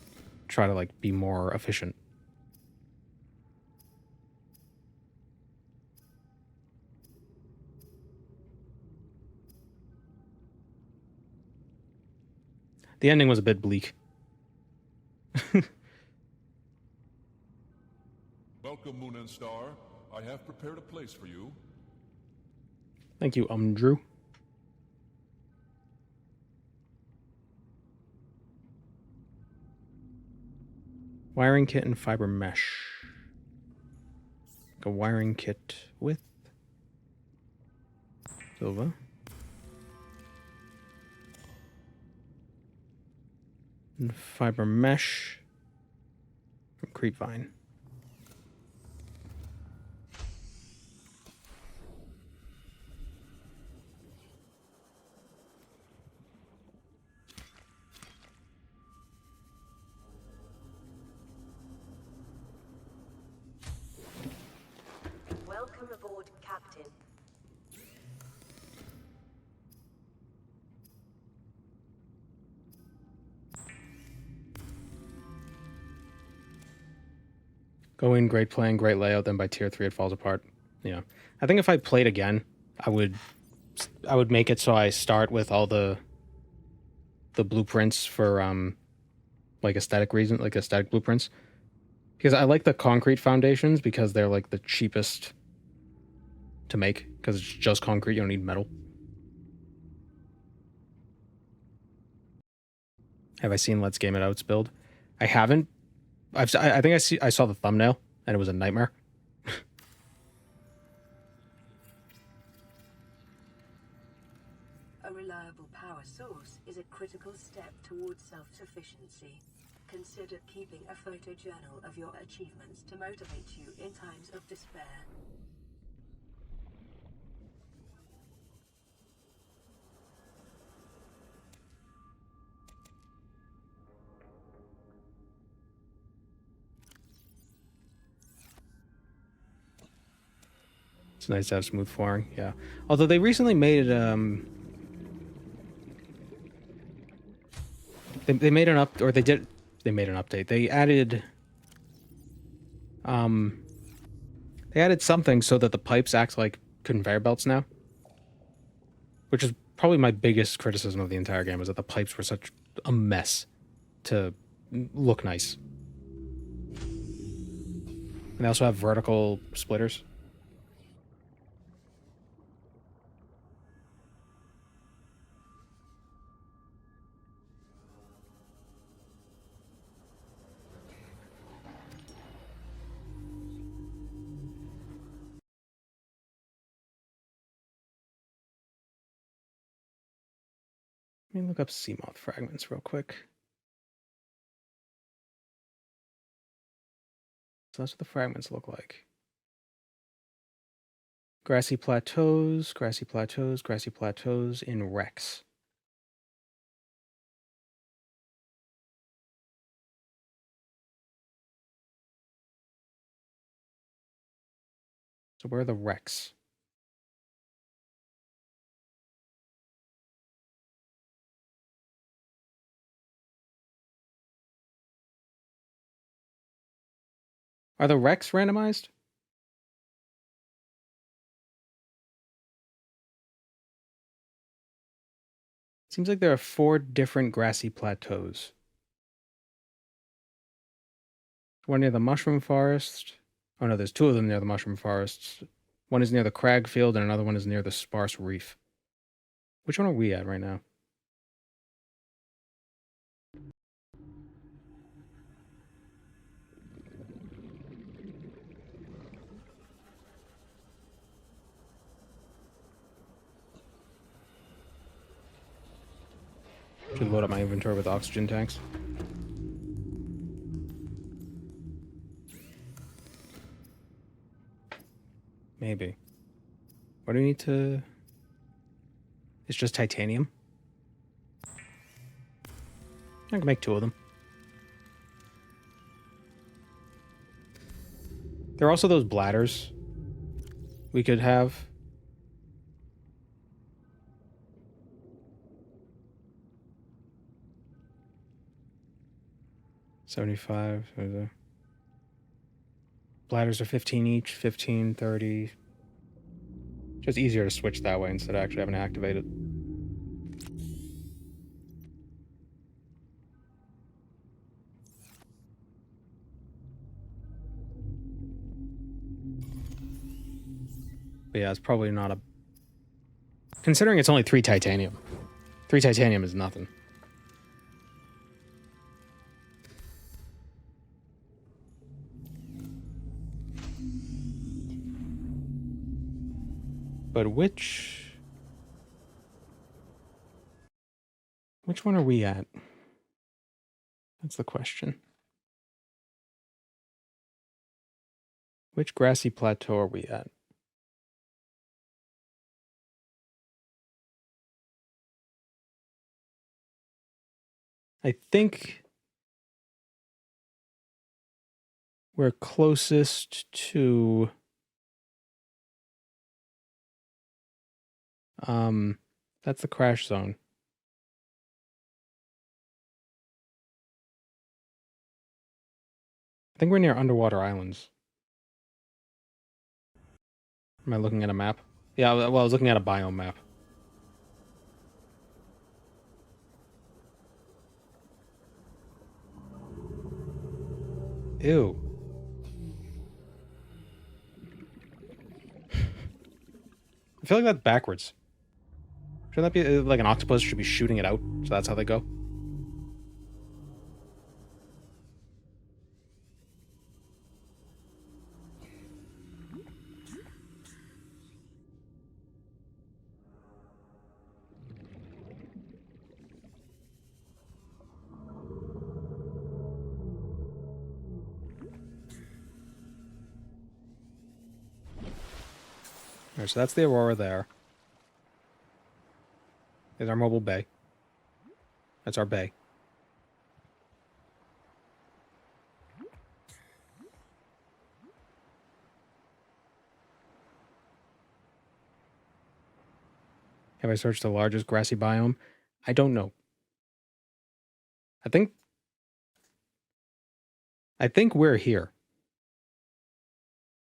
try to like be more efficient. The ending was a bit bleak. Welcome, Moon and Star. I have prepared a place for you. Thank you, Drew. Wiring kit and fiber mesh. Like a wiring kit with silver. And fiber mesh from Creepvine. Welcome aboard, Captain. Go in, great playing, great layout, then by tier 3 it falls apart. Yeah. I think if I played again, I would make it so I start with all the blueprints for like aesthetic reason, like aesthetic blueprints. Because I like the concrete foundations because they're like the cheapest to make, because it's just concrete, you don't need metal. Have I seen Let's Game It Out's build? I haven't. I think I saw the thumbnail and it was a nightmare. A reliable power source is a critical step towards self-sufficiency. Consider keeping a photojournal of your achievements to motivate you in times of despair. It's nice to have smooth flooring, yeah. Although they recently made it, they made an they made an update. They added something so that the pipes act like conveyor belts now. Which is probably my biggest criticism of the entire game, is that the pipes were such a mess to look nice. And they also have vertical splitters. Let me look up Sea Moth fragments real quick. So that's what the fragments look like. Grassy plateaus, grassy plateaus, grassy plateaus in wrecks. So where are the wrecks? Are the wrecks randomized? Seems like there are 4 different grassy plateaus. One near the mushroom forest. Oh no, there's 2 of them near the mushroom forests. One is near the crag field and another one is near the sparse reef. Which one are we at right now? Should load up my inventory with oxygen tanks. Maybe. What do we need to... It's just titanium. I can make 2 of them. There are also those bladders we could have. $75. Bladders are 15 each, 15, 30. Just easier to switch that way instead of actually having to activate it. But yeah, it's probably not a... Considering it's only 3 titanium. 3 titanium is nothing. But which one are we at? That's the question. Which grassy plateau are we at? I think we're closest to that's the crash zone. I think we're near underwater islands. Am I looking at a map? Yeah, well, I was looking at a biome map. Ew. I feel like that's backwards. Shouldn't that be like an octopus should be shooting it out? So that's how they go. Alright, so that's the Aurora there. There's our mobile bay. That's our bay. Have I searched the largest grassy biome? I don't know. I think we're here.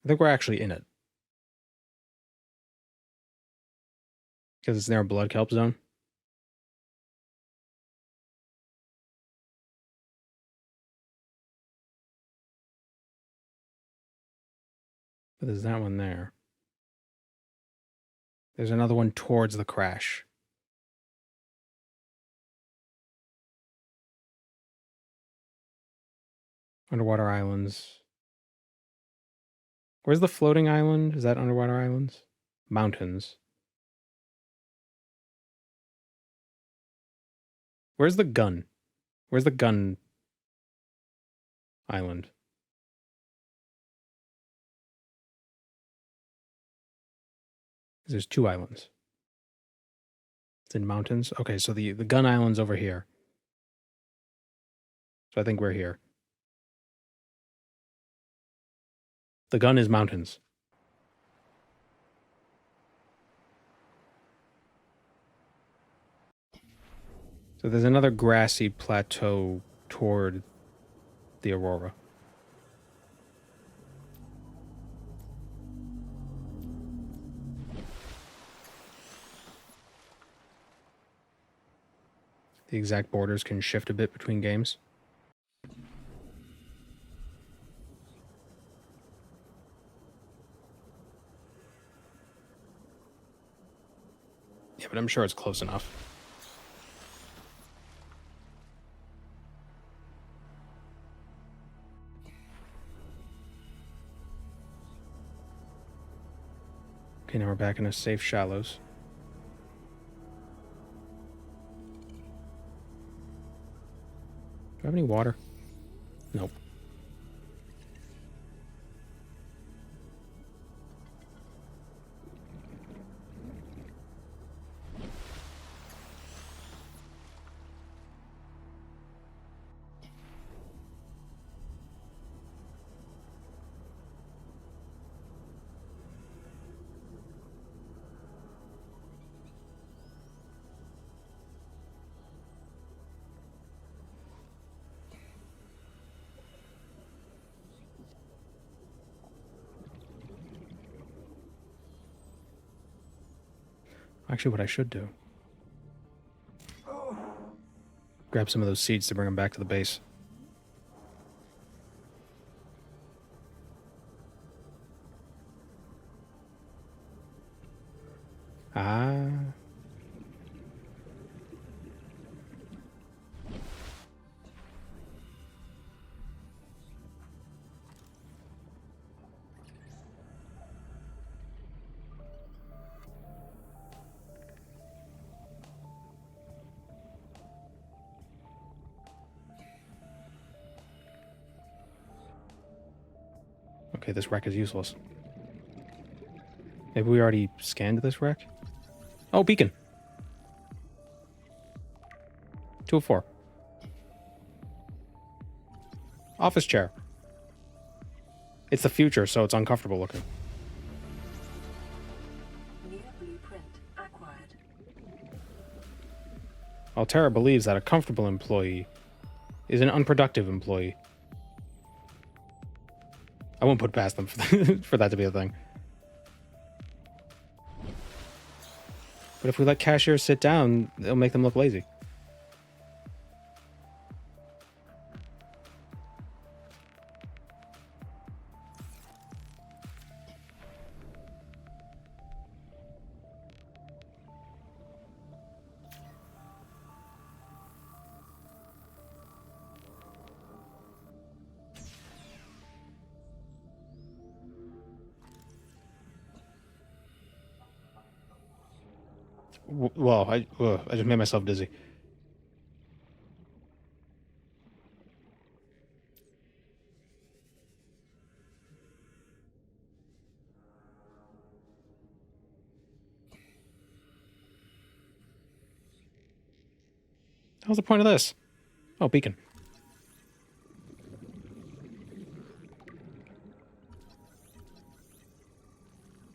I think we're actually in it. Because it's near a blood kelp zone. But there's that one there. There's another one towards the crash. Underwater islands. Where's the floating island? Is that underwater islands? Mountains. Where's the gun? Where's the gun island? There's 2 islands. It's in mountains. Okay, so the gun island's over here. So I think we're here. The gun is mountains. So there's another grassy plateau toward the Aurora. The exact borders can shift a bit between games. Yeah, but I'm sure it's close enough. Okay, now we're back in a safe shallows. Do I have any water? Nope. Actually, what I should do. Grab some of those seeds to bring them back to the base. Ah. Okay, this wreck is useless. Maybe we already scanned this wreck? Oh, beacon. 204. Office chair. It's the future, so it's uncomfortable looking. New blueprint acquired. Altera believes that a comfortable employee is an unproductive employee. I won't put past them for that to be a thing. But if we let cashiers sit down, it'll make them look lazy. Well, I just made myself dizzy. What's the point of this? Oh, beacon.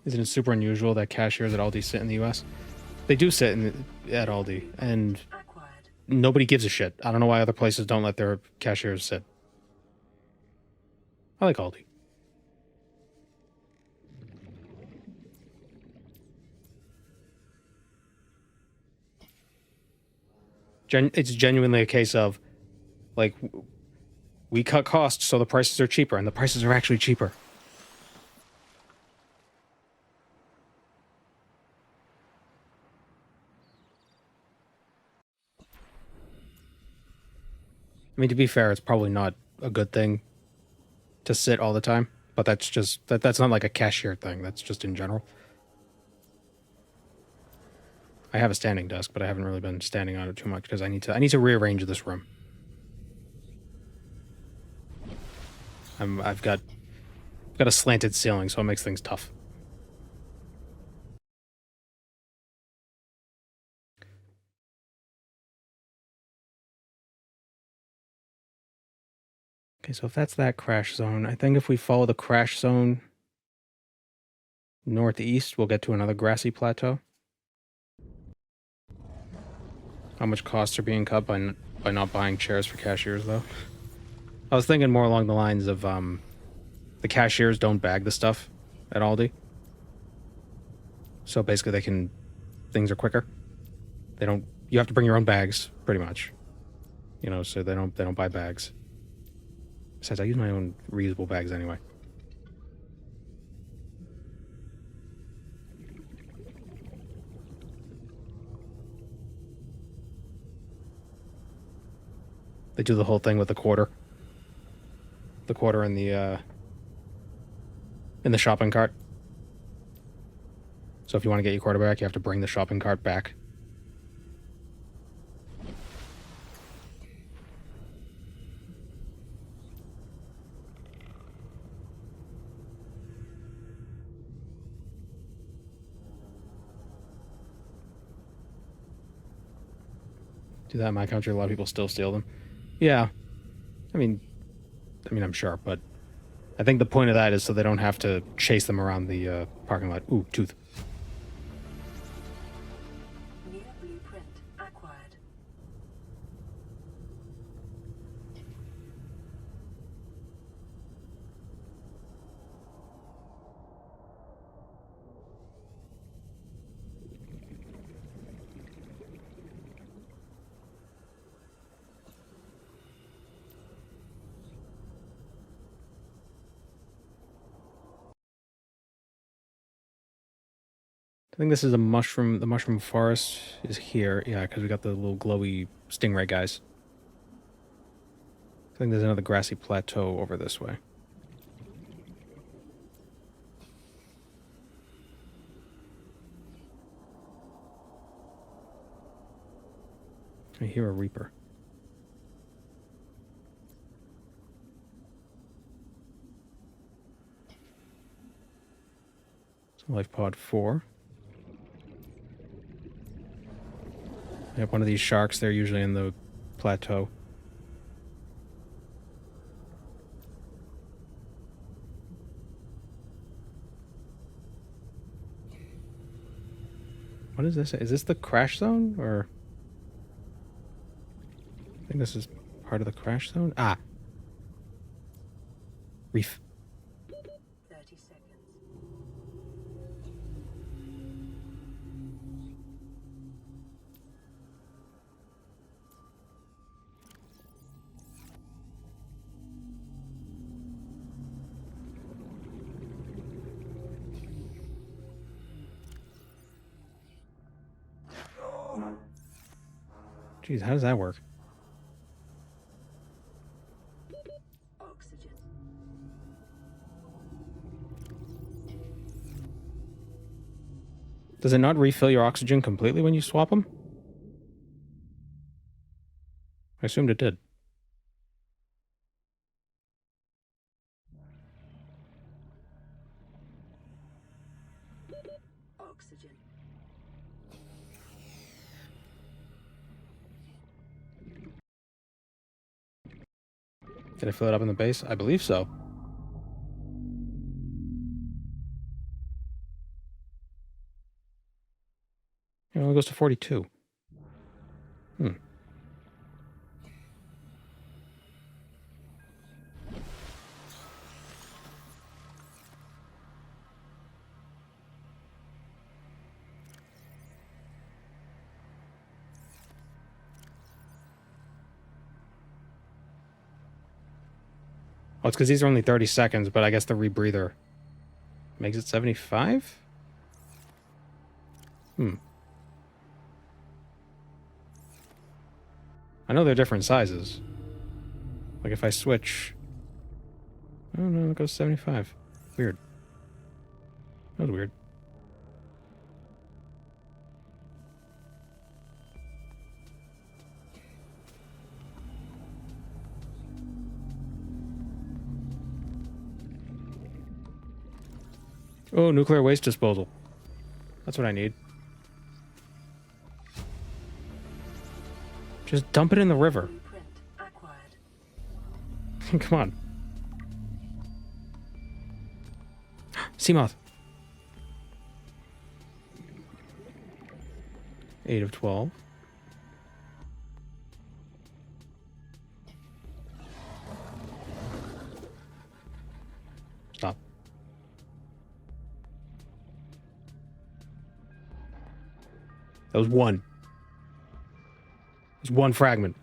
Isn't it super unusual that cashiers at Aldi sit in the U.S.? They do sit at Aldi, and nobody gives a shit. I don't know why other places don't let their cashiers sit. I like Aldi. It's genuinely a case of, like, we cut costs so the prices are cheaper, and the prices are actually cheaper. I mean, to be fair, it's probably not a good thing to sit all the time, but that's just that's not like a cashier thing. That's just in general. I have a standing desk, but I haven't really been standing on it too much because I need to rearrange this room. I've got a slanted ceiling, so it makes things tough. Okay, so if that's that crash zone, I think if we follow the crash zone northeast, we'll get to another grassy plateau. How much costs are being cut by not buying chairs for cashiers, though? I was thinking more along the lines of the cashiers don't bag the stuff at Aldi, so basically things are quicker. You have to bring your own bags, pretty much. You know, so they don't buy bags. Besides, I use my own reusable bags anyway. They do the whole thing with the quarter. The quarter in the shopping cart. So if you want to get your quarter back, you have to bring the shopping cart back. Do that in my country, a lot of people still steal them. Yeah. I mean, I'm sure, but I think the point of that is so they don't have to chase them around the parking lot. Ooh, tooth. New blueprint acquired. think this is a mushroom. The mushroom forest is here. Yeah, because we got the little glowy stingray guys. I think there's another grassy plateau over this way. I hear a reaper. Lifepod 4. I have one of these sharks. They're usually in the plateau. What is this? Is this the crash zone? Or... I think this is part of the crash zone. Ah! Reef. 30 seconds. Jeez, how does that work? Oxygen. Does it not refill your oxygen completely when you swap them? I assumed it did. Oxygen. Did I fill it up in the base? I believe so. It only goes to 42. Hmm. Oh, it's because these are only 30 seconds, but I guess the rebreather makes it 75? Hmm. I know they're different sizes. Like if I switch... I don't know, it goes 75. Weird. That was weird. Oh, nuclear waste disposal. That's what I need. Just dump it in the river. Blueprint acquired. Come on. Seamoth. 8 of 12. Stop. That was one. There's one fragment.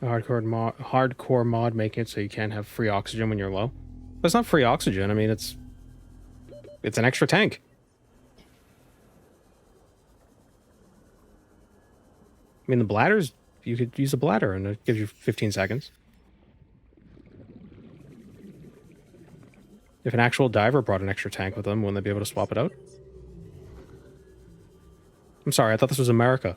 A hardcore mod making it so you can't have free oxygen when you're low. But it's not free oxygen. I mean, it's an extra tank. I mean, the bladders, you could use a bladder and it gives you 15 seconds. If an actual diver brought an extra tank with them, wouldn't they be able to swap it out? I'm sorry, I thought this was America.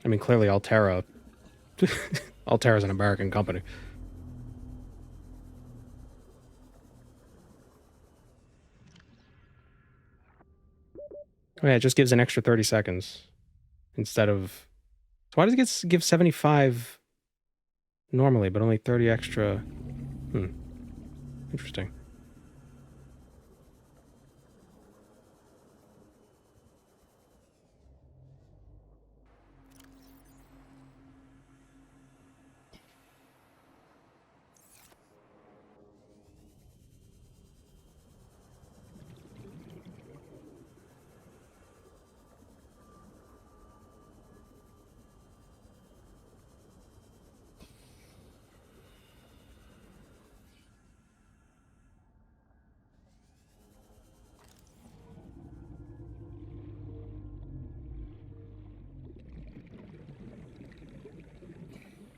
I mean, clearly Altera... Altera's an American company. Oh yeah, it just gives an extra 30 seconds instead of... So why does it give 75 normally, but only 30 extra? Interesting.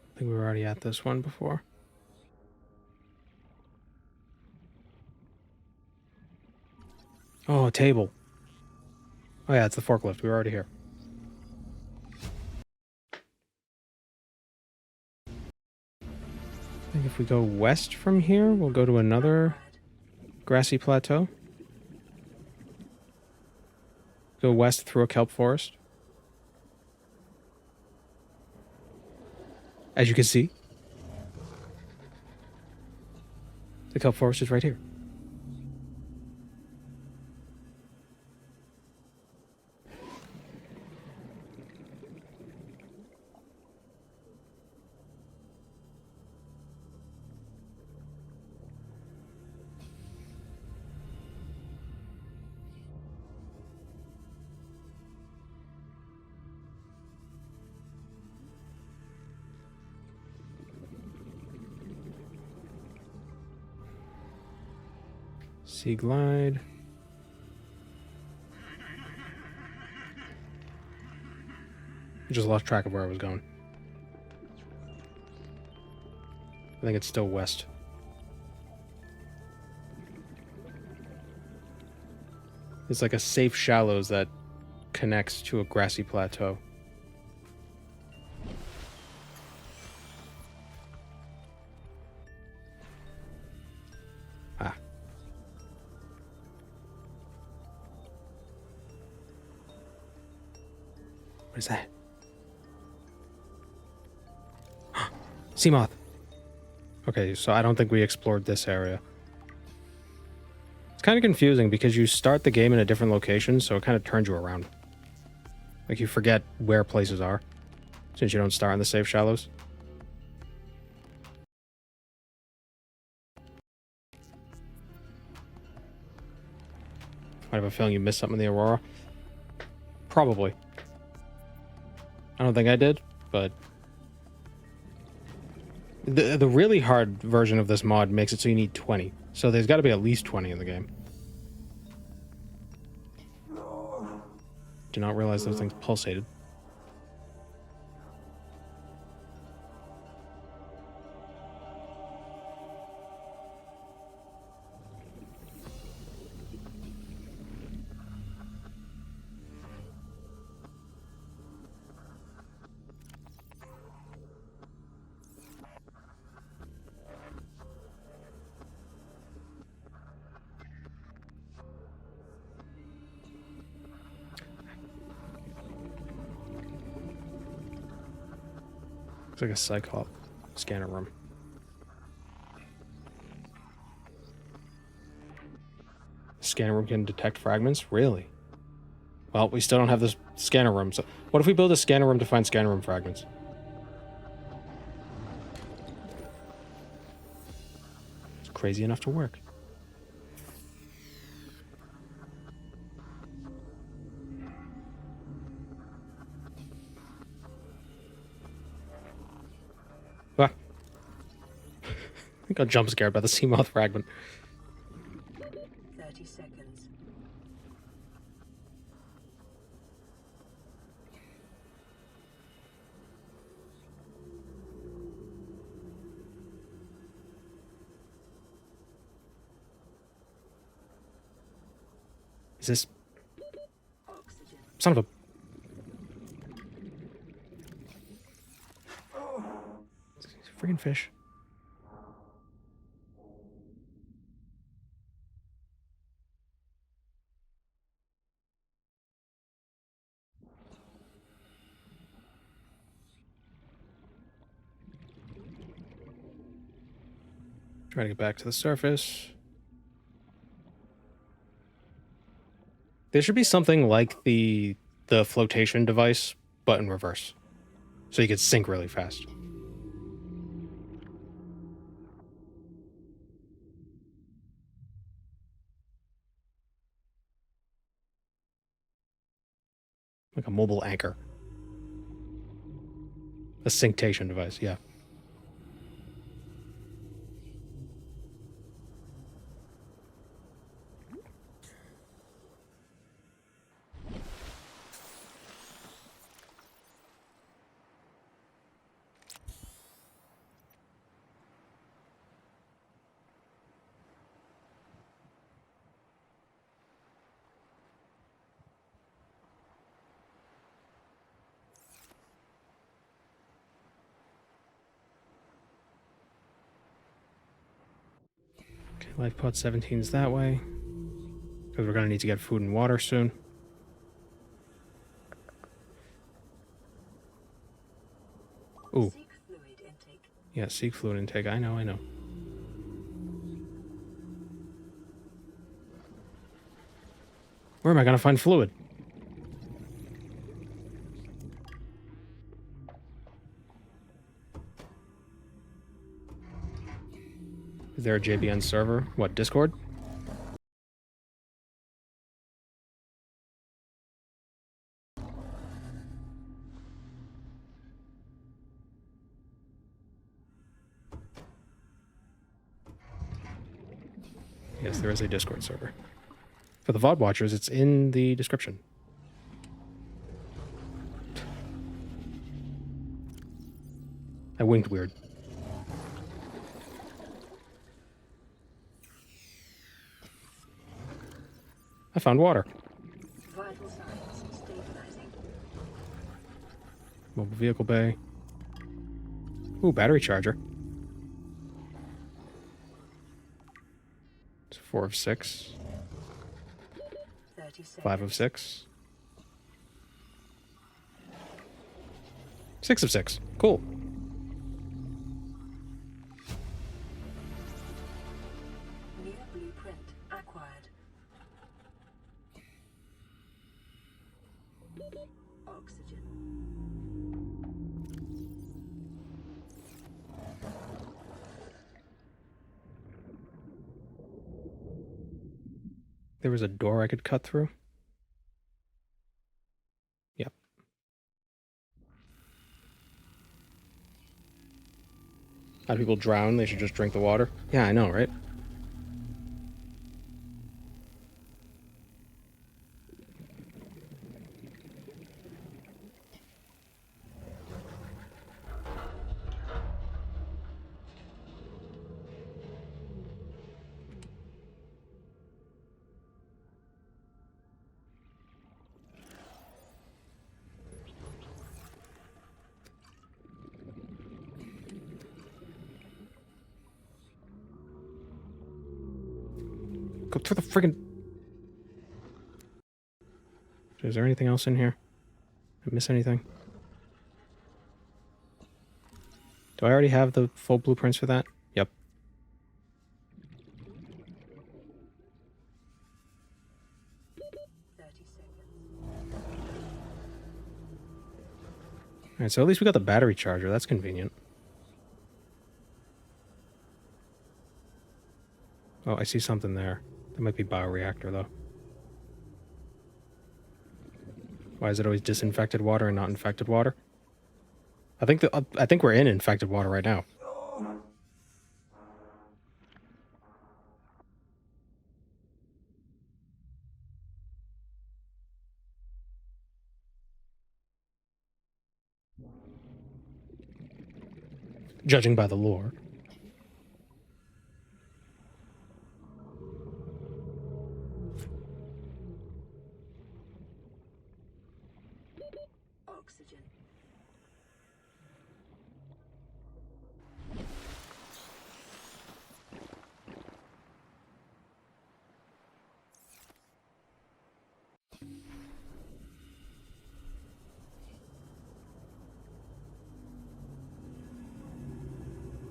I think we were already at this one before. Oh, a table. Oh yeah, it's the forklift. We were already here. I think if we go west from here, we'll go to another grassy plateau. Go west through a kelp forest. As you can see, the kelp forest is right here. Sea glide. I just lost track of where I was going. I think it's still west. It's like a safe shallows that connects to a grassy plateau. Ah. What is that? Sea Moth. Okay, so I don't think we explored this area. It's kind of confusing because you start the game in a different location, so it kind of turns you around. Like you forget where places are, since you don't start in the safe shallows. I have a feeling you missed something in the Aurora. Probably. I don't think I did, but... The really hard version of this mod makes it so you need 20. So there's got to be at least 20 in the game. Did not realize those things pulsated. Looks like a Cyclop scanner room. Scanner room can detect fragments? Really? Well, we still don't have this scanner room, so... What if we build a scanner room to find scanner room fragments? It's crazy enough to work. Ah. I got jump scared by the Sea Moth fragment. 30 seconds. Is this... Oxygen. Son of a... Freaking fish. Try to get back to the surface. There should be something like the flotation device, but in reverse. So you could sink really fast. Like a mobile anchor. A synctation device, yeah. Okay, lifepod 17's that way. Because we're going to need to get food and water soon. Ooh. Seek fluid intake. Yeah, seek fluid intake. I know. Where am I going to find fluid? Is there a JVN server? What, Discord? Yes, there is a Discord server. For the VOD watchers, it's in the description. I winked weird. I found water. Vital signs stabilizing. Mobile vehicle bay. Ooh, battery charger. It's 4 of 6. 30 seconds. 5 of 6. 6 of 6. Cool. New blueprint acquired. Oxygen. There was a door I could cut through. Yep. How do people drown? They should just drink the water. Yeah, I know, right? Go through the friggin'... Is there anything else in here? Did I miss anything? Do I already have the full blueprints for that? Yep. Alright, so at least we got the battery charger. That's convenient. Oh, I see something there. That might be bioreactor, though. Why is it always disinfected water and not infected water? I think we're in infected water right now. Judging by the lore. Oxygen.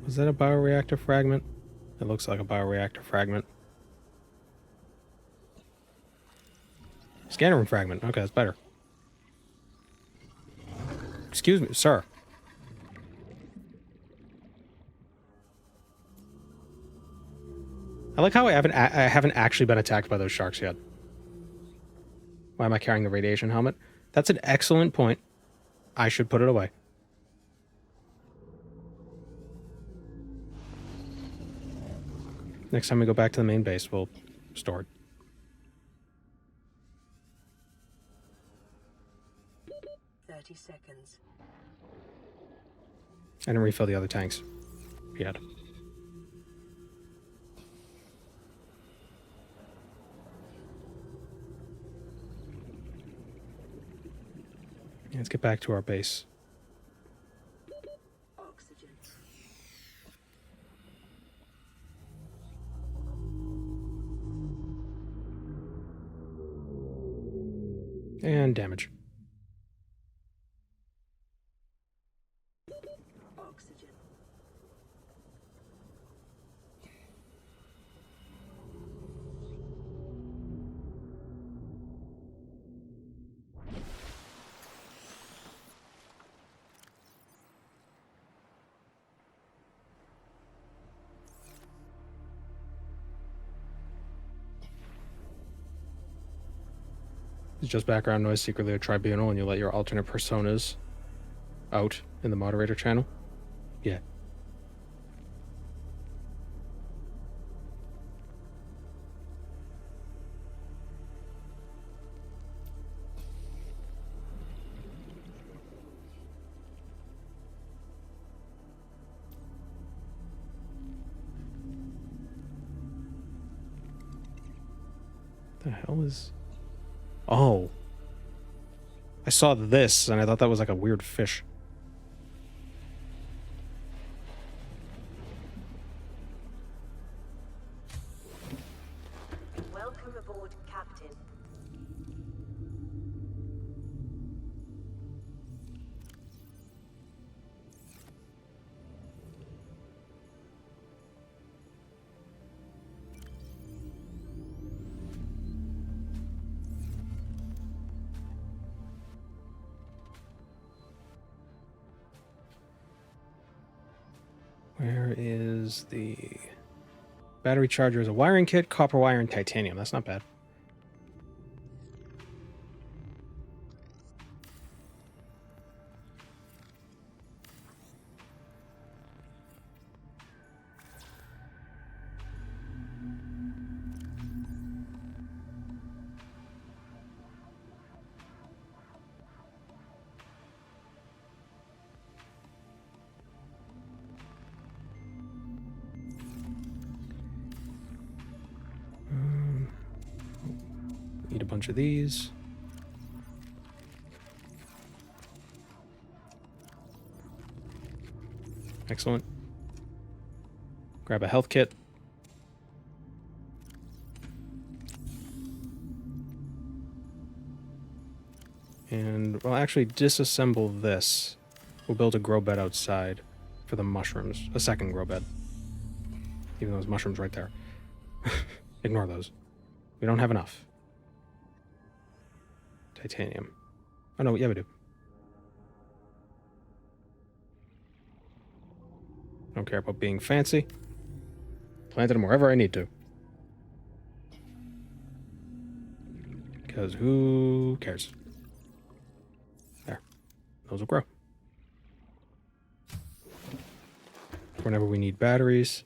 Was that a bioreactor fragment? It looks like a bioreactor fragment. Scanner room fragment. Okay, that's better. Excuse me, sir. I like how I haven't actually been attacked by those sharks yet. Why am I carrying the radiation helmet? That's an excellent point. I should put it away. Next time we go back to the main base, we'll store it. Seconds. And refill the other tanks. Yet. Let's get back to our base. Oxygen. And damage. Oxygen. It's just background noise, secretly a tribunal, and you let your alternate personas out in the moderator channel? Yeah. The hell is... Oh. I saw this, and I thought that was like a weird fish. Welcome aboard, Captain. Where is the... Battery charger is a wiring kit, copper wire, and titanium. That's not bad. Need a bunch of these. Excellent. Grab a health kit. And we'll actually disassemble this. We'll build a grow bed outside for the mushrooms. A second grow bed. Even those mushrooms right there. Ignore those. We don't have enough. Titanium. Oh no, yeah we do. Don't care about being fancy. Planted them wherever I need to. Because who cares? There. Those will grow. Whenever we need batteries.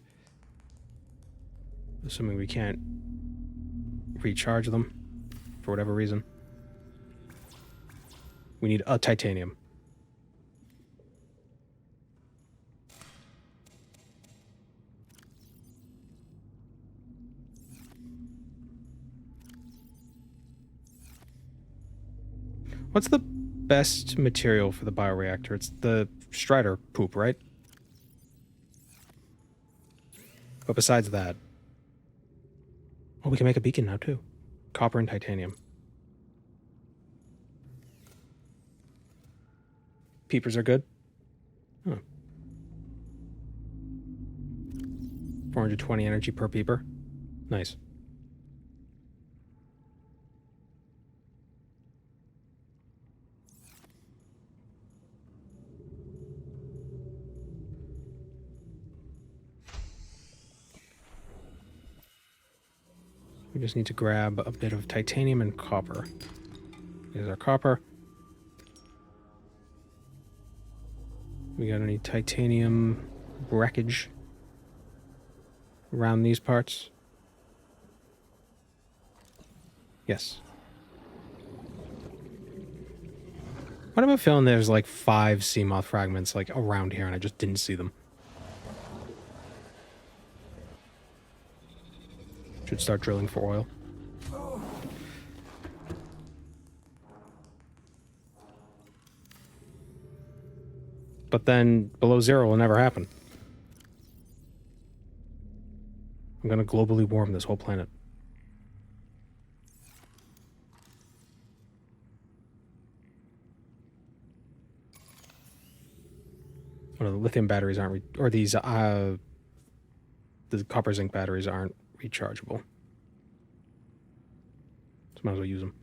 Assuming we can't recharge them for whatever reason. We need a titanium. What's the best material for the bioreactor? It's the Strider poop, right? But besides that... Oh, we can make a beacon now, too. Copper and titanium. Peepers are good. Huh. 420 energy per peeper. Nice. We just need to grab a bit of titanium and copper. Here's our copper. We got any titanium wreckage around these parts? Yes. What am I feeling there's like 5 Sea Moth fragments like around here and I just didn't see them? Should start drilling for oil. But then below 0 will never happen. I'm gonna globally warm this whole planet. Well, the lithium batteries aren't, or these, the copper zinc batteries aren't rechargeable. So might as well use them.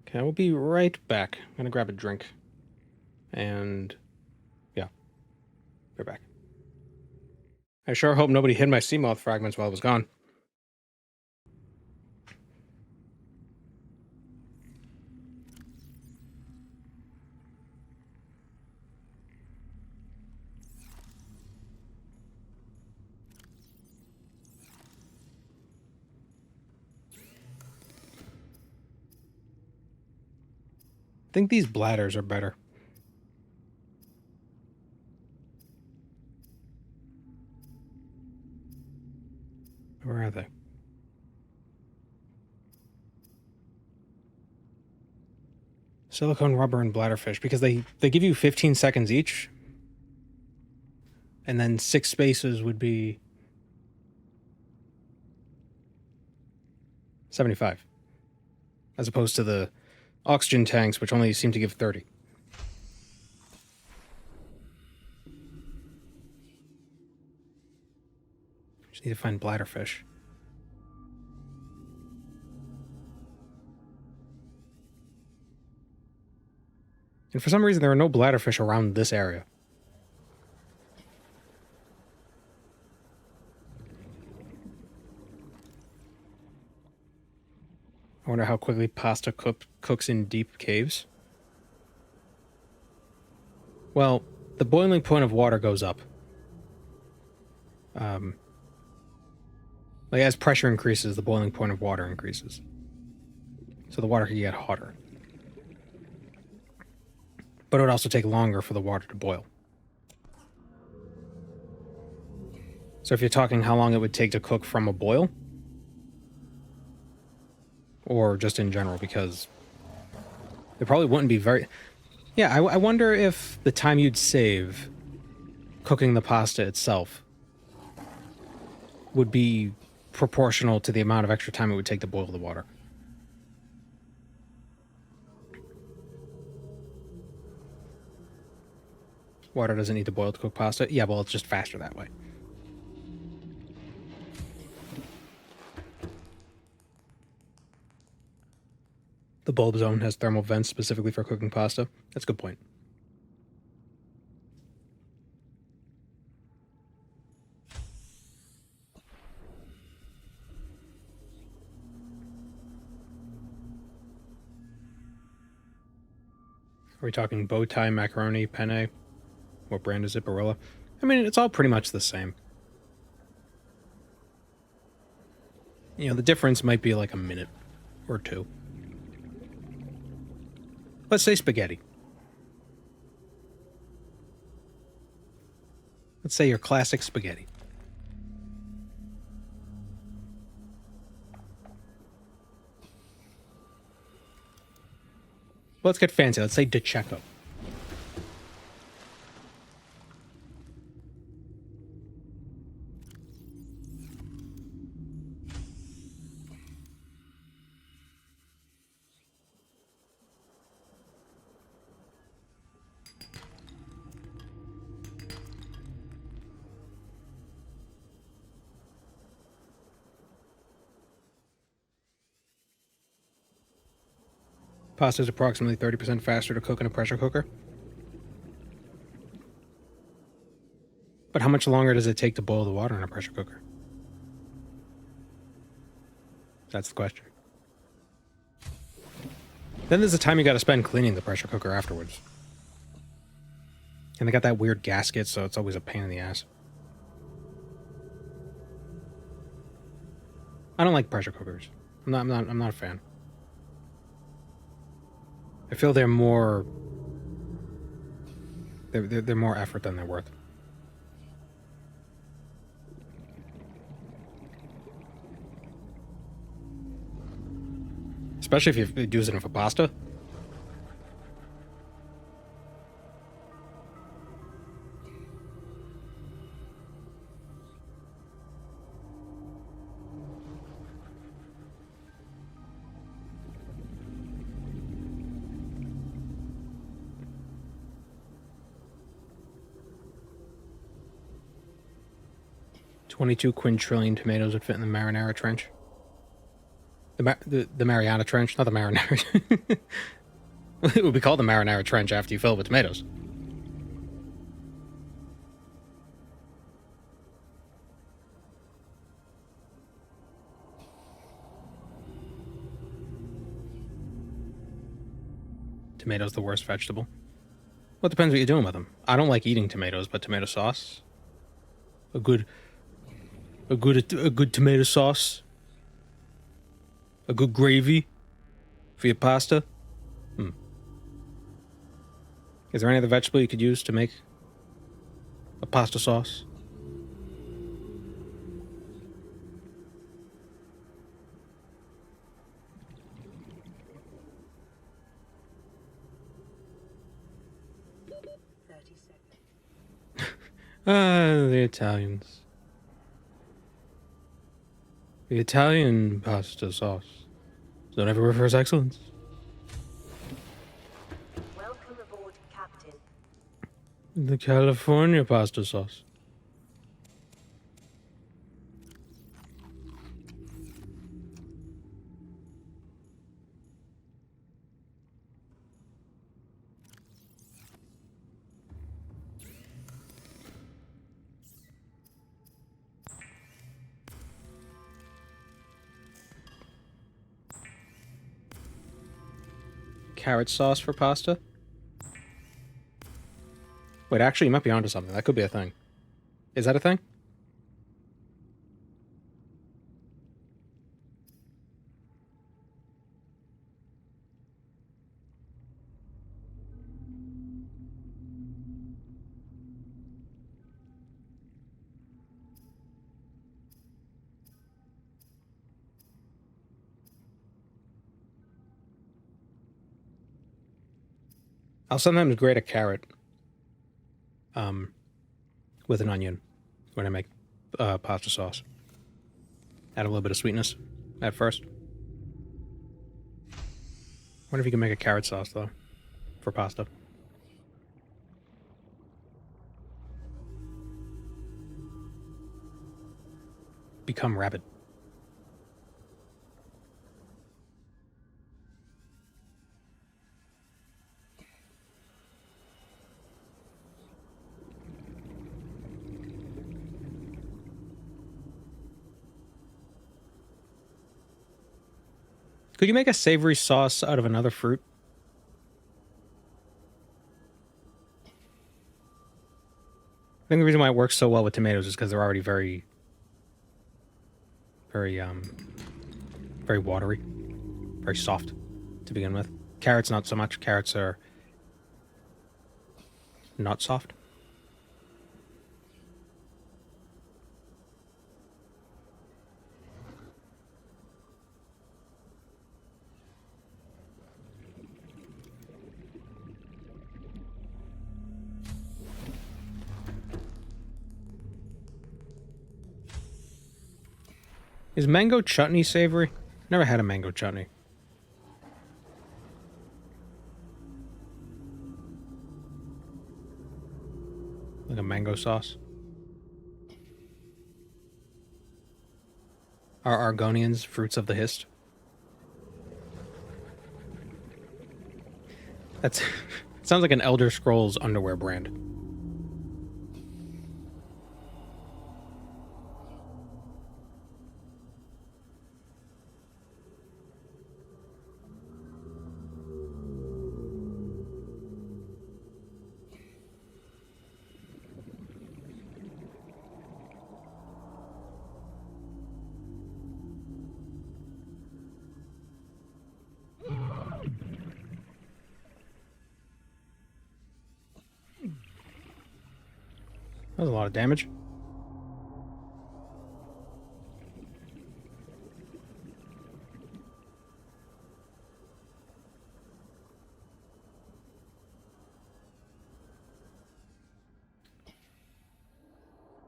Okay, I will be right back. I'm gonna grab a drink. And yeah, we're back. I sure hope nobody hid my Sea Moth fragments while I was gone. I think these bladders are better. Where are they? Silicone, rubber, and bladderfish, because they give you 15 seconds each. And then 6 spaces would be 75. As opposed to the oxygen tanks, which only seem to give 30. Just need to find bladderfish. And for some reason, there are no bladderfish around this area. I wonder how quickly pasta cooks in deep caves. Well, the boiling point of water goes up. Like as pressure increases, the boiling point of water increases. So the water can get hotter. But it would also take longer for the water to boil. So if you're talking how long it would take to cook from a boil, or just in general, because it probably wouldn't be very... Yeah, I wonder if the time you'd save cooking the pasta itself would be proportional to the amount of extra time it would take to boil the water. Water doesn't need to boil to cook pasta? Yeah, well, it's just faster that way. The bulb zone has thermal vents specifically for cooking pasta. That's a good point. Are we talking bow tie, macaroni, penne? What brand is it? Barilla? I mean, it's all pretty much the same. You know, the difference might be like a minute or two. Let's say spaghetti. Let's say your classic spaghetti. Let's get fancy. Let's say DeCheco. Pasta is approximately 30% faster to cook in a pressure cooker. But how much longer does it take to boil the water in a pressure cooker? That's the question. Then there's the time you got to spend cleaning the pressure cooker afterwards. And they got that weird gasket, so it's always a pain in the ass. I don't like pressure cookers. I'm not a fan. I feel they're more effort than they're worth. Especially if you use it for pasta. $22 quintillion tomatoes would fit in the marinara trench. The Mariana Trench, not the marinara. It would be called the marinara trench after you fill it with tomatoes. Tomatoes the worst vegetable. Well, it depends what you're doing with them. I don't like eating tomatoes, but tomato sauce, a good tomato sauce, a good gravy for your pasta. Is there any other vegetable you could use to make a pasta sauce? The Italians. The Italian pasta sauce. Don't ever reverse excellence. Welcome aboard, Captain. The California pasta sauce. Carrot sauce for pasta? Wait, actually, you might be onto something. That could be a thing. Is that a thing? I'll sometimes grate a carrot with an onion when I make pasta sauce. Add a little bit of sweetness at first. Wonder if you can make a carrot sauce, though, for pasta. Become rabid. Could you make a savory sauce out of another fruit? I think the reason why it works so well with tomatoes is because they're already very watery, very soft to begin with. Carrots, not so much. Carrots are not soft. Is mango chutney savory? Never had a mango chutney. Like a mango sauce. Are Argonians fruits of the Hist? That's sounds like an Elder Scrolls underwear brand. That was a lot of damage.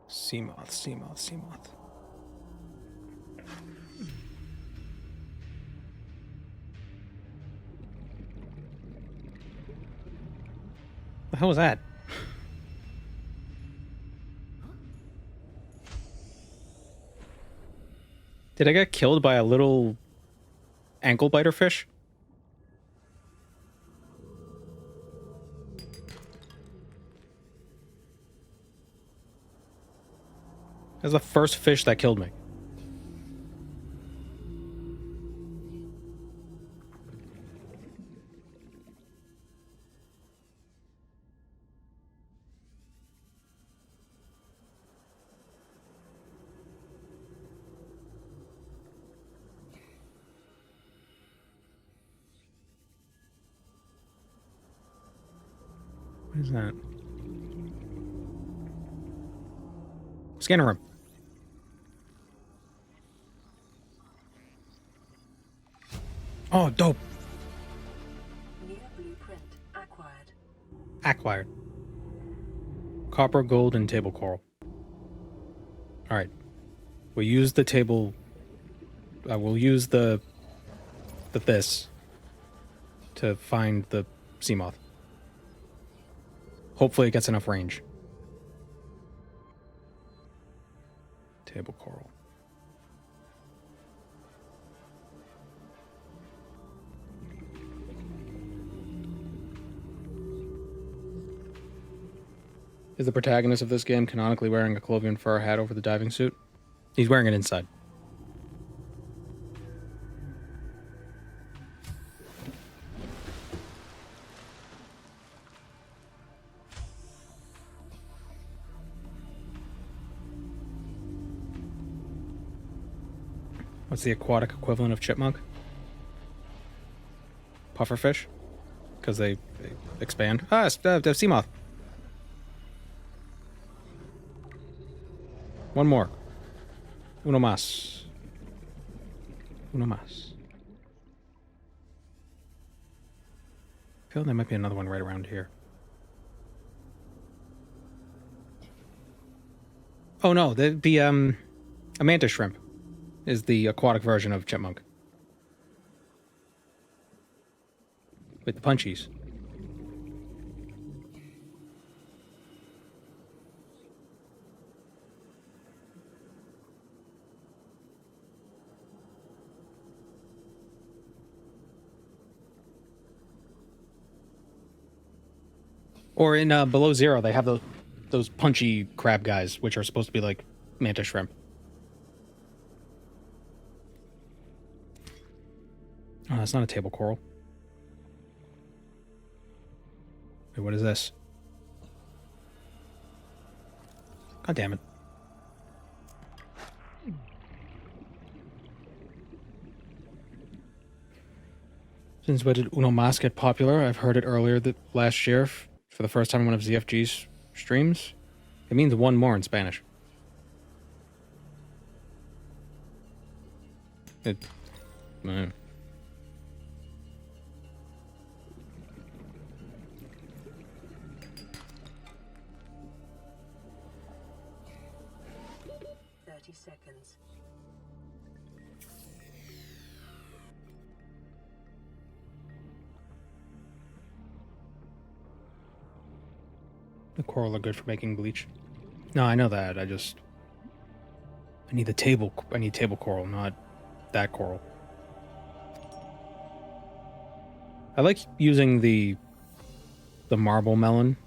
Seamoth, Seamoth, Seamoth. The hell was that? Did I get killed by a little ankle biter fish? That's the first fish that killed me. What is that? Scanner room. Oh, dope. New blueprint acquired. Acquired. Copper, gold, and table coral. Alright. We'll use the table... we'll use the this to find the Sea Moth. Hopefully it gets enough range. Table coral. Is the protagonist of this game canonically wearing a Clovian fur hat over the diving suit? He's wearing it inside. What's the aquatic equivalent of chipmunk? Pufferfish? Because they expand. Ah, it's Sea Moth. One more. Uno más. Uno más. I feel there might be another one right around here. Oh no, the a mantis shrimp is the aquatic version of chipmunk. With the punchies. Or in Below Zero, they have those punchy crab guys, which are supposed to be like mantis shrimp. Oh, that's not a table coral. Wait, what is this? God damn it. Since when did Uno Mas get popular? I've heard it earlier last year for the first time in one of ZFG's streams. It means one more in Spanish. Man. The coral are good for making bleach. No, I know that. I need the table. I need table coral, not that coral. I like using the marble melon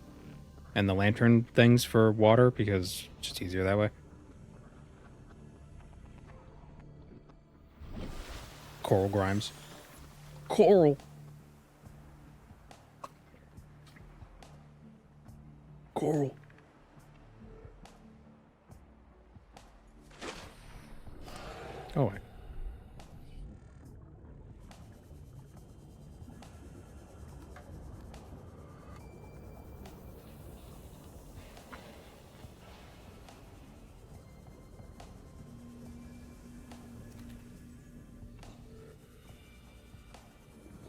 and the lantern things for water because it's just easier that way. Coral grimes. Coral. Coral. Oh, wait.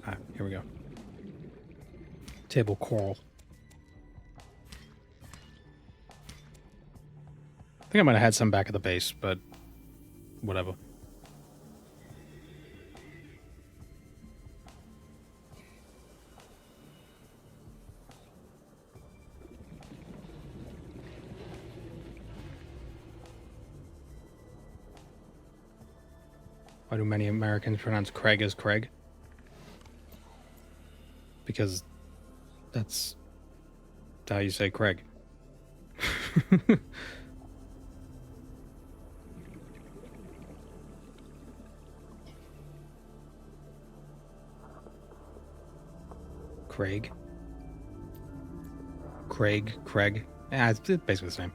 Ah, here we go. Table coral. I think I might have had some back at the base, but whatever. Why do many Americans pronounce Craig as Craig? Because that's how you say Craig. Craig. Craig. Yeah, it's basically the same.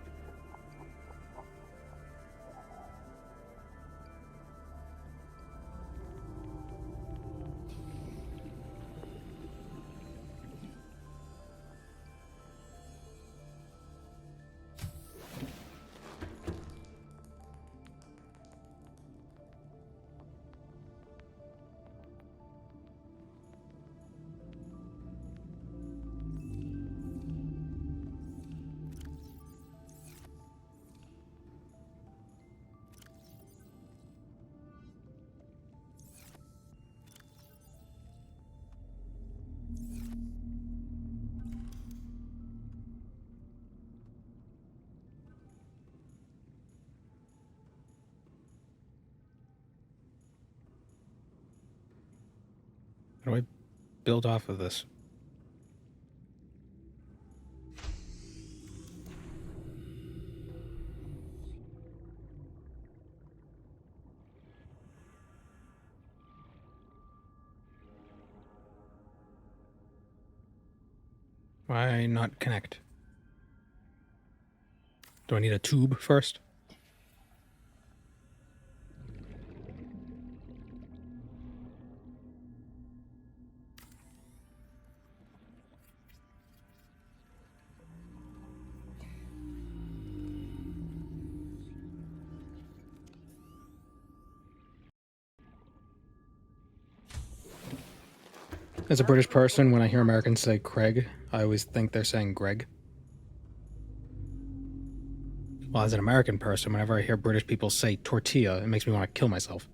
How do I build off of this? Why not connect? Do I need a tube first? As a British person, when I hear Americans say Craig, I always think they're saying Greg. Well, as an American person, whenever I hear British people say tortilla, it makes me want to kill myself.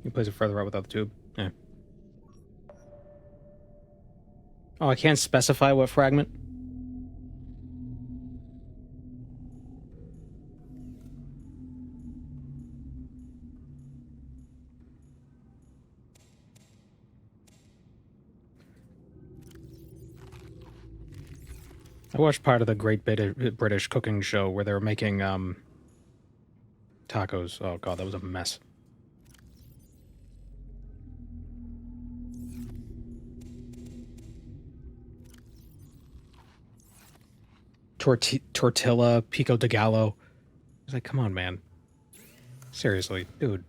You place it further out without the tube? Yeah. Oh, I can't specify what fragment? I watched part of the Great British Cooking Show where they were making tacos. Oh god, that was a mess. Tortilla, pico de gallo. I was like, come on, man. Seriously, dude.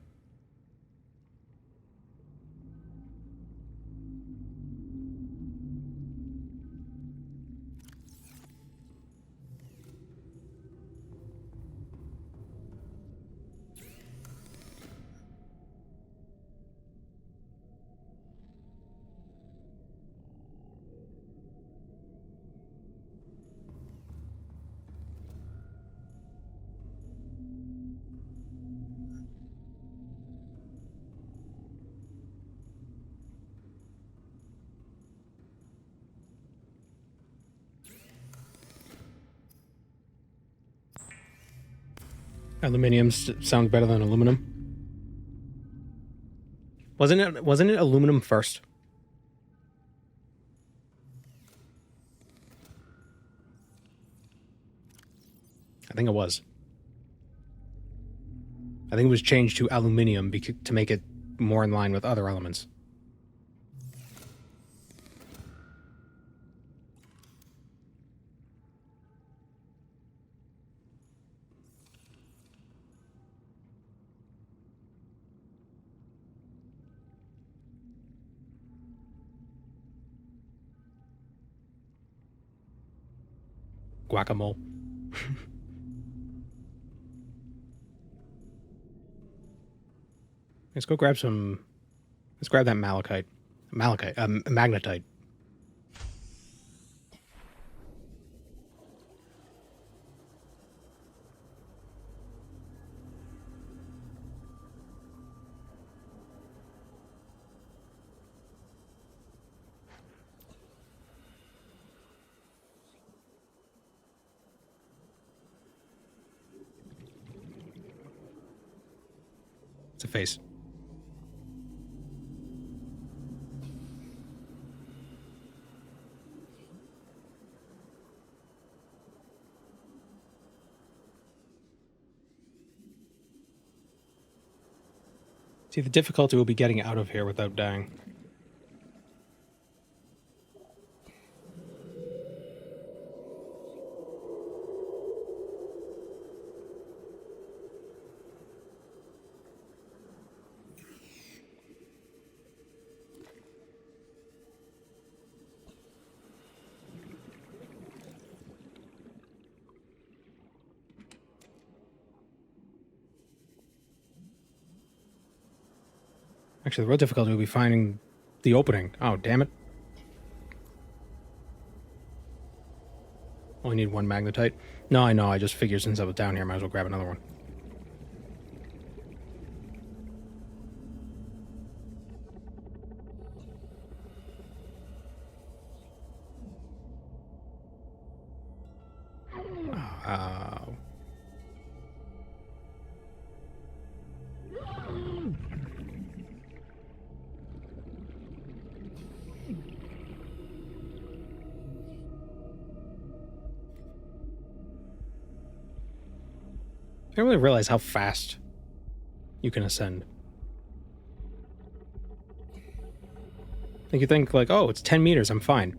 Aluminium sounds better than aluminum. Wasn't it aluminum first? I think it was. I think it was changed to aluminium to make it more in line with other elements. Guacamole. Let's go grab some. Let's grab that magnetite. It's a face. See, the difficulty will be getting out of here without dying. Actually, the real difficulty will be finding the opening. Oh, damn it. Only need one magnetite. No, I know. I just figured since I was down here, might as well grab another one. Oh. I didn't really realize how fast you can ascend. Like you think like, oh, it's 10 meters, I'm fine.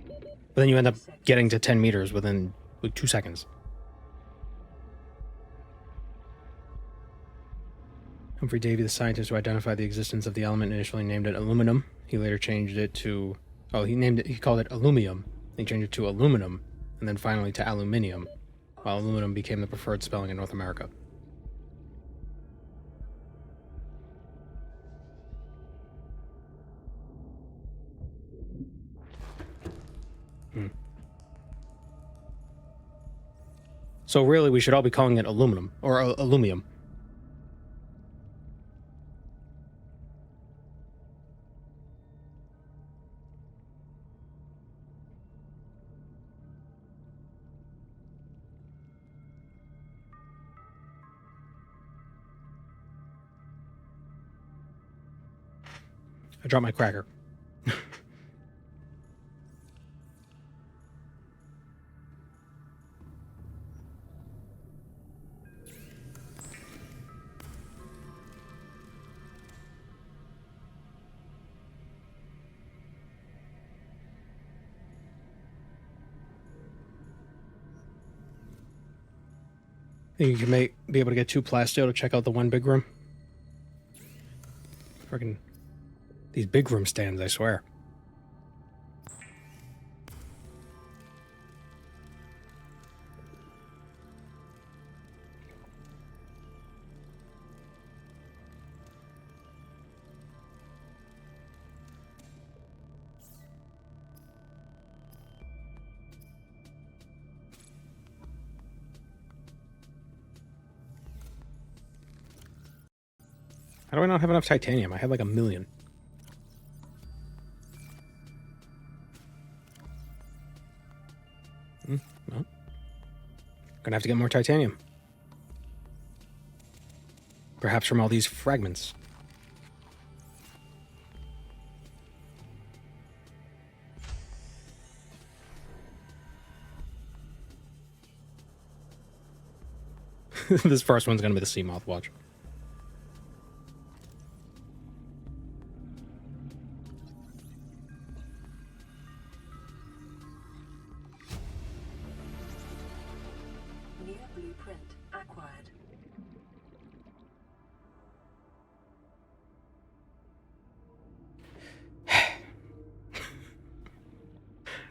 But then you end up getting to 10 meters within like 2 seconds. Humphrey Davy, the scientist who identified the existence of the element, initially named it aluminum. He later changed it to, he called it alumium. He changed it to aluminum, and then finally to aluminium, while aluminum became the preferred spelling in North America. So really, we should all be calling it aluminum, or alumium. I dropped my cracker. Think you can be able to get 2 plasteel to check out the one big room? Freaking these big room stands, I swear. How do I not have enough titanium? I had like 1 million. No. Gonna have to get more titanium. Perhaps from all these fragments. This first one's gonna be the Sea Moth, watch. New blueprint acquired.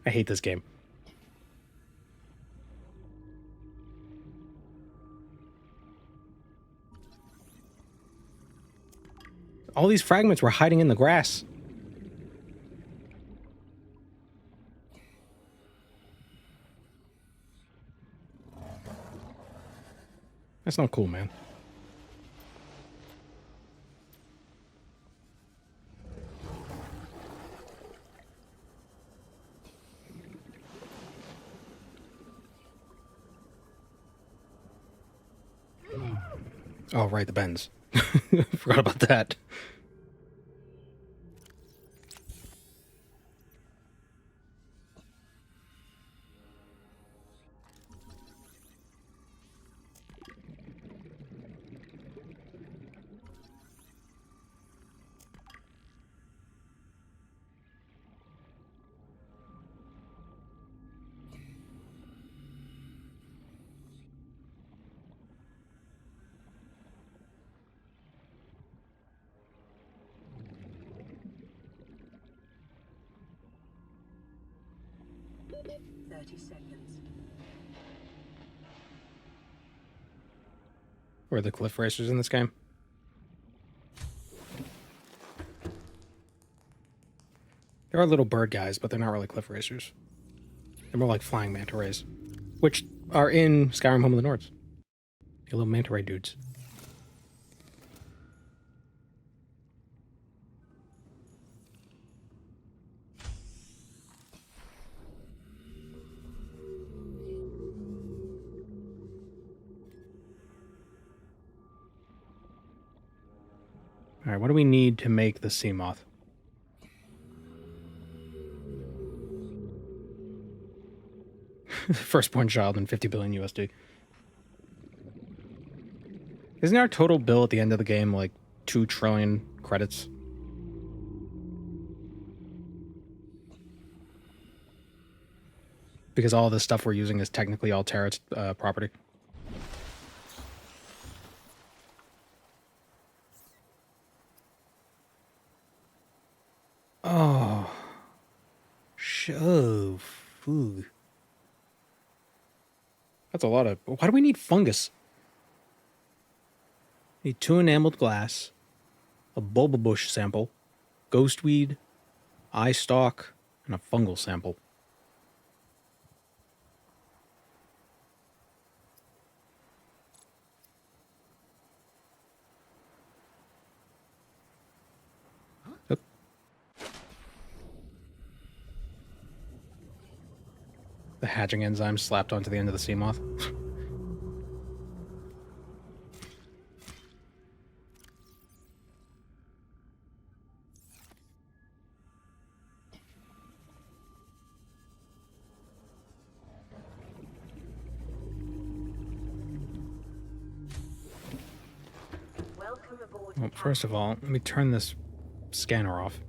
I hate this game. All these fragments were hiding in the grass. That's not cool, man. Oh, right, the bends. Forgot about that. Where are the cliff racers in this game? There are little bird guys, but they're not really cliff racers. They're more like flying manta rays, which are in Skyrim Home of the Nords. The little manta ray dudes. All right, what do we need to make the Sea Moth? Firstborn child and 50 billion USD. Isn't our total bill at the end of the game like 2 trillion credits? Because all the stuff we're using is technically all Terra's property. Oh. Food. That's a lot of... Why do we need fungus? Need 2 enameled glass, a bulba bush sample, ghostweed, eye stalk, and a fungal sample. Yep. The hatching enzyme slapped onto the end of the Sea Moth. Welcome aboard. Well, first of all, let me turn this scanner off.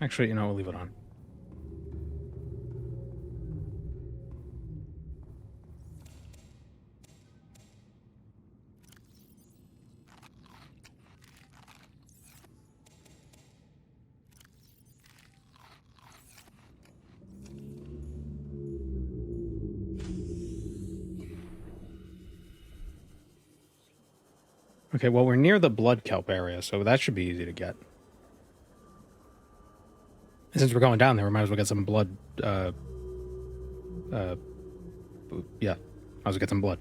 Actually, you know, we'll leave it on. Okay, well, we're near the blood kelp area, so that should be easy to get. And since we're going down there, we might as well get some blood, yeah. Might as well get some blood.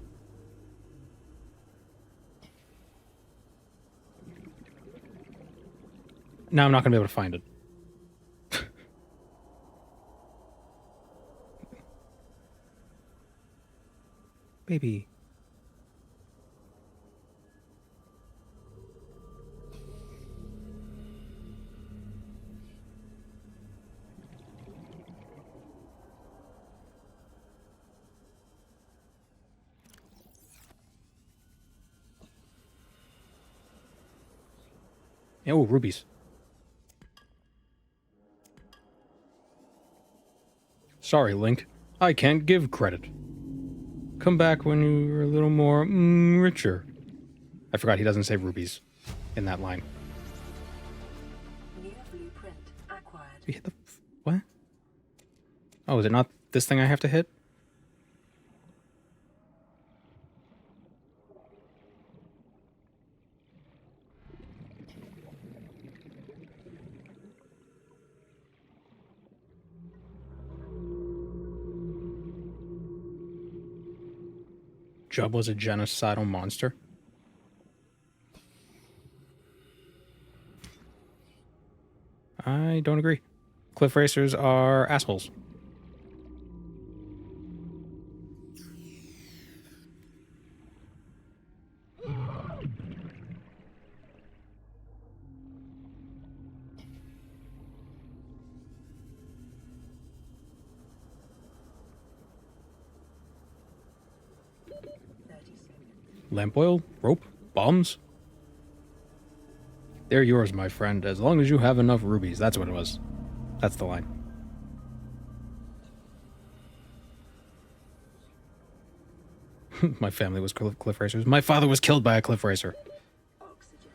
Now I'm not going to be able to find it. Baby. Oh, rubies. Sorry, Link. I can't give credit. Come back when you're a little more richer. I forgot he doesn't say rubies in that line. New blueprint acquired. We hit the... What? Oh, is it not this thing I have to hit? Jubb was a genocidal monster. I don't agree. Cliff racers are assholes. Lamp oil? Rope? Bombs? They're yours, my friend, as long as you have enough rubies. That's what it was. That's the line. My family was cliff racers. My father was killed by a cliff racer. Oxygen.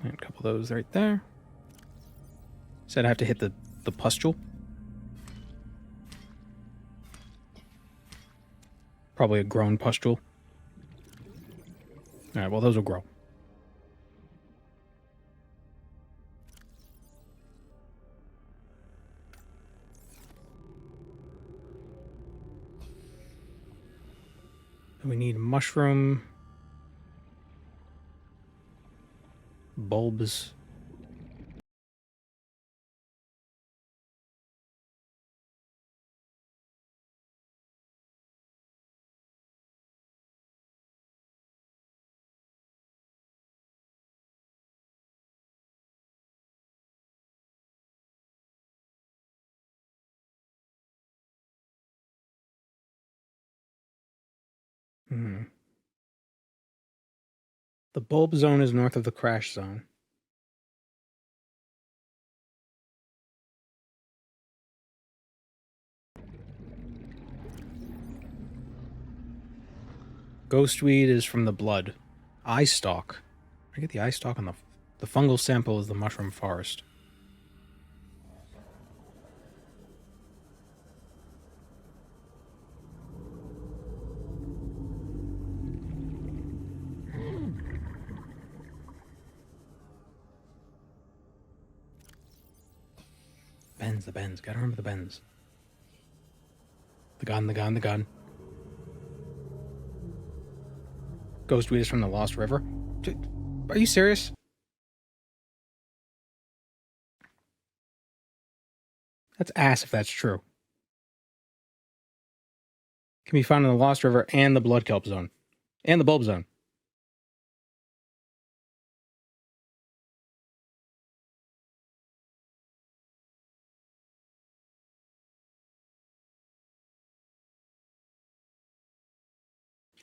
And a couple of those right there. Said I have to hit the pustule. Probably a grown pustule. Alright, well those will grow. And we need mushroom. Bulbs. The bulb zone is north of the crash zone. Ghostweed is from the blood. Eye stalk. I get the eye stalk on the fungal sample is the mushroom forest. The bends. Gotta remember the bends. The gun. Ghostweed is from the Lost River. Dude, are you serious? That's ass if that's true. Can be found in the Lost River and the Blood Kelp Zone. And the Bulb Zone.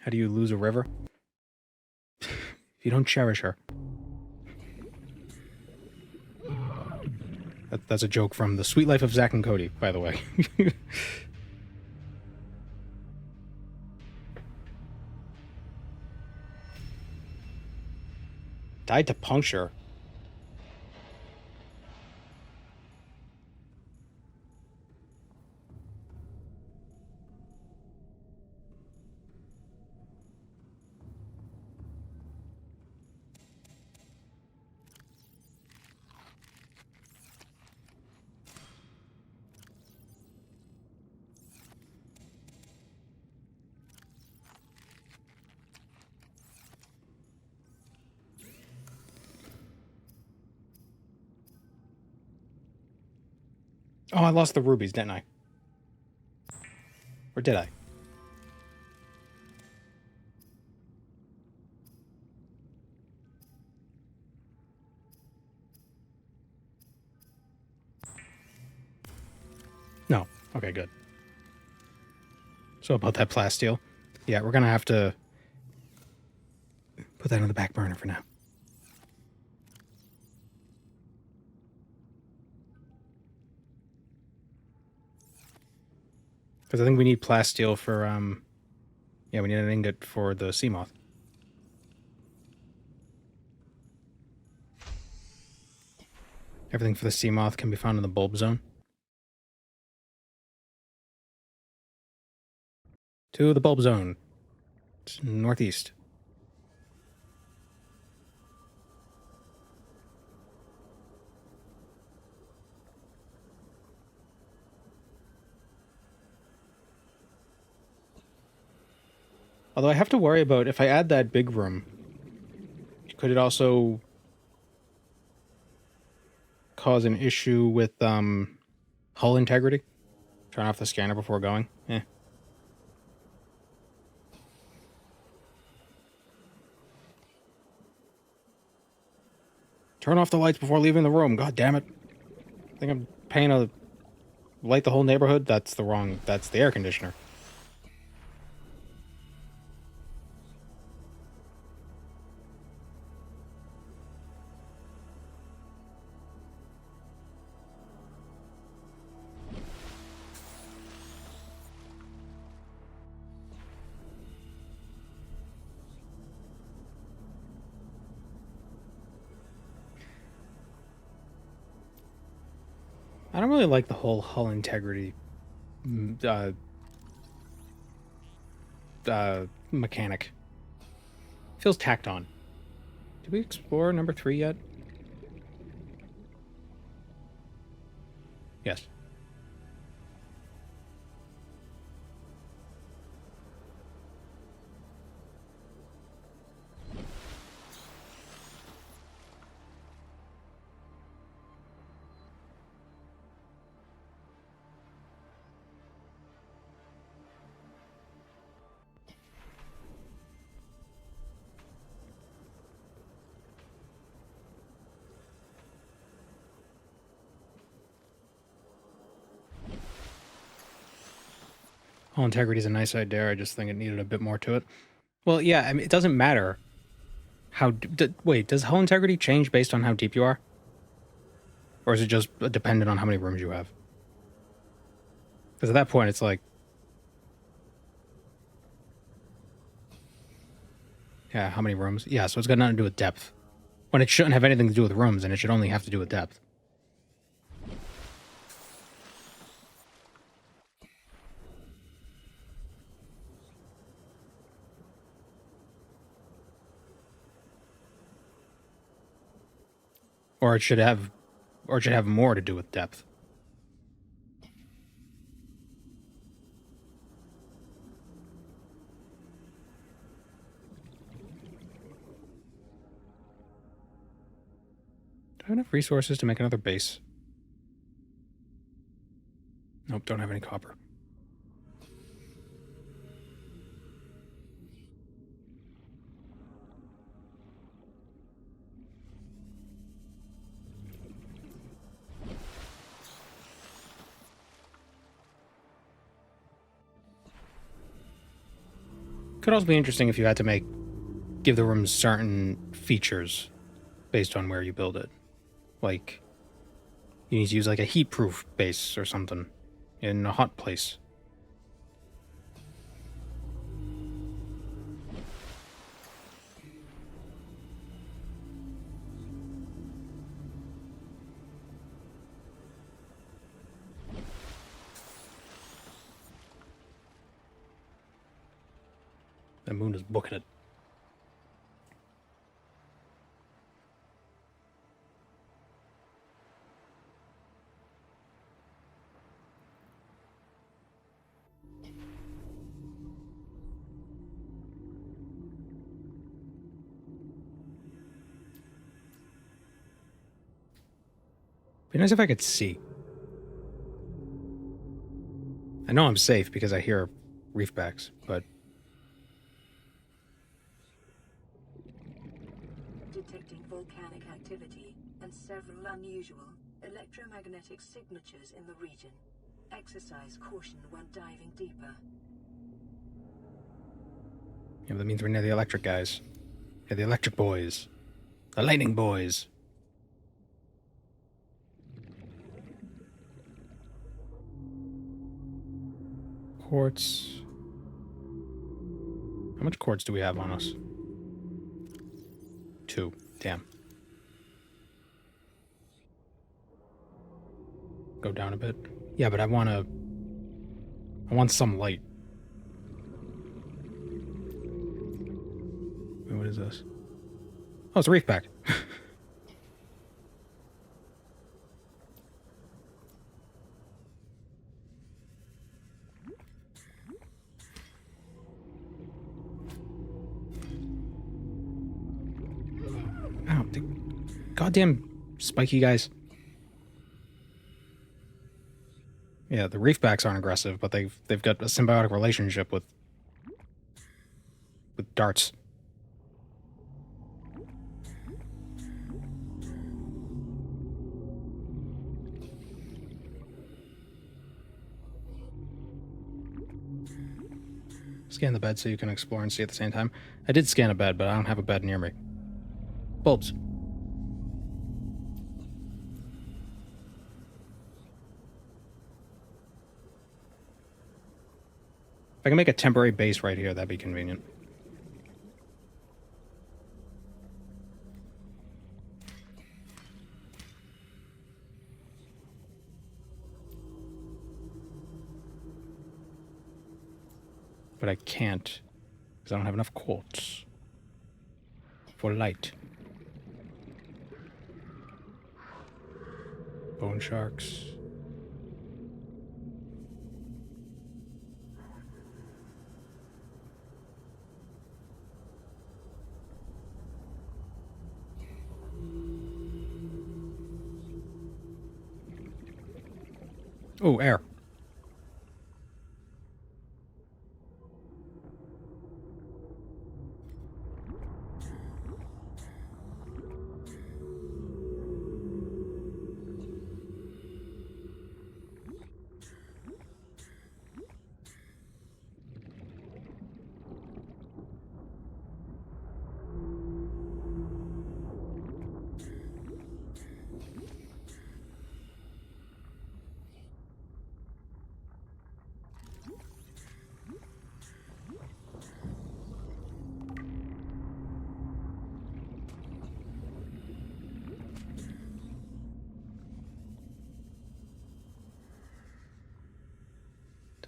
How do you lose a river? If you don't cherish her. That's a joke from The Sweet Life of Zack and Cody, by the way. Died to puncture. Oh, I lost the rubies, didn't I? Or did I? No. Okay, good. So about that plasteel. Yeah, we're going to have to put that on the back burner for now. Because I think we need plasteel for, yeah, we need an ingot for the Sea Moth. Everything for the Sea Moth can be found in the bulb zone. To the bulb zone. It's northeast. Although I have to worry about if I add that big room, could it also cause an issue with hull integrity? Turn off the scanner before going? Eh. Turn off the lights before leaving the room. God damn it. I think I'm paying to light the whole neighborhood? That's the wrong... That's the air conditioner. I don't really like the whole hull integrity mechanic. Feels tacked on. Did we explore number 3 yet? Yes. Hull integrity is a nice idea. I just think it needed a bit more to it. Well, yeah, I mean, it doesn't matter how... wait, does hull integrity change based on how deep you are? Or is it just dependent on how many rooms you have? Because at that point, it's like... Yeah, how many rooms? Yeah, so it's got nothing to do with depth. When it shouldn't have anything to do with rooms, and it should only have to do with depth. Or it should have more to do with depth. Do I have enough resources to make another base? Nope, don't have any copper. Could also be interesting if you had to give the room certain features based on where you build it. Like, you need to use like a heat-proof base or something in a hot place. The moon is booking it. Be nice if I could see. I know I'm safe because I hear reefbacks, but... Detecting volcanic activity and several unusual electromagnetic signatures in the region. Exercise caution when diving deeper. Yeah, that means we're near the electric guys. Yeah, the electric boys. The lightning boys. Quartz. How much quartz do we have on us? 2. Damn. Go down a bit. Yeah, but I want some light. Wait, what is this? Oh, it's a reef pack. Ow, the goddamn spiky guys. Yeah, the reefbacks aren't aggressive, but they've got a symbiotic relationship with darts. Scan the bed so you can explore and see at the same time. I did scan a bed, but I don't have a bed near me. Bulbs. If I can make a temporary base right here, that'd be convenient. But I can't, because I don't have enough quartz for light. Bone sharks. Oh, air.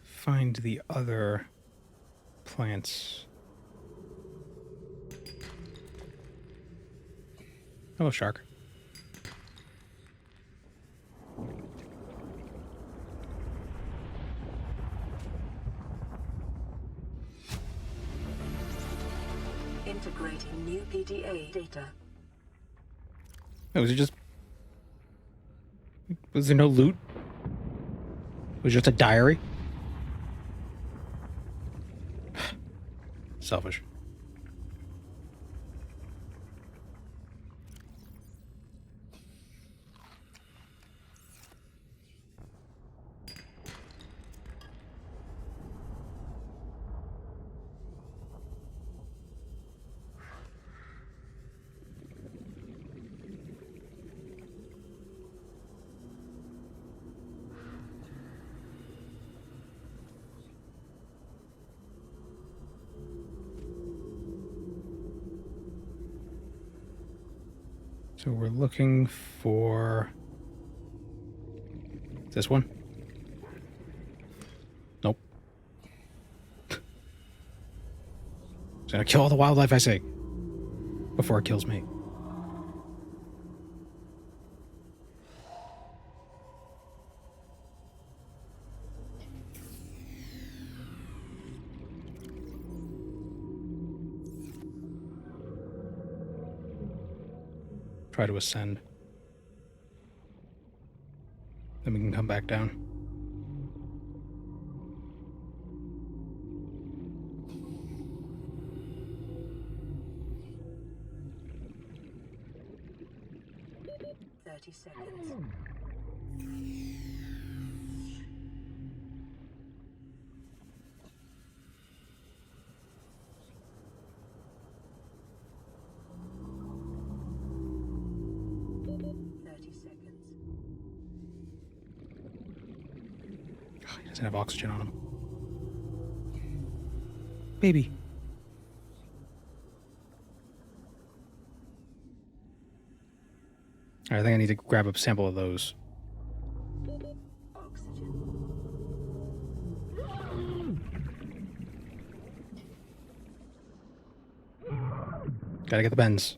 Find the other plants. Hello, shark. Integrating new PDA data. Oh, was it just... Was there no loot? It was just a diary? Selfish. So we're looking for this one. Nope. It's gonna kill all the wildlife I see before it kills me. Try to ascend. Then we can come back down. Seconds. Doesn't have oxygen on him. Baby. Alright, I think I need to grab a sample of those. Gotta get the bends.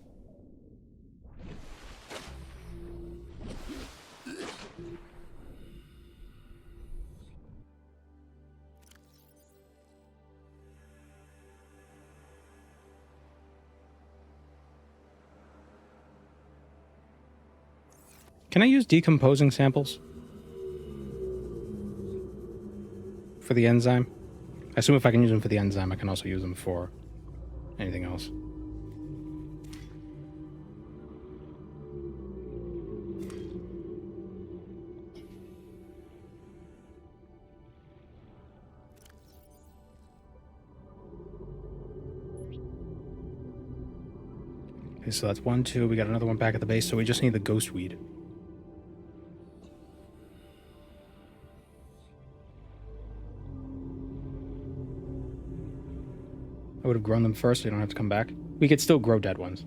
Can I use decomposing samples for the enzyme? I assume if I can use them for the enzyme, I can also use them for anything else. Okay, so that's 1, 2. We got another one back at the base, so we just need the ghost weed. I would have grown them first so you don't have to come back. We could still grow dead ones.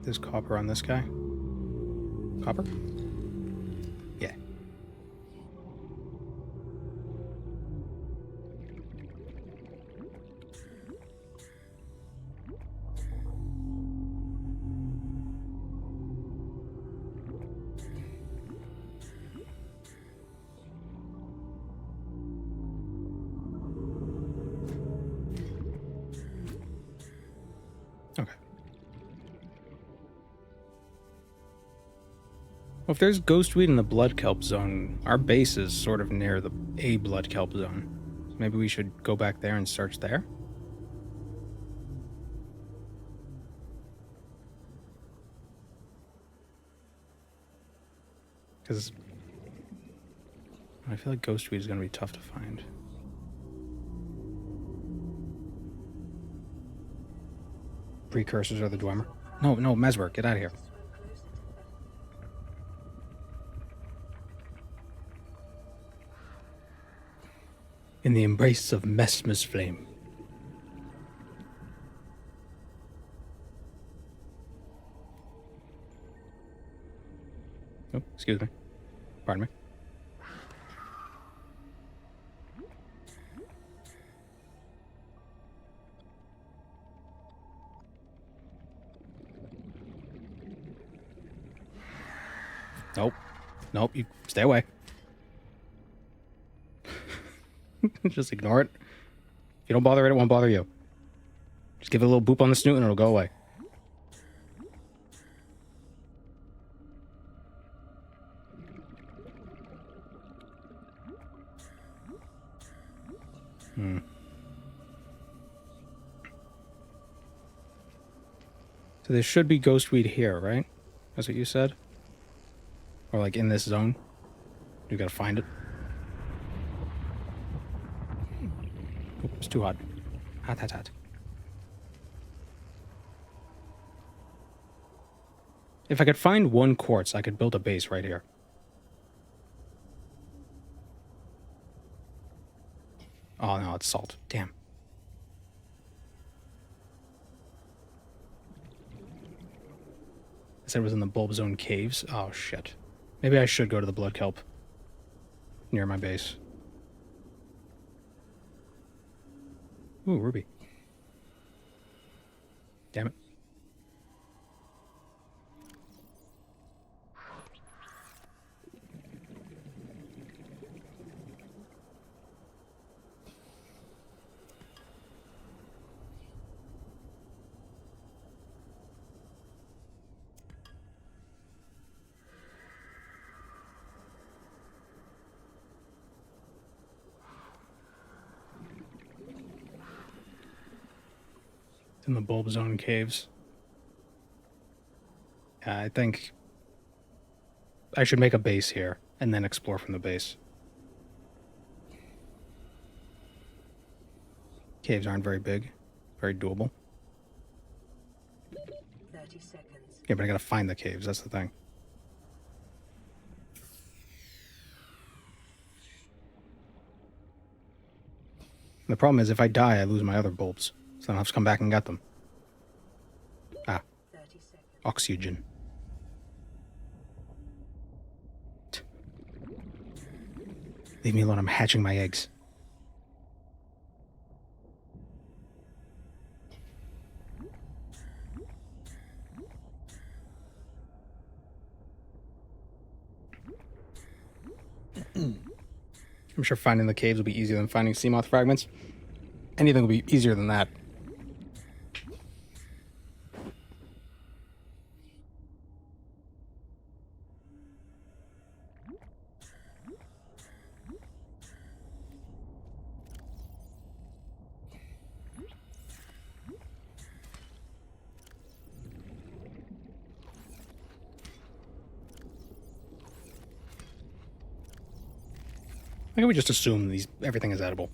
There's copper on this guy. Copper? Yeah. Okay. Well, if there's ghostweed in the blood kelp zone, our base is sort of near a blood kelp zone. Maybe we should go back there and search there? Because I feel like ghostweed is going to be tough to find. Precursors are the Dwemer. No, Mesmer, get out of here. In the embrace of Mesmer's flame. Oh, excuse me. Pardon me. Nope, you stay away. Just ignore it. If you don't bother it, it won't bother you. Just give it a little boop on the snoot and it'll go away. So there should be ghostweed here, right? That's what you said? Or like in this zone? You gotta find it. Oh, it's too hot. Hot. If I could find 1 quartz, I could build a base right here. Oh no, it's salt. Damn. I said it was in the bulb zone caves. Oh shit. Maybe I should go to the blood kelp near my base. Ooh, ruby. Damn it. In the bulb zone caves. I think I should make a base here and then explore from the base. Caves aren't very big. Very doable. 30 seconds. Yeah, but I gotta find the caves, that's the thing. The problem is if I die, I lose my other bolts. So I'll have to come back and get them. Ah. 30 seconds. Oxygen. Leave me alone, I'm hatching my eggs. I'm sure finding the caves will be easier than finding Sea Moth fragments. Anything will be easier than that. Why can't we just assume everything is edible?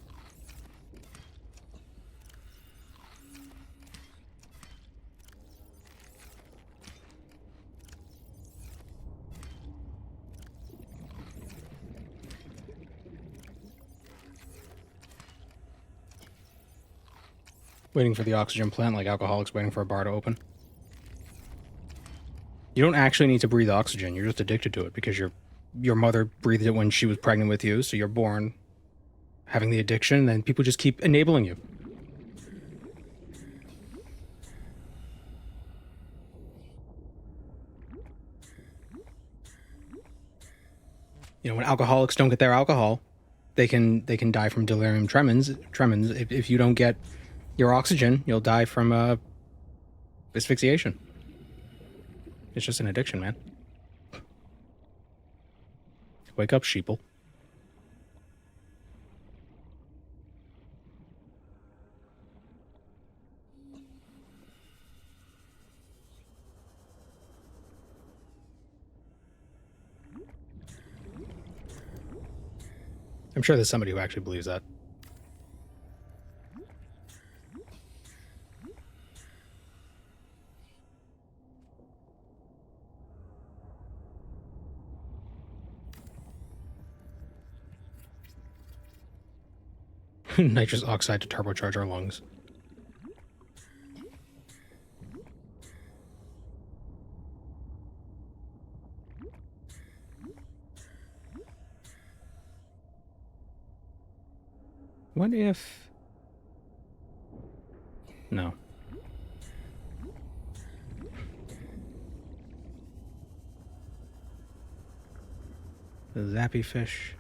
Waiting for the oxygen plant like alcoholics waiting for a bar to open. You don't actually need to breathe oxygen, you're just addicted to it because your mother breathed it when she was pregnant with you, so you're born having the addiction, and people just keep enabling you. You know, when alcoholics don't get their alcohol, they can die from delirium tremens. If you don't get your oxygen, you'll die from asphyxiation. It's just an addiction, man. Wake up, sheeple. I'm sure there's somebody who actually believes that. Nitrous oxide to turbocharge our lungs. What if... No. The zappy fish.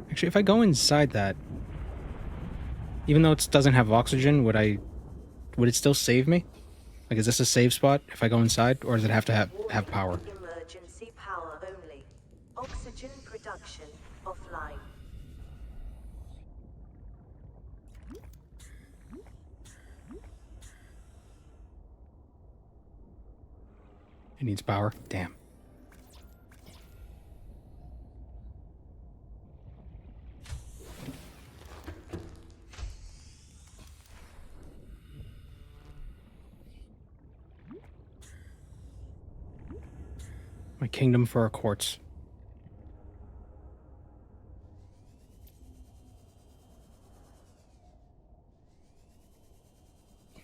Actually, if I go inside that, even though it doesn't have oxygen, would it still save me? Like, is this a save spot if I go inside, or does it have to have power? Emergency power only. Oxygen production offline. It needs power. Damn. My kingdom for a quartz.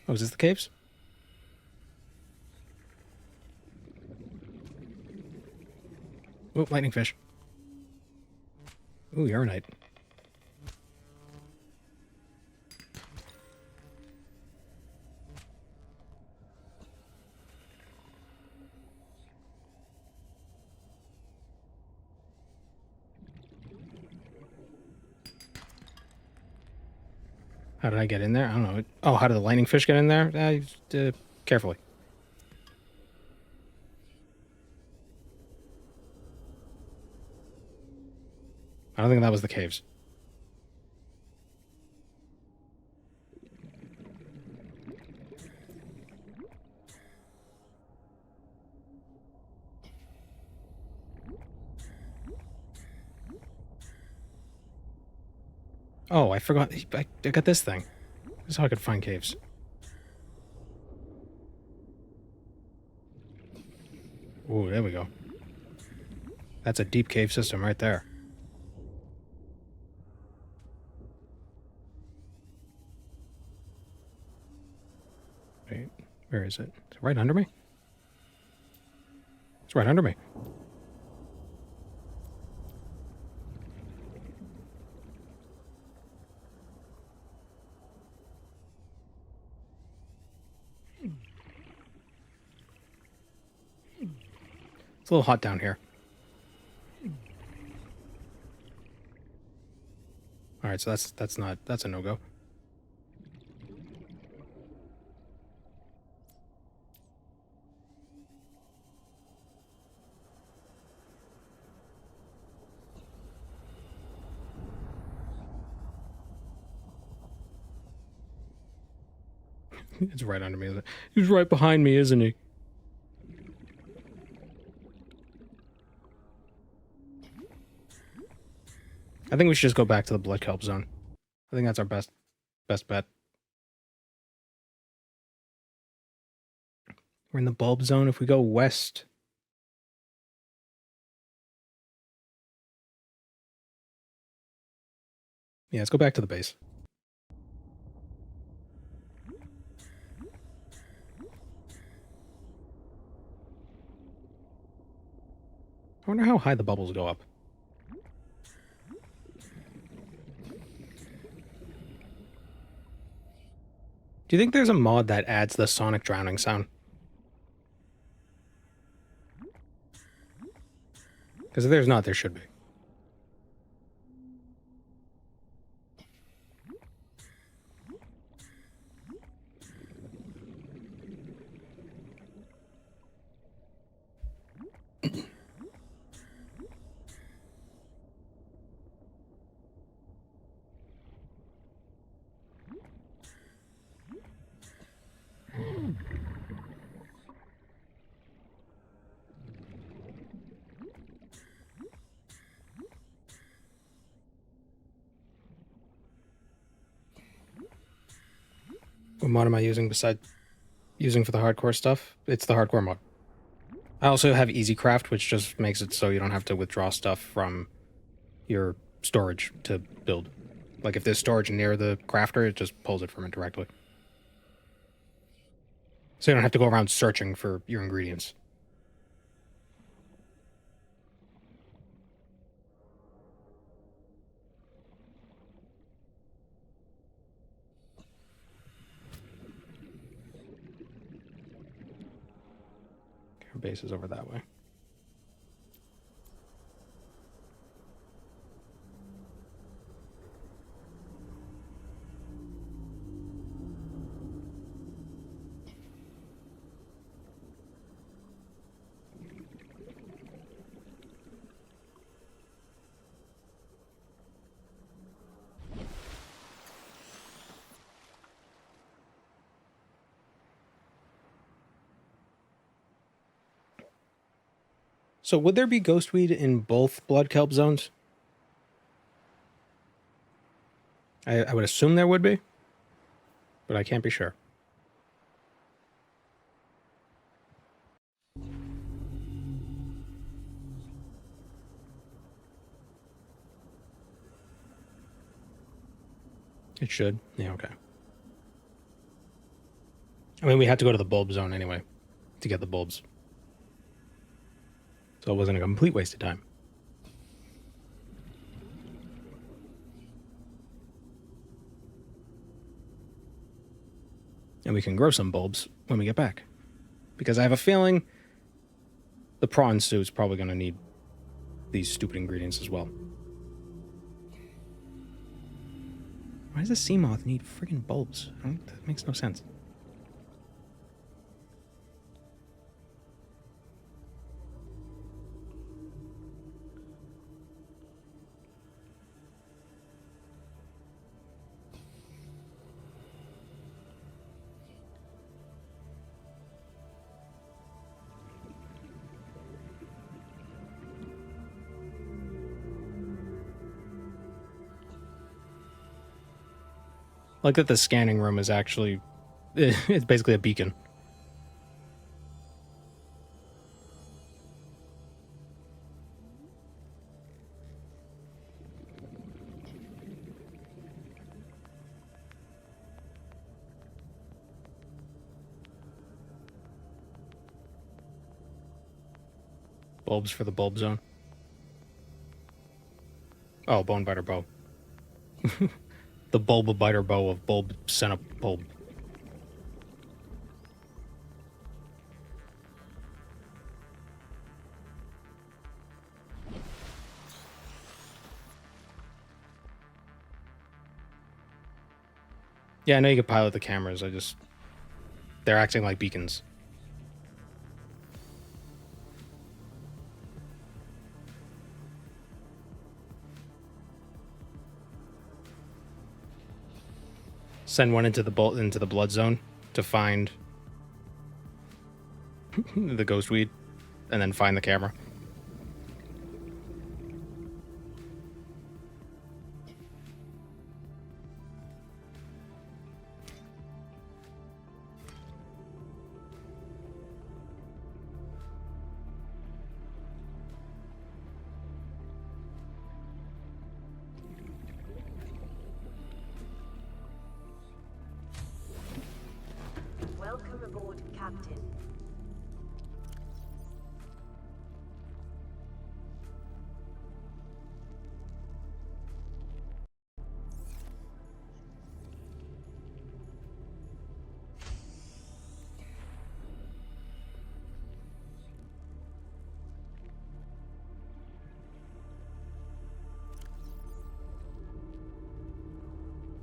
Oh, is this the caves? Oh, lightning fish. Ooh, uranite. How did I get in there? I don't know. Oh, how did the lightning fish get in there? Carefully. I don't think that was the caves. Oh, I forgot. I got this thing. This is how I could find caves. Ooh, there we go. That's a deep cave system right there. Wait, where is it? Is it right under me? It's right under me. It's a little hot down here. Alright, so that's a no-go. It's right under me, isn't it? He's right behind me, isn't he? I think we should just go back to the blood kelp zone. I think that's our best bet. We're in the bulb zone. If we go west... Yeah, let's go back to the base. I wonder how high the bubbles go up. Do you think there's a mod that adds the sonic drowning sound? Because if there's not, there should be. What mod am I using besides using for the hardcore stuff? It's the hardcore mod. I also have Easy Craft, which just makes it so you don't have to withdraw stuff from your storage to build. Like if there's storage near the crafter, it just pulls it from it directly. So you don't have to go around searching for your ingredients. Our base is over that way. So would there be ghostweed in both blood kelp zones? I would assume there would be, but I can't be sure. It should. Yeah, okay. I mean, we had to go to the bulb zone anyway to get the bulbs. So it wasn't a complete waste of time. And we can grow some bulbs when we get back. Because I have a feeling the prawn suit's probably going to need these stupid ingredients as well. Why does the Sea Moth need friggin' bulbs? That makes no sense. Like that the scanning room is actually... It's basically a beacon. Bulbs for the bulb zone. Oh, bone biter bow. The bulb biter bow of bulb sent a bulb. Yeah, I know you can pilot the cameras. They're acting like beacons. Send one into the blood zone to find the ghost weed, and then find the camera. Welcome aboard, Captain.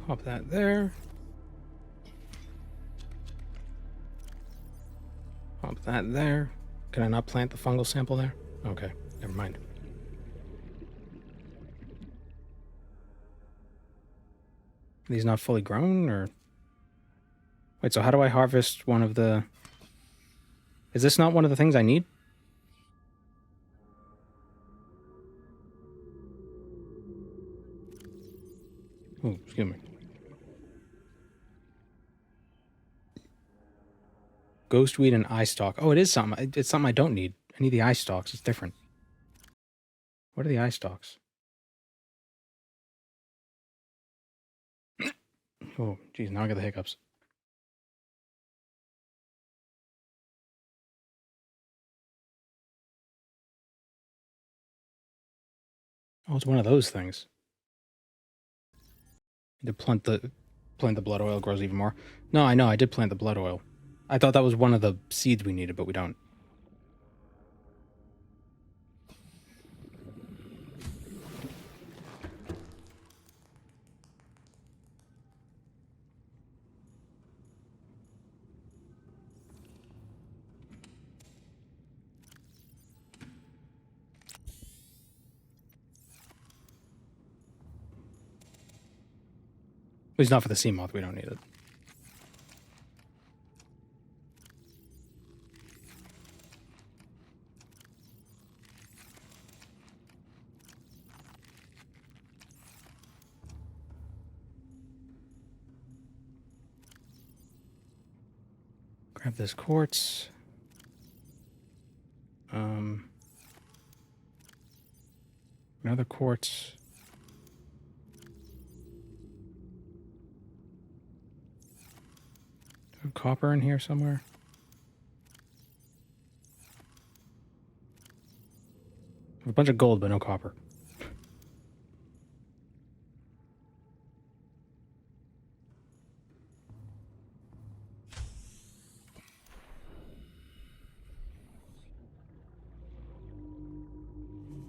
Pop that there. Pop that there. Can I not plant the fungal sample there? Okay, never mind. Are these not fully grown, or... Wait, so how do I harvest one of the... Is this not one of the things I need? Oh, excuse me. Ghostweed and eye stalk. Oh, it is something. It's something I don't need. I need the eye stalks. It's different. What are the eye stalks? Oh, geez, now I got the hiccups. Oh, it's one of those things. To plant the blood oil grows even more. No, I know, I did plant the blood oil. I thought that was one of the seeds we needed, but we don't. At least not for the Sea Moth, we don't need it. Grab this quartz. Another quartz. Copper in here somewhere. A bunch of gold, but no copper.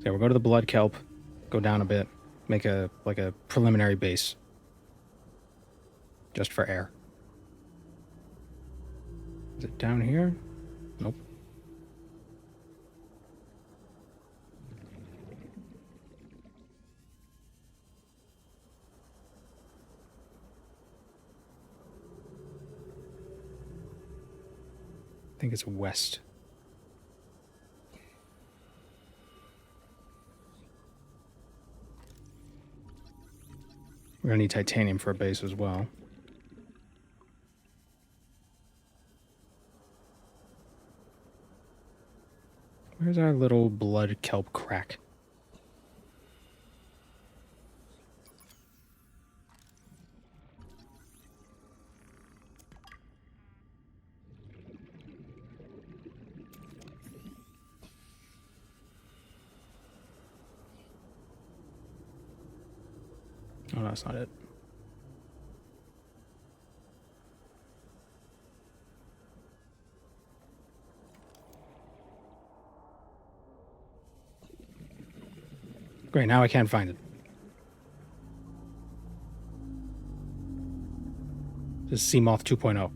So we'll go to the blood kelp, go down a bit, make a preliminary base. Just for air. Is it down here? Nope. I think it's west. We're gonna need titanium for a base as well. Where's our little blood kelp crack? Oh, no, that's not it. Great, now I can't find it. This is Sea Moth 2.0.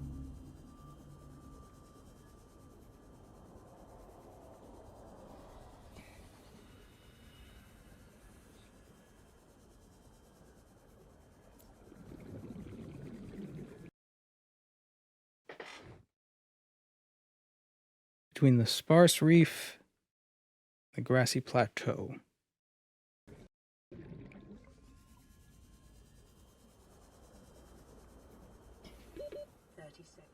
Between the sparse reef, the grassy plateau. 30 seconds.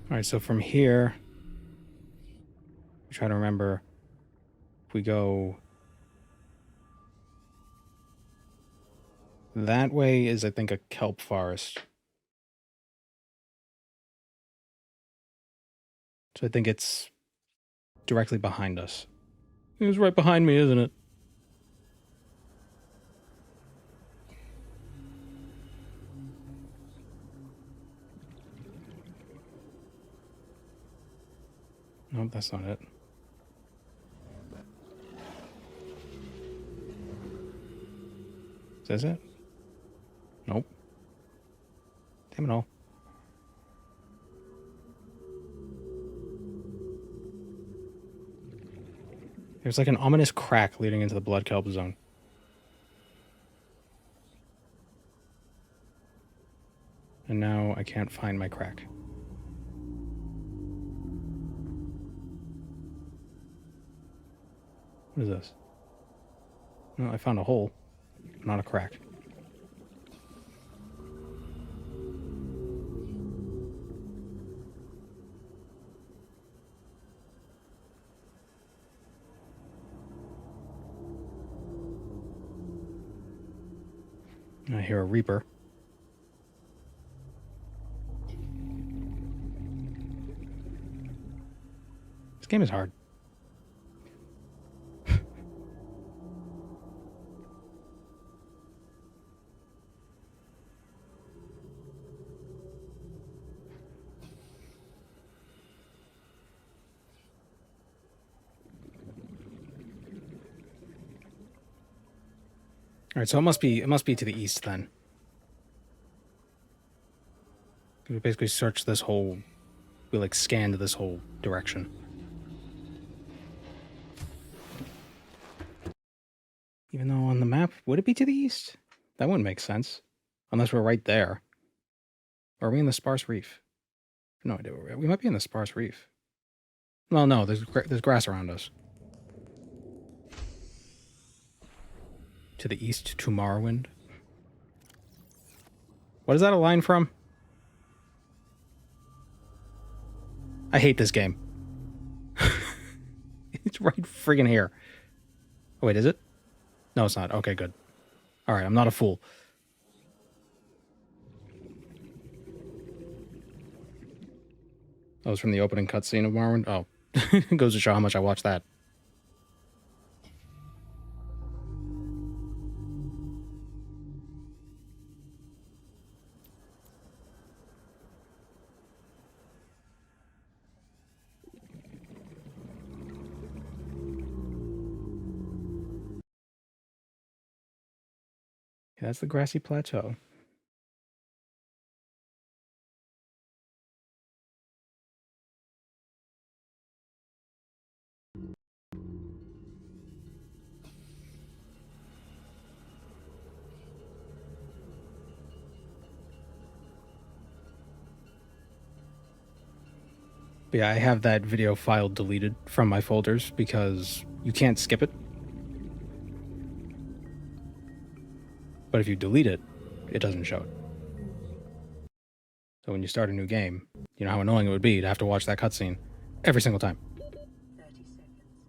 All right, so from here, try to remember if we go that way is, I think, a kelp forest. So I think it's directly behind us. It was right behind me, isn't it? Nope, that's not it. Is this it? Nope. Damn it all. There's like an ominous crack leading into the blood kelp zone. And now I can't find my crack. What is this? No, I found a hole, not a crack. I hear a reaper. This game is hard. All right, so it must be to the east then. We basically searched this whole, we like scanned this whole direction. Even though on the map, would it be to the east? That wouldn't make sense, unless we're right there. Or are we in the sparse reef? No idea where we are. We might be in the sparse reef. Well, no, there's grass around us. To the east, to Morrowind. What is that a line from? I hate this game. It's right friggin' here. Oh, wait, is it? No, it's not. Okay, good. Alright, I'm not a fool. That was from the opening cutscene of Morrowind? Oh. It goes to show how much I watched that. Yeah, that's the grassy plateau. Yeah, I have that video file deleted from my folders because you can't skip it. But if you delete it, it doesn't show it. So when you start a new game, you know how annoying it would be to have to watch that cutscene every single time. 30 seconds.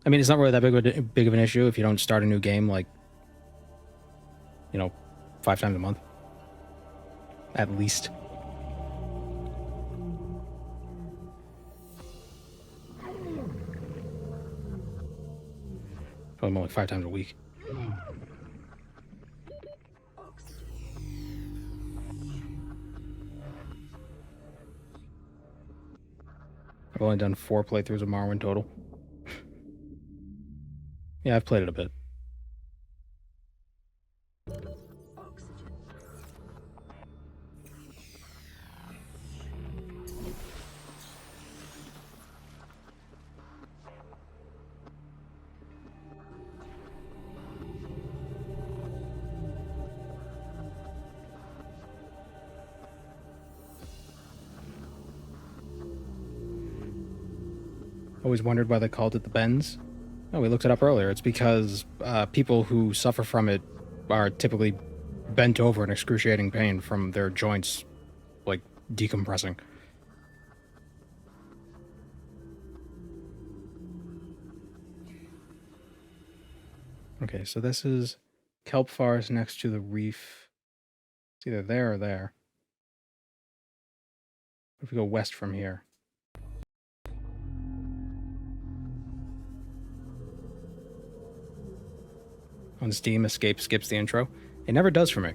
I mean, it's not really that big of an issue if you don't start a new game like, you know, 5 times a month. At least. Probably more like 5 times a week. I've only done 4 playthroughs of Morrowind total. Yeah, I've played it a bit. Always wondered why they called it the bends. Oh, we looked it up earlier. It's because people who suffer from it are typically bent over in excruciating pain from their joints, like, decompressing. Okay, so this is kelp forest next to the reef. It's either there or there. If we go west from here. On Steam, escape skips the intro. It never does for me.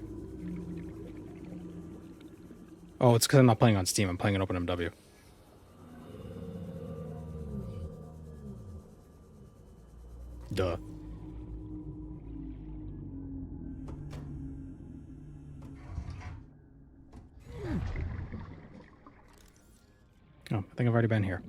Oh, it's because I'm not playing on Steam. I'm playing on OpenMW. Duh. Oh, I think I've already been here.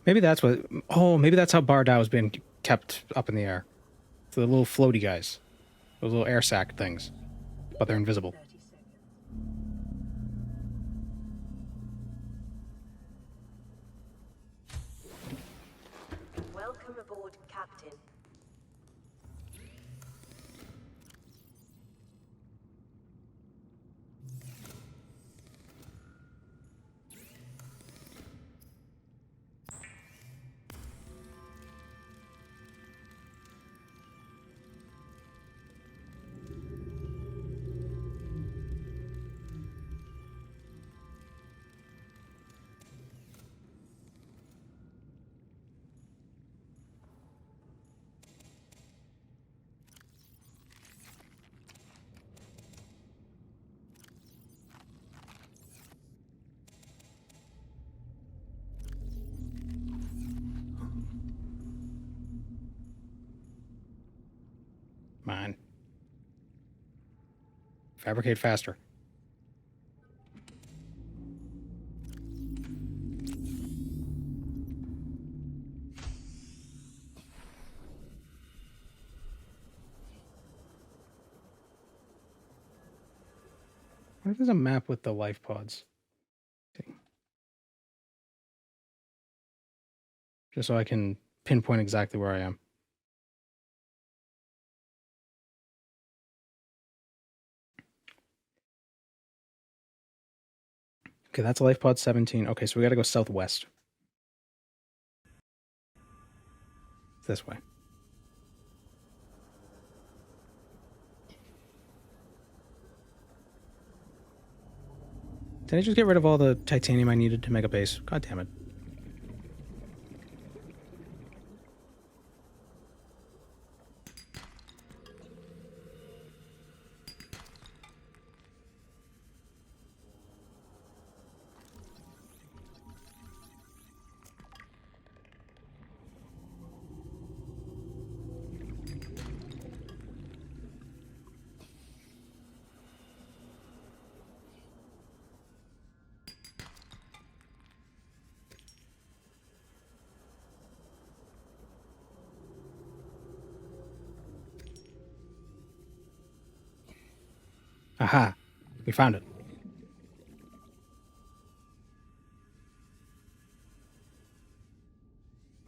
Maybe that's what... Oh, maybe that's how Bardao is being kept up in the air. So the little floaty guys. Those little air sac things. But they're invisible. 30 seconds. Welcome aboard, Captain. Man. Fabricate faster. What if there's a map with the life pods? Okay. Just so I can pinpoint exactly where I am. Okay, that's life pod 17. Okay, so we gotta go southwest. This way. Did I just get rid of all the titanium I needed to make a base? God damn it. Aha! We found it.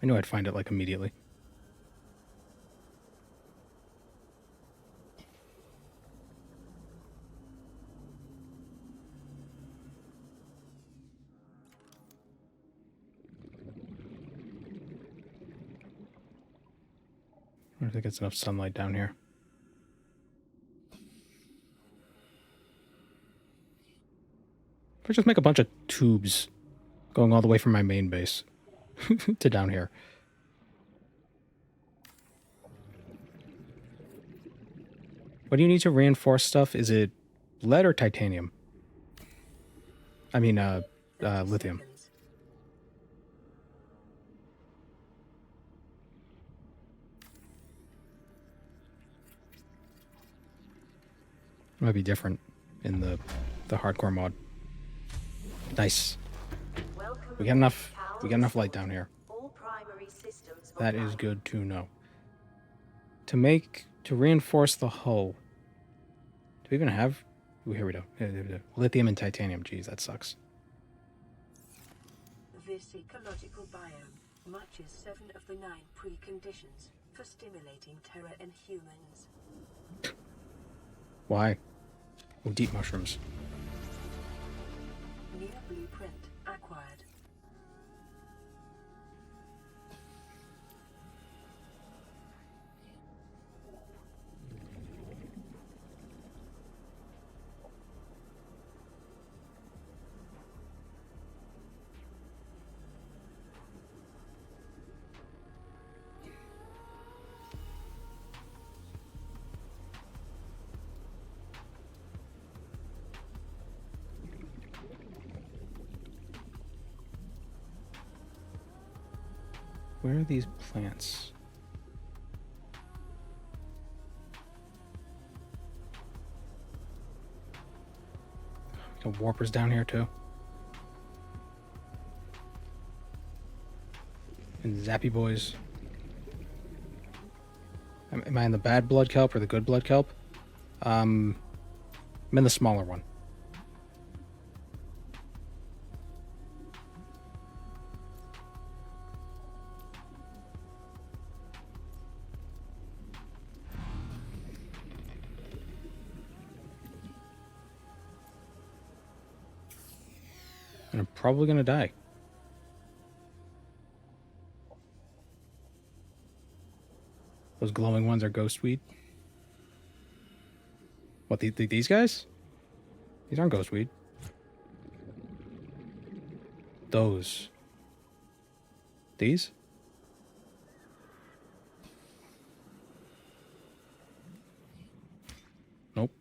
I knew I'd find it, like, immediately. I don't think it's enough sunlight down here. If I just make a bunch of tubes going all the way from my main base to down here. What do you need to reinforce stuff? Is it lead or titanium? I mean, lithium. It might be different in the hardcore mod. Nice. We got enough light down here. That is good to know. To reinforce the hull. Do we even have? Ooh, here we go. Lithium and titanium. Jeez, that sucks. This ecological biome matches 7 of the 9 preconditions for stimulating Terra and humans. Why? Oh, deep mushrooms. New blueprint acquired. Where are these plants? Got warpers down here too. And zappy boys. Am I in the bad blood kelp or the good blood kelp? I'm in the smaller one. And I'm probably gonna die. Those glowing ones are ghostweed. What, these guys? These aren't ghostweed. Those. These? Nope.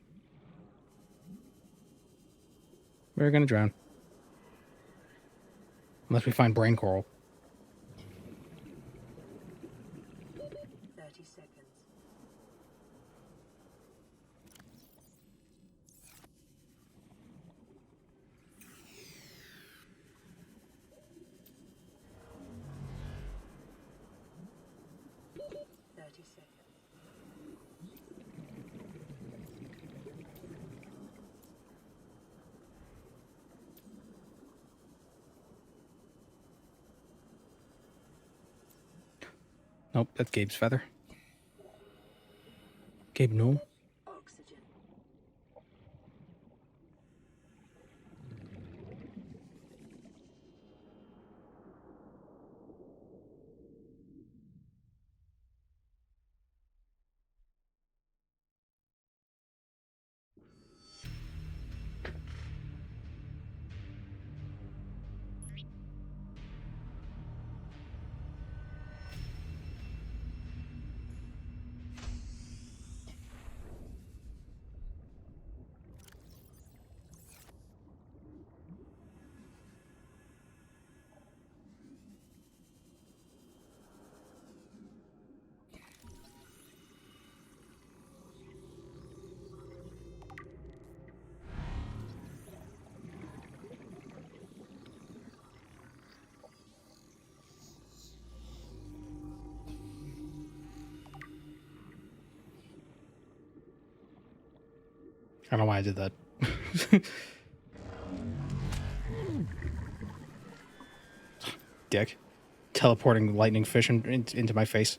We're gonna drown. Unless we find brain coral. 30 seconds. Nope, that's Gabe's feather. Gabe, no. Oxygen. I don't know why I did that. Dick. Teleporting lightning fish into my face.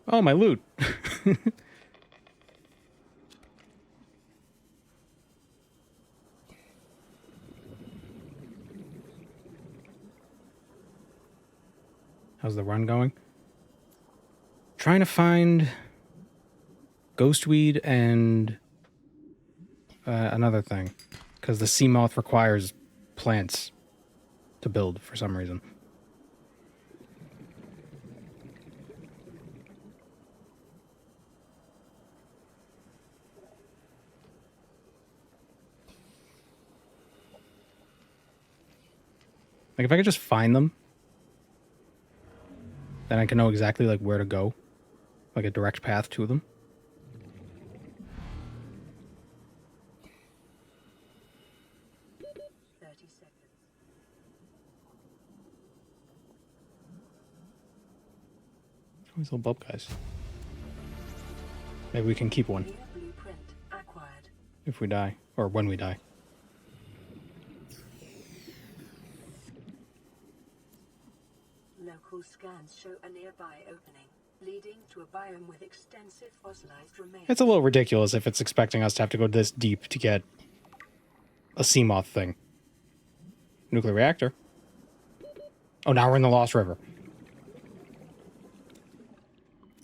Oh, my loot. How's the run going? Trying to find ghostweed and another thing. Because the Sea Moth requires plants to build for some reason. Like, if I could just find them, then I can know exactly, like, where to go. Like, a direct path to them. These little bulb guys. Maybe we can keep one. Blueprint acquired. If we die. Or when we die. Local scans show a nearby opening, leading to a biome with extensive fossilized remains. It's a little ridiculous if it's expecting us to have to go this deep to get a Sea Moth thing. Nuclear reactor. Oh, now we're in the Lost River.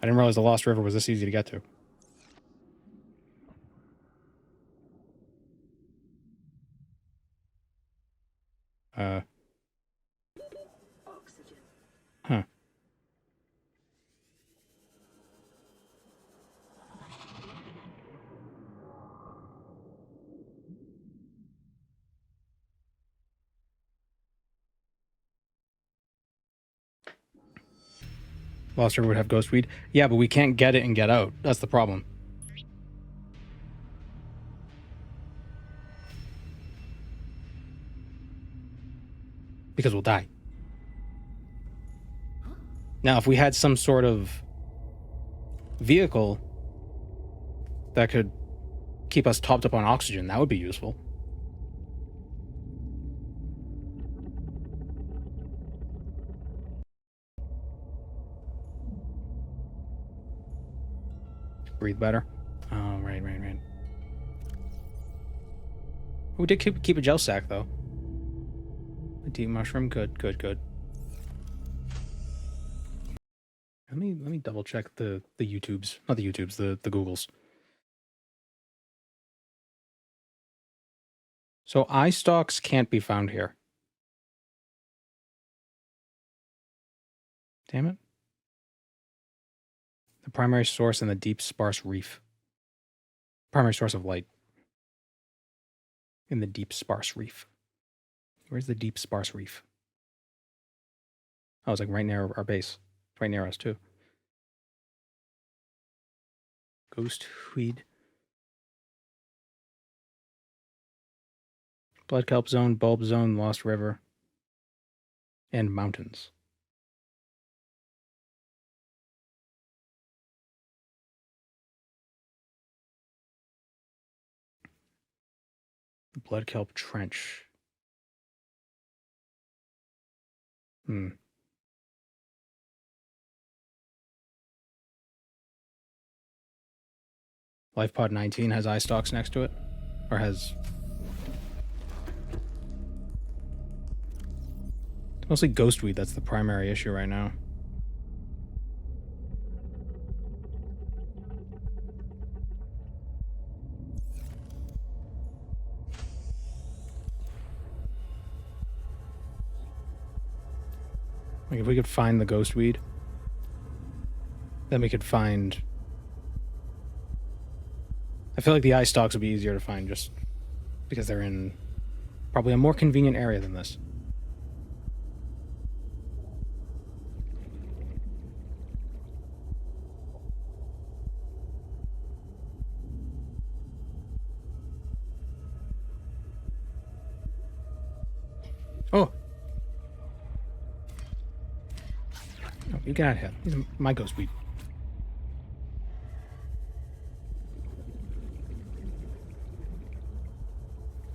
I didn't realize the Lost River was this easy to get to. Oxygen. Huh. Lost River would have ghostweed. Yeah, but we can't get it and get out. That's the problem. Because we'll die. Now, if we had some sort of vehicle that could keep us topped up on oxygen, that would be useful. Breathe better. Oh, right. We did keep a gel sack, though. A deep mushroom, good. Let me double check the YouTubes, not the YouTubes, the Googles. So eye stalks can't be found here. Damn it. The primary source in the deep sparse reef. Primary source of light. In the deep sparse reef. Where's the deep sparse reef? Oh, it's like right near our base. It's right near us too. Ghostweed. Blood kelp zone, bulb zone, Lost River. And mountains. Blood kelp trench. Lifepod 19 has eye stalks next to it? Or has... It's mostly ghostweed that's the primary issue right now. Like, if we could find the ghostweed, then we could find... I feel like the eye stalks would be easier to find just because they're in probably a more convenient area than this. Oh, You get out of here. These are my ghost weed.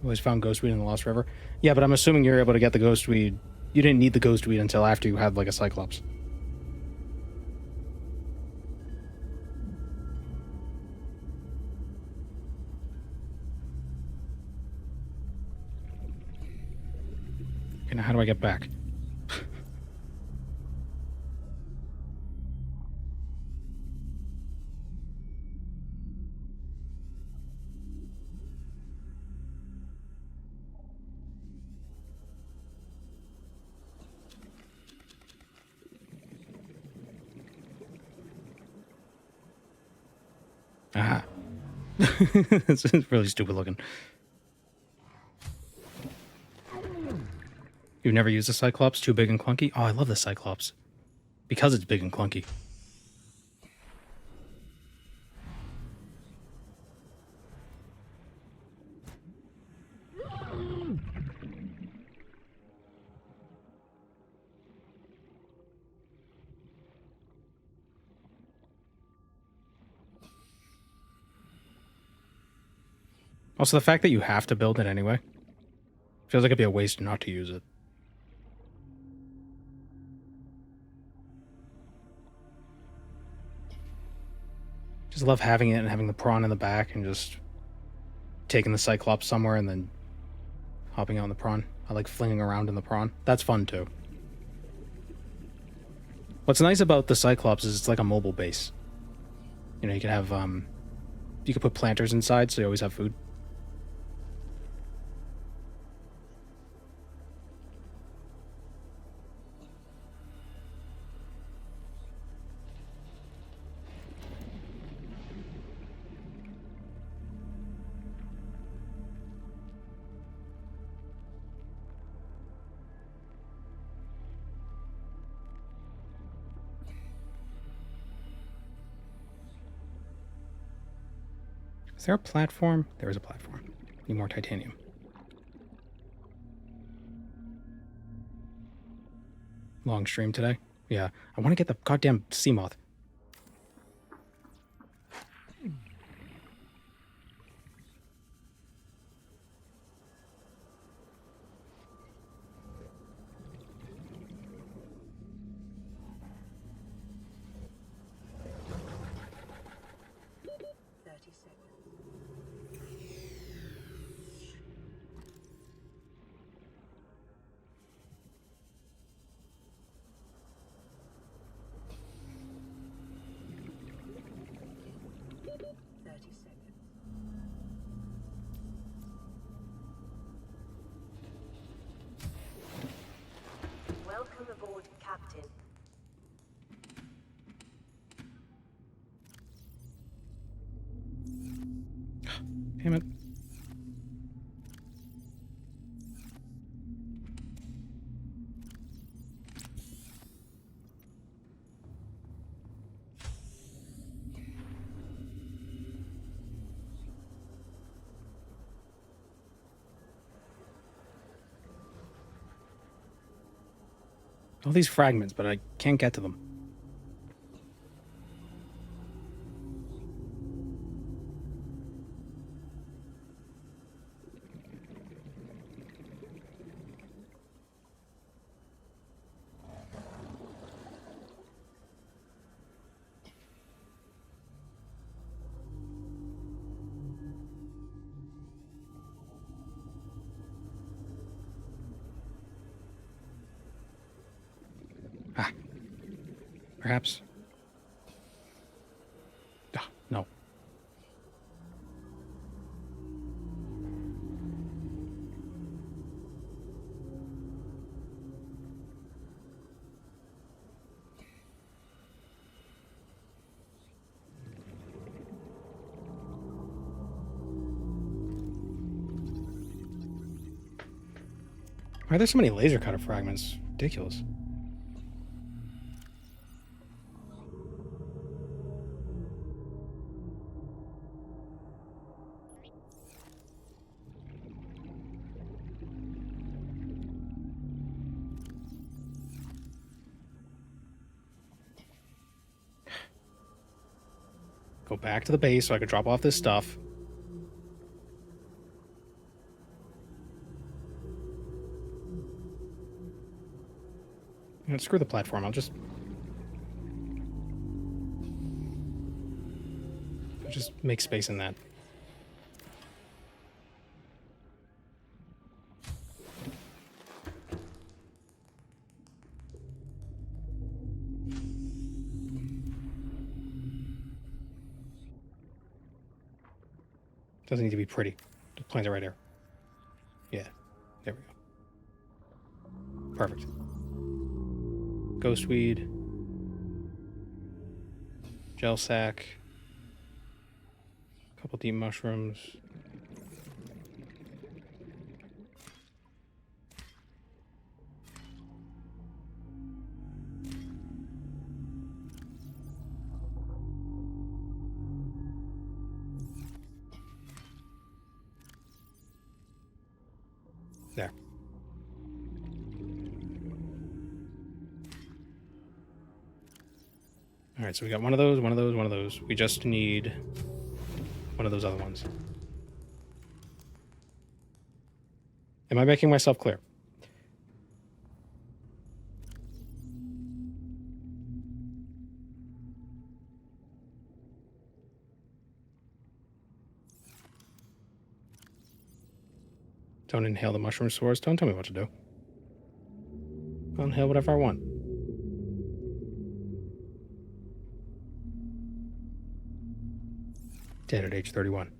Always found ghost weed in the Lost River. Yeah, but I'm assuming you're able to get the ghost weed. You didn't need the ghost weed until after you had like a Cyclops. Okay, now how do I get back? Ah. This is really stupid looking. You've never used a Cyclops? Too big and clunky? Oh, I love the Cyclops. Because it's big and clunky. Also, the fact that you have to build it anyway feels like it'd be a waste not to use it. Just love having it and having the prawn in the back and just taking the Cyclops somewhere and then hopping out on the prawn. I like flinging around in the prawn. That's fun too. What's nice about the Cyclops is it's like a mobile base. You know, you could have, you could put planters inside so you always have food. Is there a platform? There is a platform. Need more titanium. Long stream today? Yeah. I want to get the goddamn Sea Moth. Welcome aboard, Captain. Damn it. All these fragments, but I can't get to them. Perhaps. Ah, no. Why are there so many laser cutter fragments? Ridiculous. Go back to the base so I could drop off this stuff. And screw the platform. I'll just make space in that. Doesn't need to be pretty. Just plant it right there. Yeah. There we go. Perfect. Ghostweed. Gel sack. Couple deep mushrooms. There. All right, so we got one of those, one of those, one of those. We just need one of those other ones. Am I making myself clear? Don't inhale the mushroom spores. Don't tell me what to do. I'll inhale whatever I want. Dead at age 31.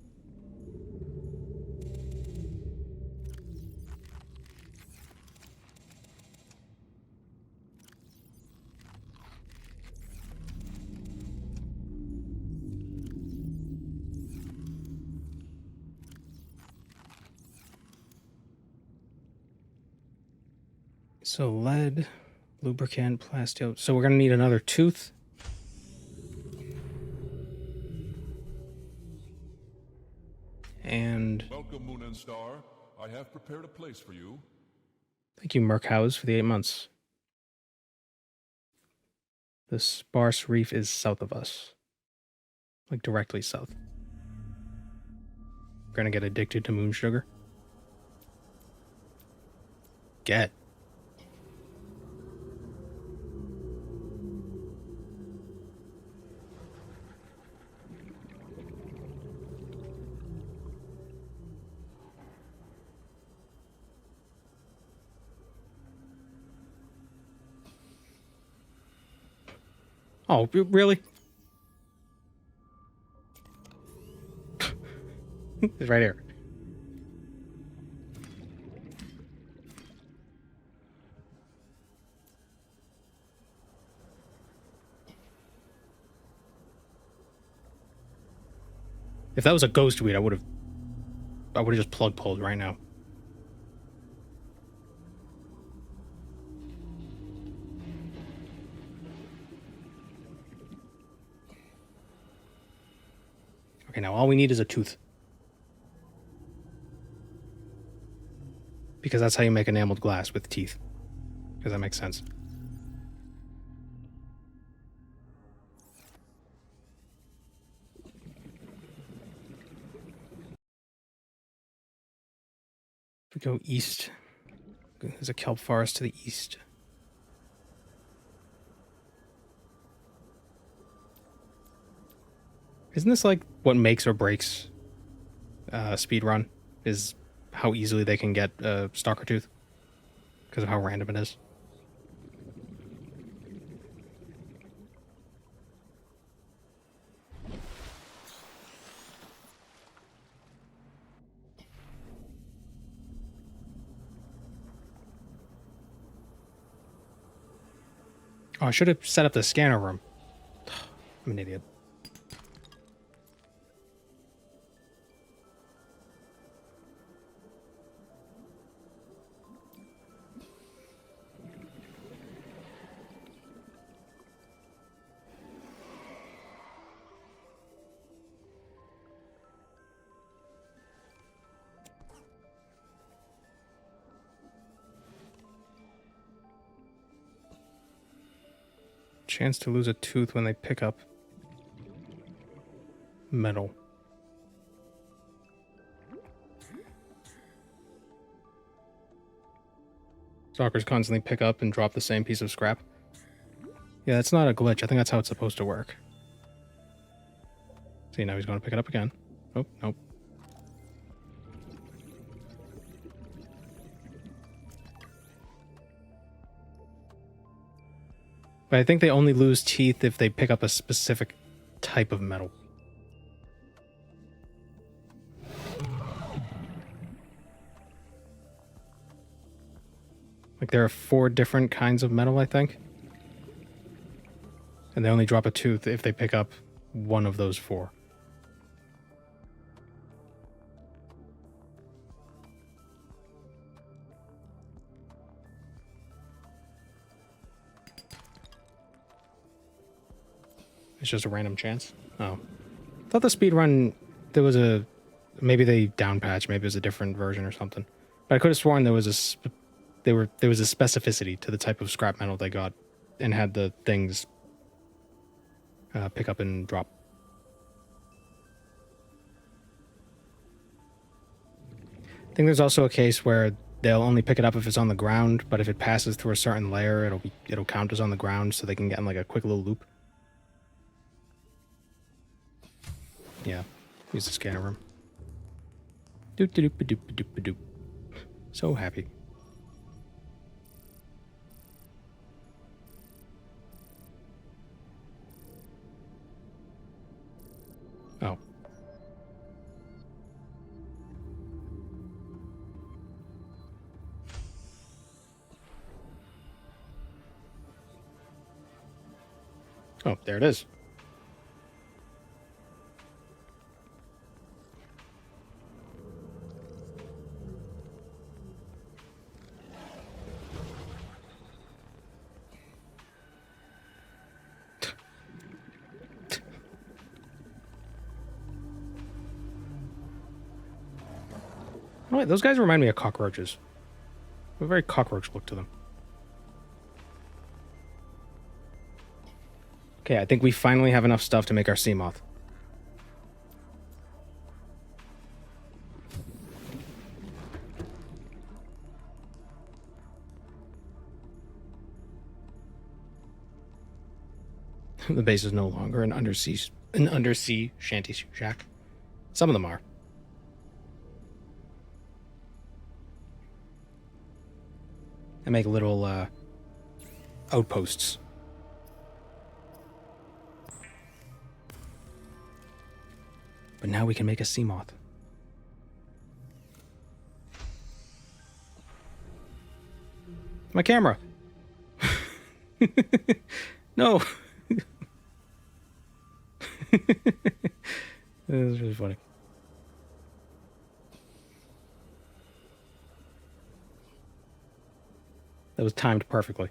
So lead, lubricant, plasteel. So we're going to need another tooth. And Welcome, Moon and Star. I have prepared a place for you. thank you, Merkhouse, for the 8 months. The sparse reef is south of us. Like directly south. We're going to get addicted to moon sugar. Get. Oh, really? It's right here. If that was a ghost weed, I would have just plug pulled right now. Okay, now all we need is a tooth. Because that's how you make enameled glass, with teeth. Because that makes sense. If we go east, there's a kelp forest to the east. Isn't this like what makes or breaks speedrun? Is how easily they can get stalker tooth? Because of how random it is. Oh, I should have set up the scanner room. I'm an idiot. Chance to lose a tooth when they pick up. metal. Stalkers constantly pick up and drop the same piece of scrap. Yeah, that's not a glitch. I think that's how it's supposed to work. See, now he's going to pick it up again. Oh, nope. But I think they only lose teeth if they pick up a specific type of metal. Like, there are 4 different kinds of metal, I think. And they only drop a tooth if they pick up one of those 4. It's just a random chance. Oh. I thought the speedrun, there was a... Maybe they downpatched, maybe it was a different version or something. But I could have sworn there was there was a specificity to the type of scrap metal they got and had the things pick up and drop. I think there's also a case where they'll only pick it up if it's on the ground, but if it passes through a certain layer, it'll count as on the ground, so they can get in like a quick little loop. Yeah, use the scanner room. Doop doop doop doop doop doop. So happy. Oh. Oh, there it is. Oh, wait, those guys remind me of cockroaches. A very cockroach look to them. Okay, I think we finally have enough stuff to make our Sea Moth. The base is no longer an undersea shanty shack. Some of them are. I make little outposts. But now we can make a Sea Moth. My camera! No! This is really funny. That was timed perfectly.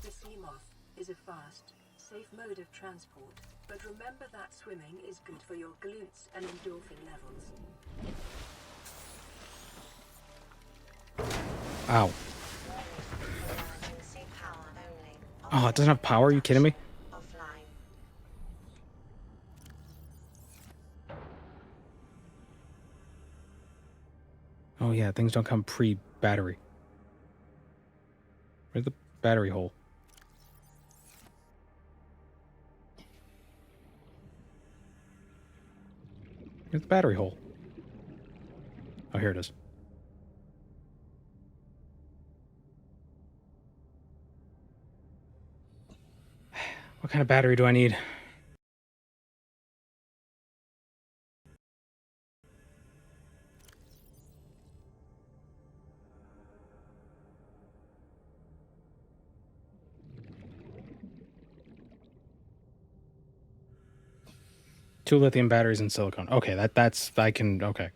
The Sea Moth is a fast, safe mode of transport, but remember that swimming is good for your glutes and endorphin levels. Ow. Oh, it doesn't have power? Are you kidding me? Oh yeah, things don't come pre-battery. Where's the battery hole? Where's the battery hole? Oh, here it is. What kind of battery do I need? Two lithium batteries and silicone. Okay, that's I can okay.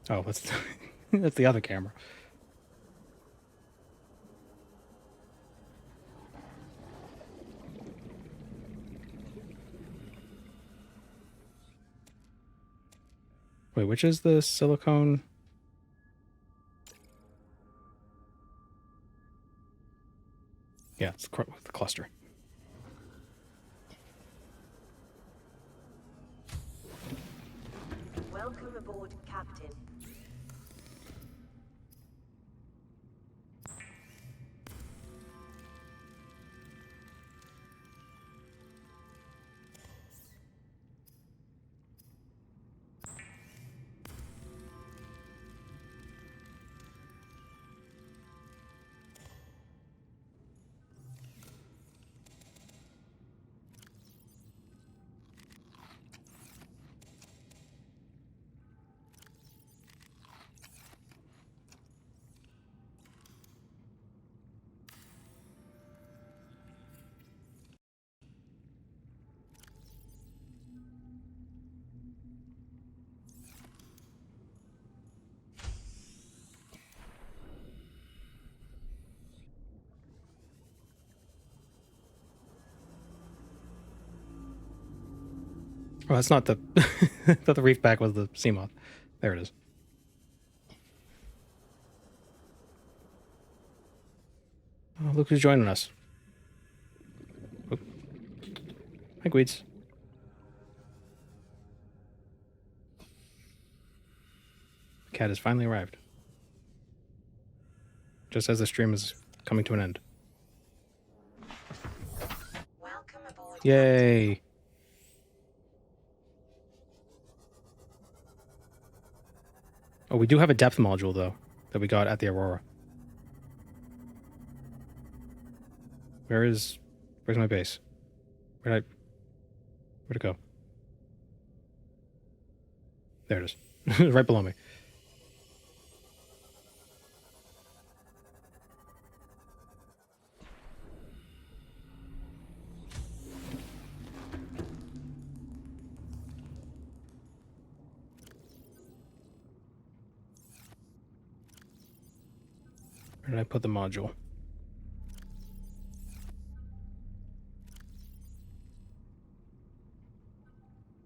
Oh, that's that's the other camera. Wait, which is the silicone? Yeah, it's the cluster. Welcome aboard, Captain. Oh, that's not the... I thought the reef back was the Sea Moth. There it is. Oh, look who's joining us. Oh. Hi, Gweeds. The cat has finally arrived. Just as the stream is coming to an end. Welcome aboard. Yay! Oh, we do have a depth module, though, that we got at the Aurora. Where's my base? Where'd it go? There it is. Right below me. Where did I put the module?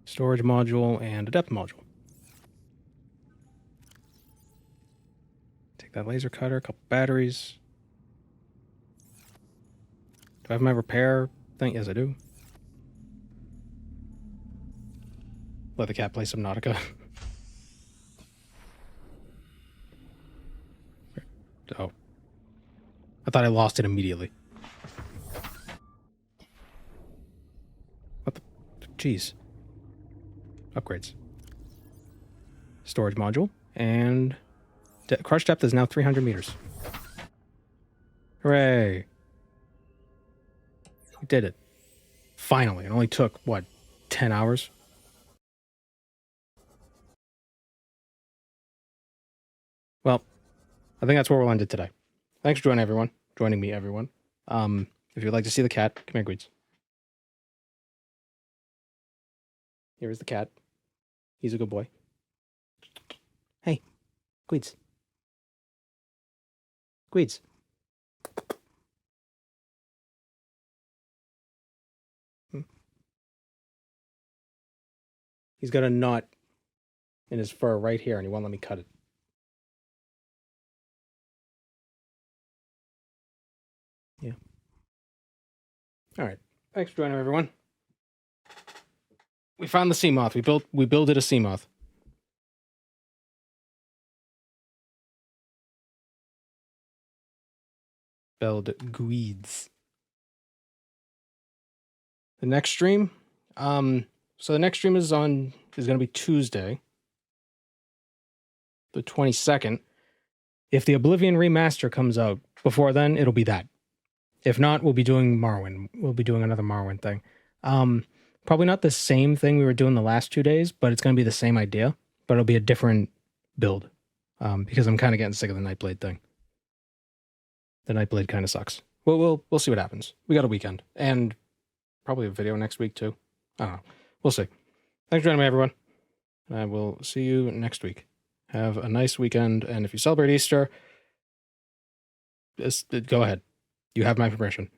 Storage module and a depth module. Take that laser cutter, a couple batteries. Do I have my repair thing? Yes, I do. Let the cat play Subnautica. Oh. I thought I lost it immediately. What the... Jeez. Upgrades. Storage module. And... crush depth is now 300 meters. Hooray! We did it. Finally. It only took, what, 10 hours? Well, I think that's where we'll end it today. Thanks for joining me, everyone. If you'd like to see the cat, come here, Gweeds. Here is the cat. He's a good boy. Hey, Gweeds. Gweeds. He's got a knot in his fur right here, and he won't let me cut it. Yeah. All right. Thanks for joining, everyone. We found the Sea Moth. We builded a Sea Moth. Spelled Gweeds. The next stream, so the next stream is going to be Tuesday, the 22nd. If the Oblivion remaster comes out before then, it'll be that. If not, we'll be doing Morrowind. We'll be doing another Morrowind thing. Probably not the same thing we were doing the last 2 days, but it's going to be the same idea. But it'll be a different build, because I'm kind of getting sick of the Nightblade thing. The Nightblade kind of sucks. We'll see what happens. We got a weekend, and probably a video next week too. I don't know. We'll see. Thanks for joining me, everyone. I will see you next week. Have a nice weekend, and if you celebrate Easter, just go ahead. You have my permission.